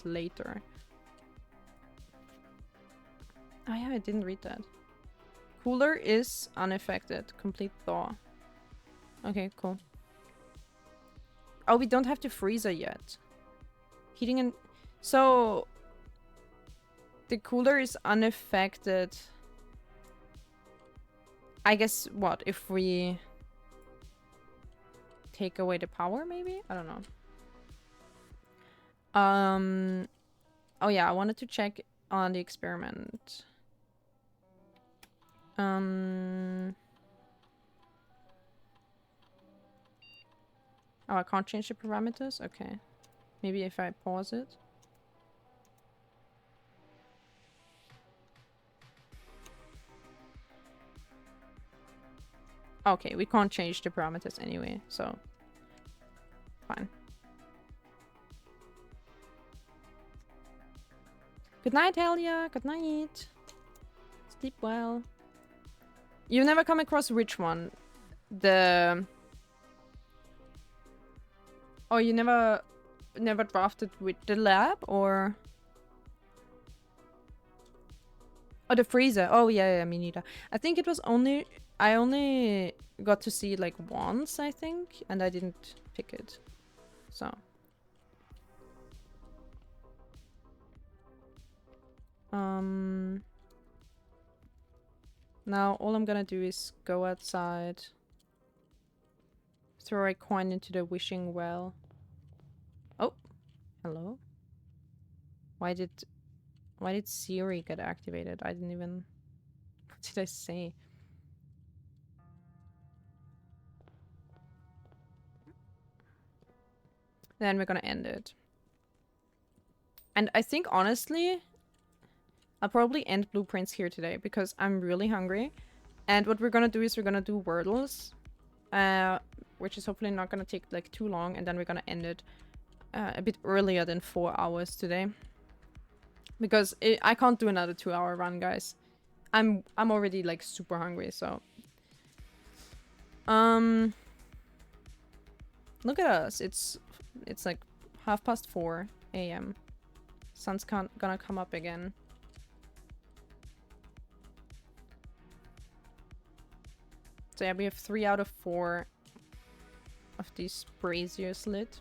later. Oh yeah, I didn't read that. Cooler is unaffected. Complete thaw. Okay, cool. Oh, we don't have the freezer yet. Heating and... So... The cooler is unaffected. I guess, what, if we... take away the power, maybe? I don't know. Oh yeah, I wanted to check on the experiment. Oh, I can't change the parameters? Okay. Maybe if I pause it. Okay, we can't change the parameters anyway, so... Fine. Good night, Helia. Good night. Sleep well. You never come across which one? The... Oh, you never drafted with the lab, or... Oh, the freezer. Oh, yeah, me neither. I think it was only... I only got to see it like once, I think, and I didn't pick it. So... Now all I'm gonna do is go outside, throw a coin into the wishing well. Oh, hello. Why did Siri get activated? I didn't even... What did I say? Then we're gonna end it. And I think honestly, I'll probably end Blueprints here today because I'm really hungry. And what we're gonna do is we're gonna do Wordles, which is hopefully not gonna take like too long, and then we're gonna end it a bit earlier than 4 hours today. Because I can't do another 2-hour run, guys. I'm already like super hungry, so... Look at us. It's like 4:30 a.m. Sun's gonna come up again. So yeah, we have 3 out of 4 of these braziers lit.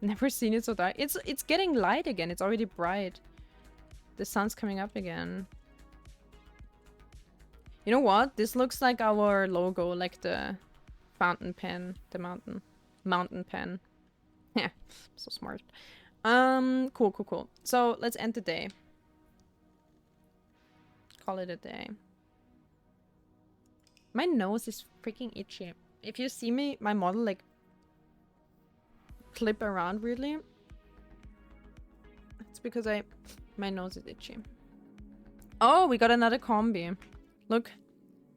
Never seen it so dark. It's getting light again. It's already bright. The sun's coming up again. You know what? This looks like our logo, like the fountain pen, the mountain pen. Yeah, so smart. Cool. So let's end the day. Call it a day. My nose is freaking itchy. If you see me, my model like clip around weirdly, it's because my nose is itchy. Oh, we got another combi. Look,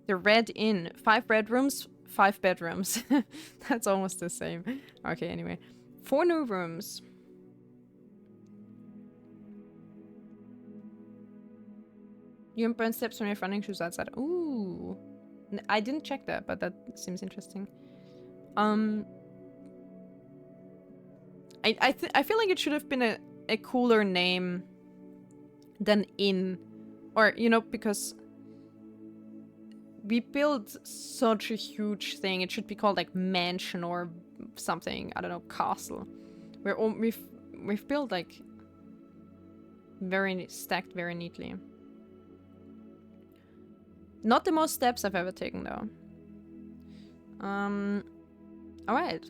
the Red Inn. 5 bedrooms, 5 bedrooms. That's almost the same. Okay, anyway. 4 new rooms. You can burn steps from your running shoes outside. Ooh. I didn't check that, but that seems interesting. I feel like it should have been a cooler name than inn. Or, you know, because we built such a huge thing. It should be called like mansion or something. I don't know, castle. We've built like very stacked very neatly. Not the most steps I've ever taken though. Alright.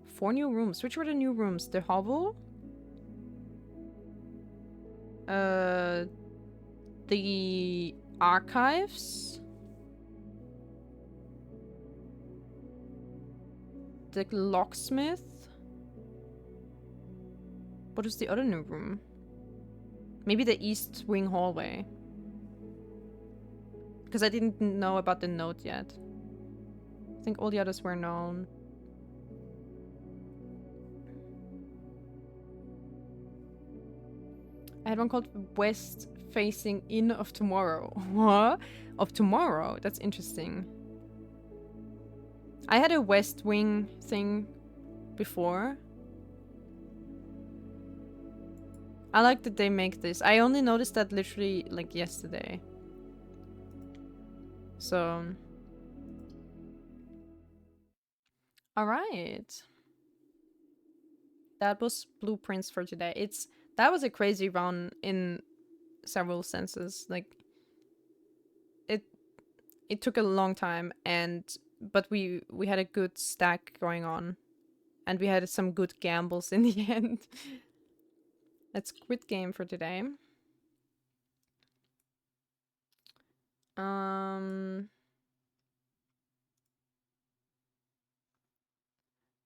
4 new rooms. Which were the new rooms? The hovel? The archives? The locksmith? What is the other new room? Maybe the east wing hallway. Because I didn't know about the note yet. I think all the others were known. I had one called West Facing Inn of Tomorrow. What? Of Tomorrow? That's interesting. I had a West Wing thing before. I like that they make this. I only noticed that literally like yesterday. So... Alright. That was blueprints for today. That was a crazy run in several senses. Like it took a long time but we had a good stack going on. And we had some good gambles in the end. Let's quit game for today.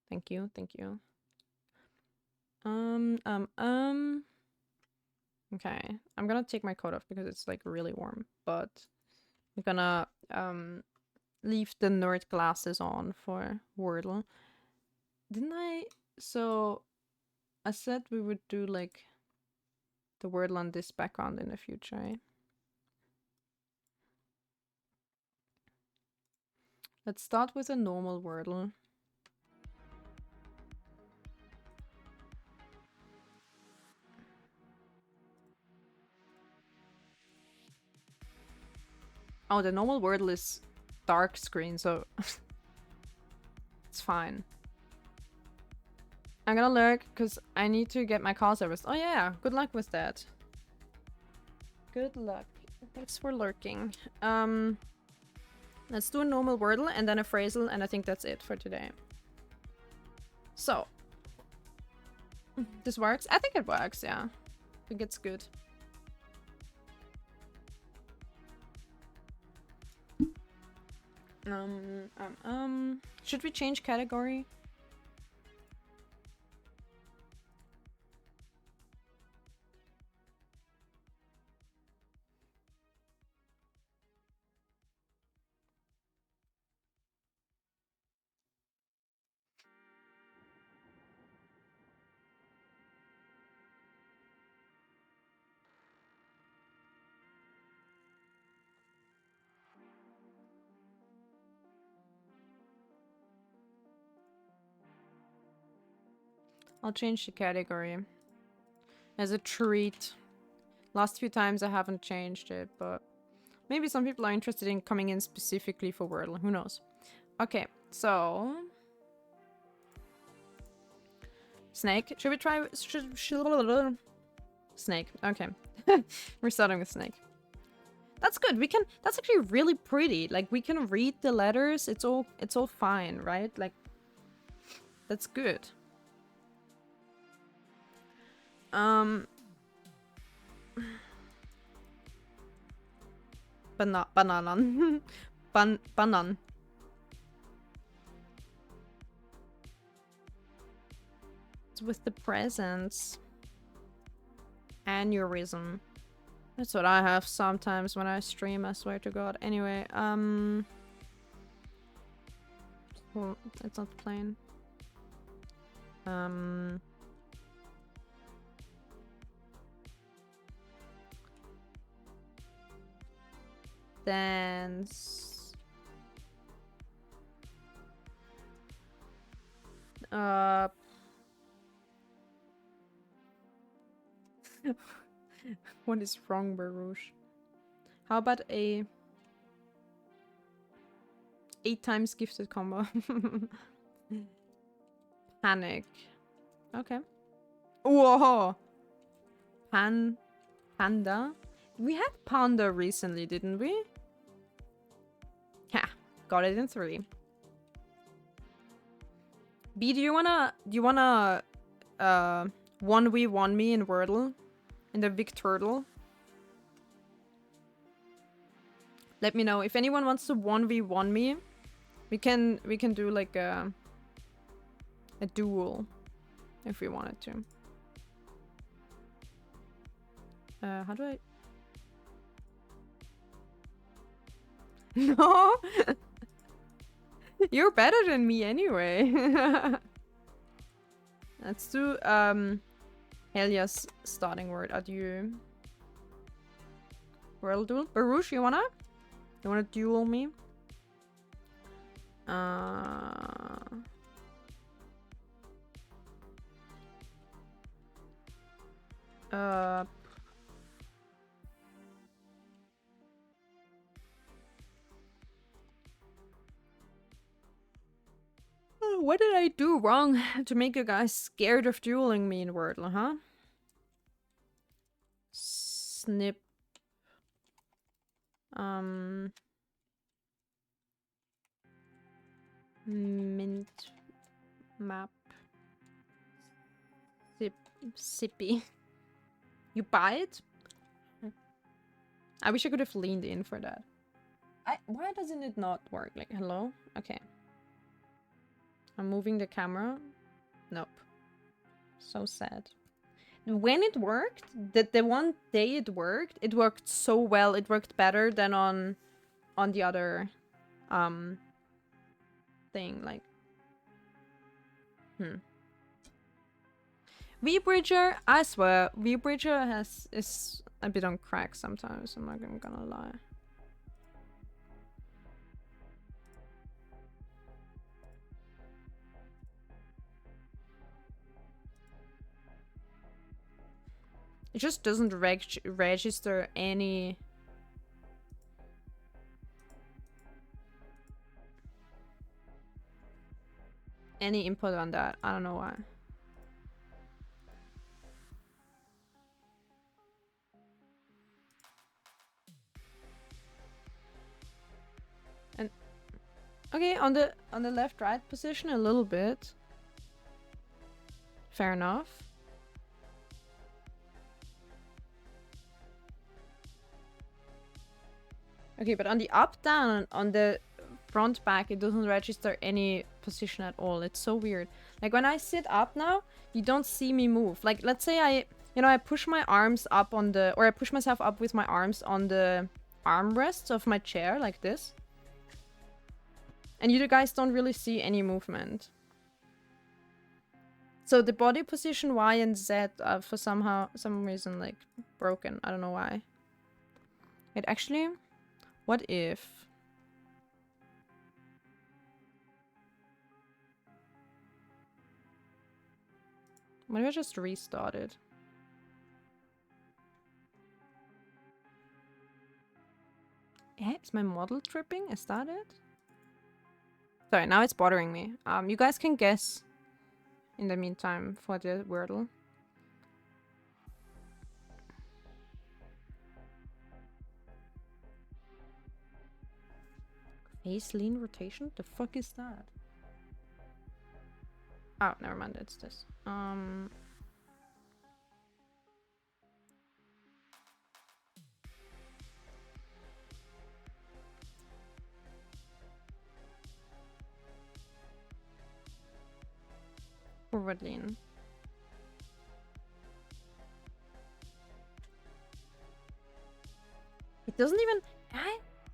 Thank you, thank you. Okay, I'm gonna take my coat off because it's like really warm, but I'm gonna leave the nerd glasses on for Wordle. Didn't I? So I said we would do like the Wordle on this background in the future, eh? Let's start with a normal Wordle. Oh, the normal Wordle is dark screen, so it's fine. I'm gonna lurk because I need to get my car serviced. Oh yeah, good luck with that. Good luck. Thanks for lurking. Let's do a normal Wordle and then a phrasal, and I think that's it for today. So. This works? I think it works, yeah. I think it's good. Should we change category? I'll change the category. As a treat. Last few times I haven't changed it, but maybe some people are interested in coming in specifically for Wordle. Who knows? Okay, so... Snake. Should we try... Snake. Okay. We're starting with snake. That's good. We can... That's actually really pretty. Like, we can read the letters. It's all fine, right? Like, that's good. Bananan. Banan. It's with the presents. Aneurysm. That's what I have sometimes when I stream, I swear to God. Anyway, Well, it's not playing. Dance. What is wrong, Baruch? How about a 8 times gifted combo? Panic. Okay. Whoa! Panda? We had Panda recently, didn't we? Ha! Got it in 3. B, do you wanna 1v1 me in Wordle? In the Vic Turtle? Let me know. If anyone wants to 1v1 me, we can do like a duel if we wanted to. How do I? No. You're better than me anyway. Let's do Helia's starting word. Adieu. World duel. Baruch, you wanna duel me? What did I do wrong to make you guys scared of dueling me in Wordle, huh? Snip. Mint map. Sippy. You buy it? I wish I could have leaned in for that. Why doesn't it not work? Like, hello? Okay. I'm moving the camera. Nope. So sad. When it worked, the one day it worked so well. It worked better than on the other thing, like VBridger, I swear, VBridger is a bit on crack sometimes, I'm not even gonna lie. It just doesn't register any input on that. I don't know why. And okay, on the left right position a little bit. Fair enough. Okay, but on the up down on the front back it doesn't register any position at all. It's so weird. Like when I sit up now, you don't see me move. Like let's say I push my arms up on the, or I push myself up with my arms on the armrests of my chair like this. And you guys don't really see any movement. So the body position Y and Z are for some reason like broken. I don't know why. It actually, what if? What if I just restarted? Yeah, is my model tripping? Is that it? Sorry, now it's bothering me. You guys can guess in the meantime for the Wordle. Face lean rotation? The fuck is that? Oh, never mind, it's this. Forward lean. It doesn't even...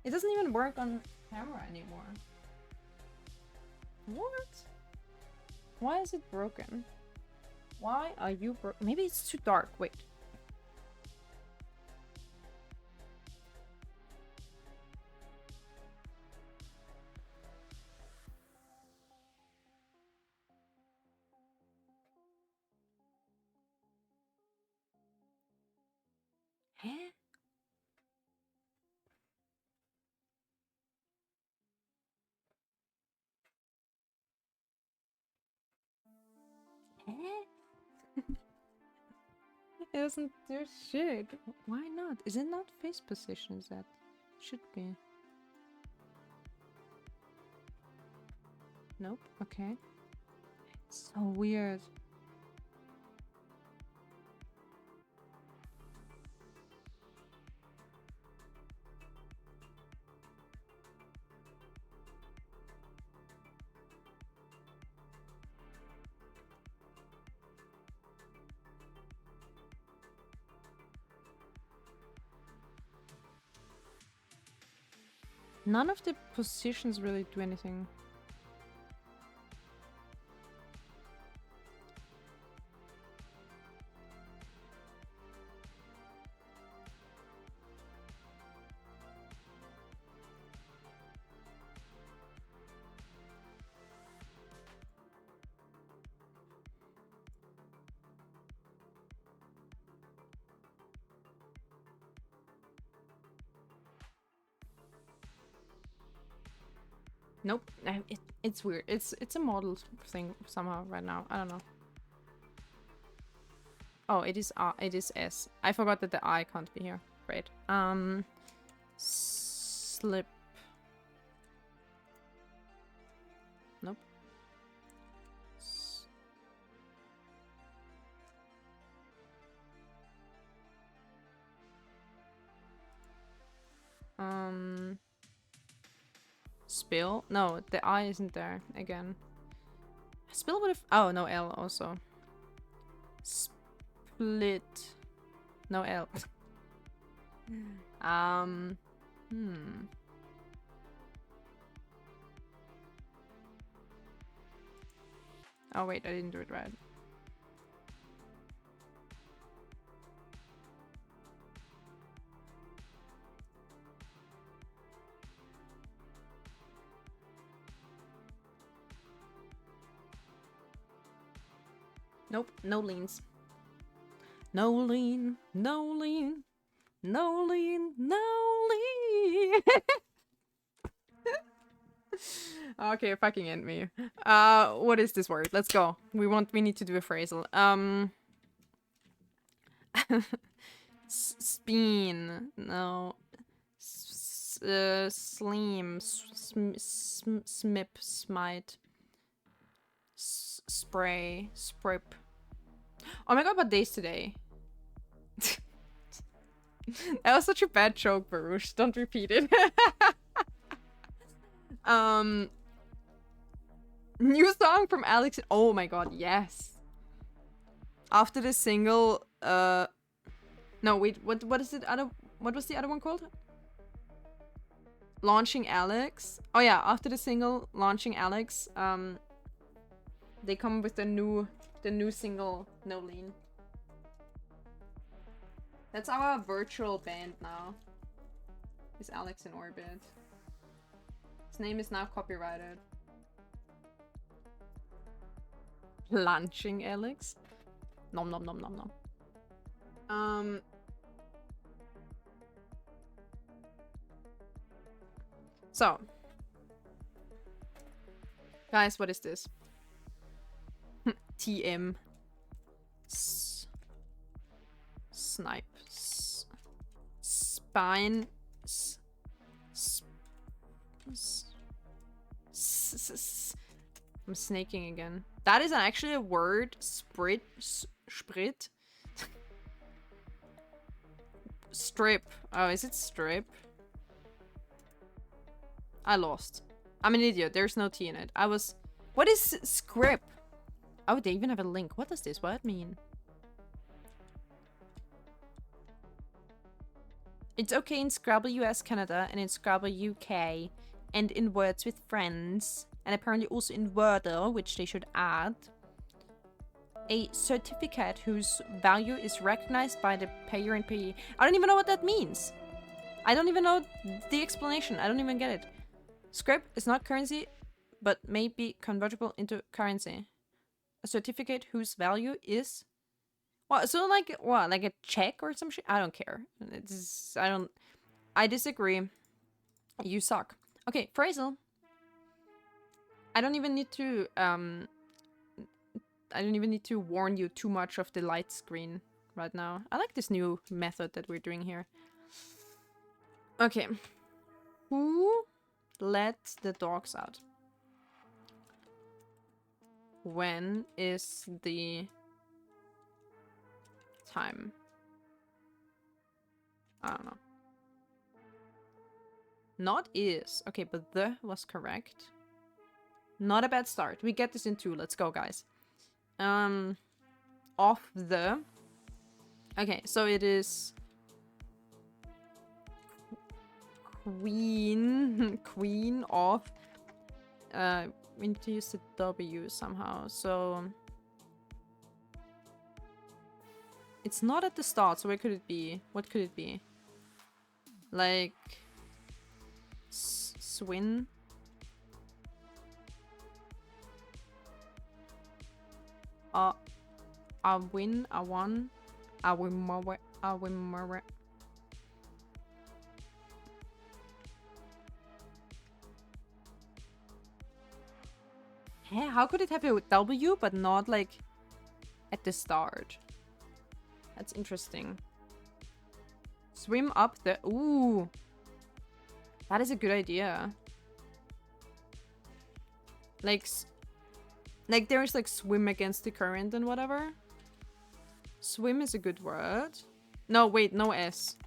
it doesn't even work on camera anymore. What? Why is it broken? Why are you broken? Maybe it's too dark. Wait. Huh? Huh? It doesn't do shit. Why not? Is it not face positions that should be? Nope. Okay. It's so weird. None of the positions really do anything. Nope. It's weird. It's a model thing somehow right now. I don't know. Oh, it is S. I forgot that the I can't be here. Great. Slip. Nope. Spill? No, the I isn't there again. Spill would have. Oh, no L also. Split. No L. Oh wait, I didn't do it right. Nope, no leans. No lean, no lean, no lean, no lean. Okay, fucking end me. What is this word? Let's go. We need to do a phrasal. Speen. No. Sleam. Smip. Smite. Spray. Sprip. Oh my god, what day's today? That was such a bad joke, Baruch. Don't repeat it. New song from Alex. Oh my god, yes. After the single, no, wait, what is it? What was the other one called? Launching Alex. Oh yeah, after the single Launching Alex, they come with the new single No Lean. That's our virtual band now. It's Alex in Orbit. His name is now copyrighted. Launching Alex. Nom nom nom nom nom. So, guys, what is this? TM. Snipe. Spine. I'm snaking again. That is actually a word. Sprit. Strip. Oh, is it strip? I lost. I'm an idiot. There's no T in it. What is script? Oh, they even have a link. What does this word mean? It's okay in Scrabble US Canada and in Scrabble UK and in Words with Friends and apparently also in Wordle, which they should add. A certificate whose value is recognized by the payer and payee. I don't even know what that means. I don't even know the explanation. I don't even get it. Script is not currency, but may be convertible into currency. A certificate whose value is... Well, so like, what, like a check or some shit? I don't care. I disagree. You suck. Okay, phrasal. I don't even need to warn you too much of the light screen right now. I like this new method that we're doing here. Okay. Who let the dogs out? When is the time? I don't know. Not is. Okay, but the was correct. Not a bad start. We get this in 2. Let's go, guys. Of the... Okay, so it is... Queen of... we need to use the W somehow, so... It's not at the start, so where could it be? What could it be? Like... Swin? A win, a one, a win more, a win more. Hey, how could it have a W but not like at the start? That's interesting. Swim up the... Ooh. That is a good idea. Like there's like swim against the current and whatever. Swim is a good word. No, wait, no S.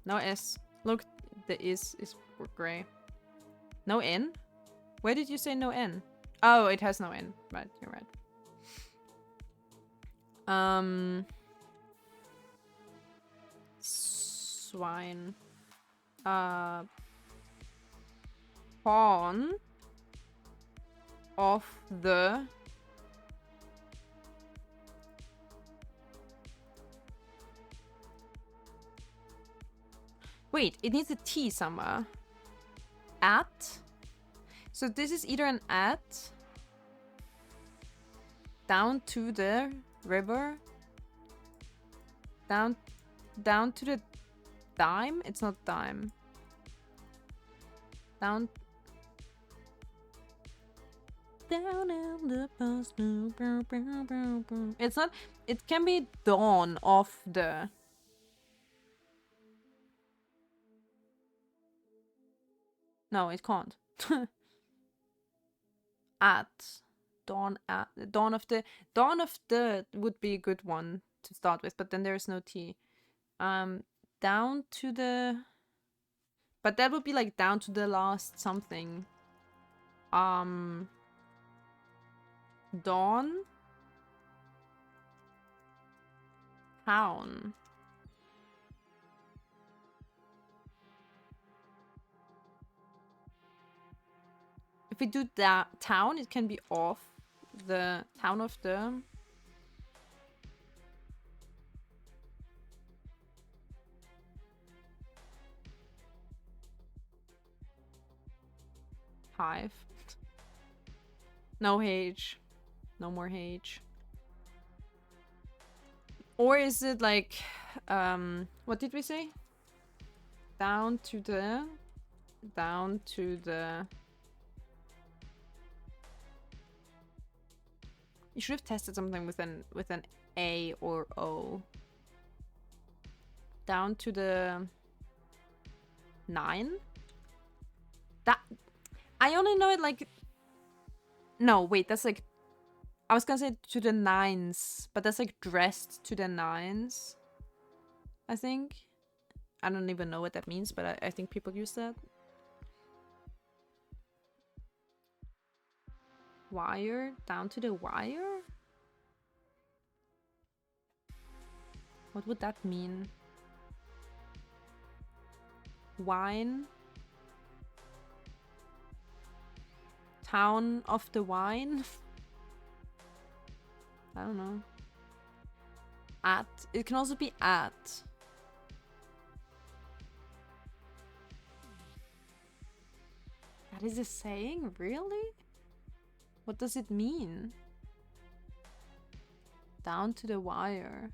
No S. Look, the is gray. No N? Where did you say no N? Oh, it has no N. Right, you're right. Swine. Pawn of the... Wait, it needs a T somewhere. At? So this is either an at, down to the river, down to the dime? It's not dime. Down in the past. It's not... It can be dawn of the... No, it can't. At. Dawn at. Dawn of the... Dawn of the would be a good one to start with, but then there's no T. Down to the... But that would be like down to the last something. Dawn? Town. If we do that town, it can be off the town of the... Hive. No H. No more H. Or is it like... what did we say? Down to the... Down to the... You should have tested something with an A or O. Down to the 9? That... I only know it like... No, wait, that's like... I was gonna say to the 9s, but that's like dressed to the 9s, I think. I don't even know what that means, but I think people use that. Wire? Down to the wire? What would that mean? Wine? town of the wine. I don't know. At. It can also be at. That is a saying? Really? What does it mean? Down to the wire.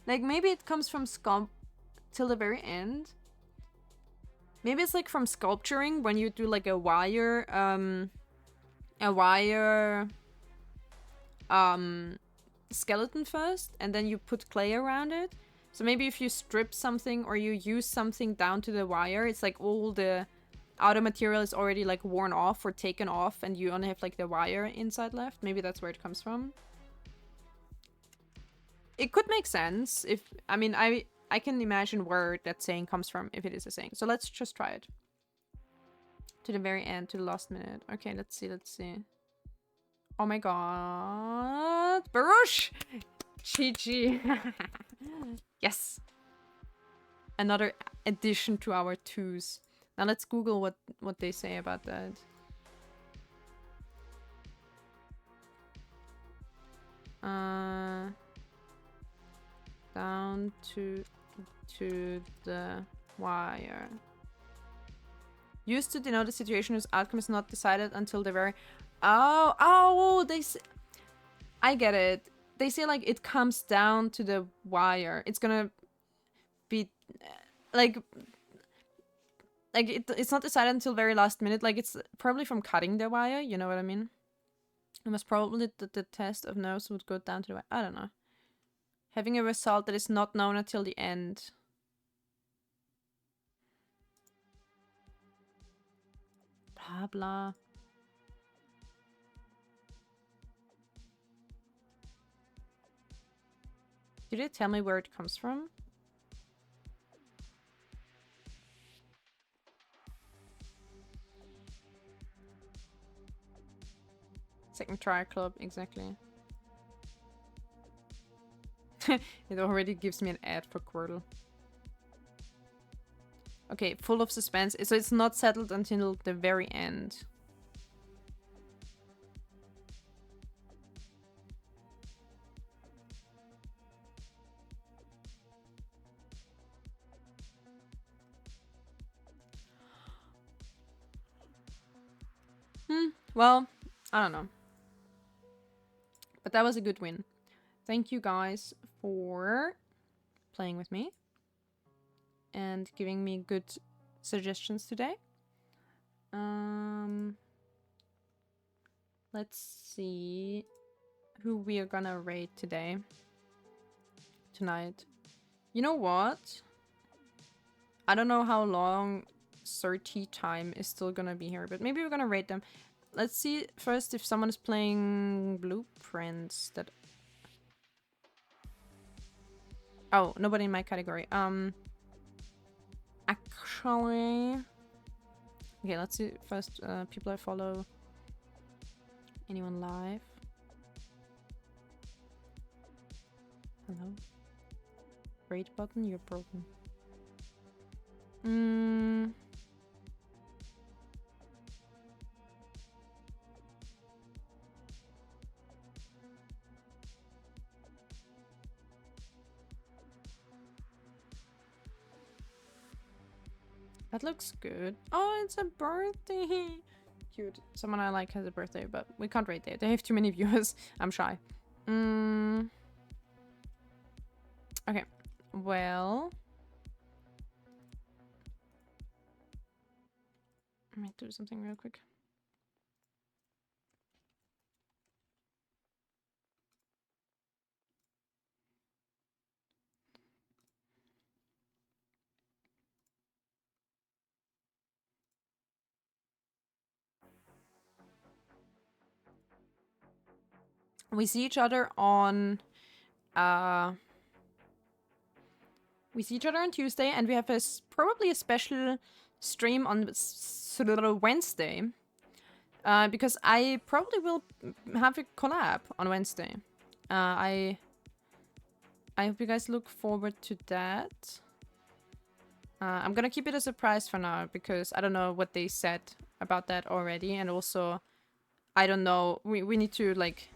Like, maybe it comes from till the very end. Maybe it's like from sculpturing when you do like a wire skeleton first, and then you put clay around it. So maybe if you strip something or you use something down to the wire, it's like all the outer material is already like worn off or taken off, and you only have like the wire inside left. Maybe that's where it comes from. It could make sense if, I mean, I can imagine where that saying comes from if it is a saying. So let's just try it. To the very end, to the last minute. Okay, let's see, let's see. Oh my god. Baruch! GG. Yes. Another addition to our twos. Now let's Google what they say about that. Down to the wire. Used to denote a situation whose outcome is not decided until the very... Oh, they say... I get it. They say, like, it comes down to the wire. It's gonna be... Like it's not decided until very last minute. Like, it's probably from cutting the wire. You know what I mean? It was probably the test of nerves would go down to the wire. I don't know. Having a result that is not known until the end. Blah, blah. Did it tell me where it comes from? Second try club, exactly. It already gives me an ad for Quirtle. Okay, full of suspense. So it's not settled until the very end. Well, I don't know. But that was a good win. Thank you guys for playing with me and giving me good suggestions today. Let's see who we are gonna raid tonight. You know what? I don't know how long Sir T time is still gonna be here, but maybe we're gonna raid them. Let's see first if someone is playing Blueprints that... Oh, nobody in my category. Actually... Okay, let's see first people I follow. Anyone live? Hello? Raid button, you're broken. That looks good. Oh, it's a birthday. Cute. Someone I like has a birthday, but we can't rate there. They have too many viewers. I'm shy. Okay. Well. Let me do something real quick. We see each other on Tuesday, and we have probably a special stream on Wednesday. Because I probably will have a collab on Wednesday. I hope you guys look forward to that. I'm gonna keep it a surprise for now because I don't know what they said about that already, and also I don't know, we need to like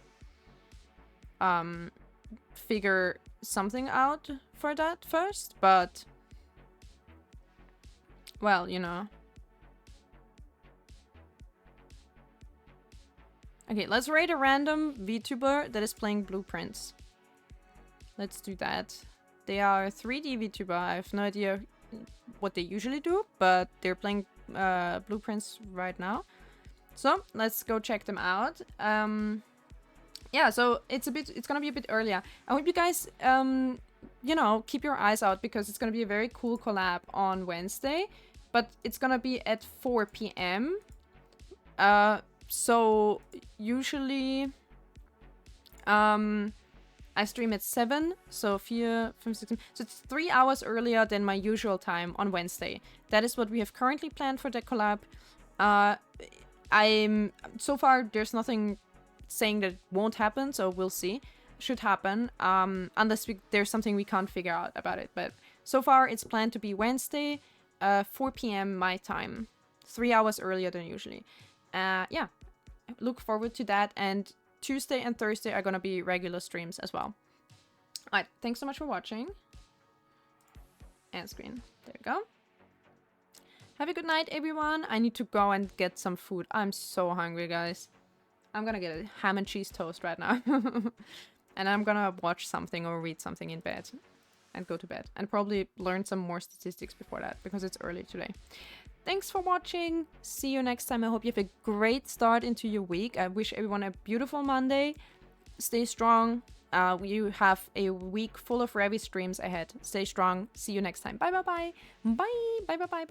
figure something out for that first, but well, you know. Okay, let's rate a random VTuber that is playing Blueprints. Let's do that. They are 3D VTuber. I have no idea what they usually do, but they're playing Blueprints right now. So let's go check them out. Yeah, so it's gonna be a bit earlier. I hope you guys, you know, keep your eyes out because it's gonna be a very cool collab on Wednesday, but it's gonna be at 4 p.m. So usually, I stream at 7, so 4, 5, 6, 7. So it's 3 hours earlier than my usual time on Wednesday. That is what we have currently planned for the collab. So far there's nothing saying that it won't happen, so we'll see. Should happen, unless there's something we can't figure out about it. But so far it's planned to be Wednesday, 4 p.m. my time, 3 hours earlier than usually. Yeah, look forward to that, and Tuesday and Thursday are gonna be regular streams as well. Alright, thanks so much for watching. End screen. There you go. Have a good night, everyone. I need to go and get some food. I'm so hungry, guys. I'm gonna get a ham and cheese toast right now. And I'm gonna watch something or read something in bed. And go to bed. And probably learn some more statistics before that, because it's early today. Thanks for watching. See you next time. I hope you have a great start into your week. I wish everyone a beautiful Monday. Stay strong. You have a week full of Revy streams ahead. Stay strong. See you next time. Bye, bye, bye. Bye, bye, bye, bye.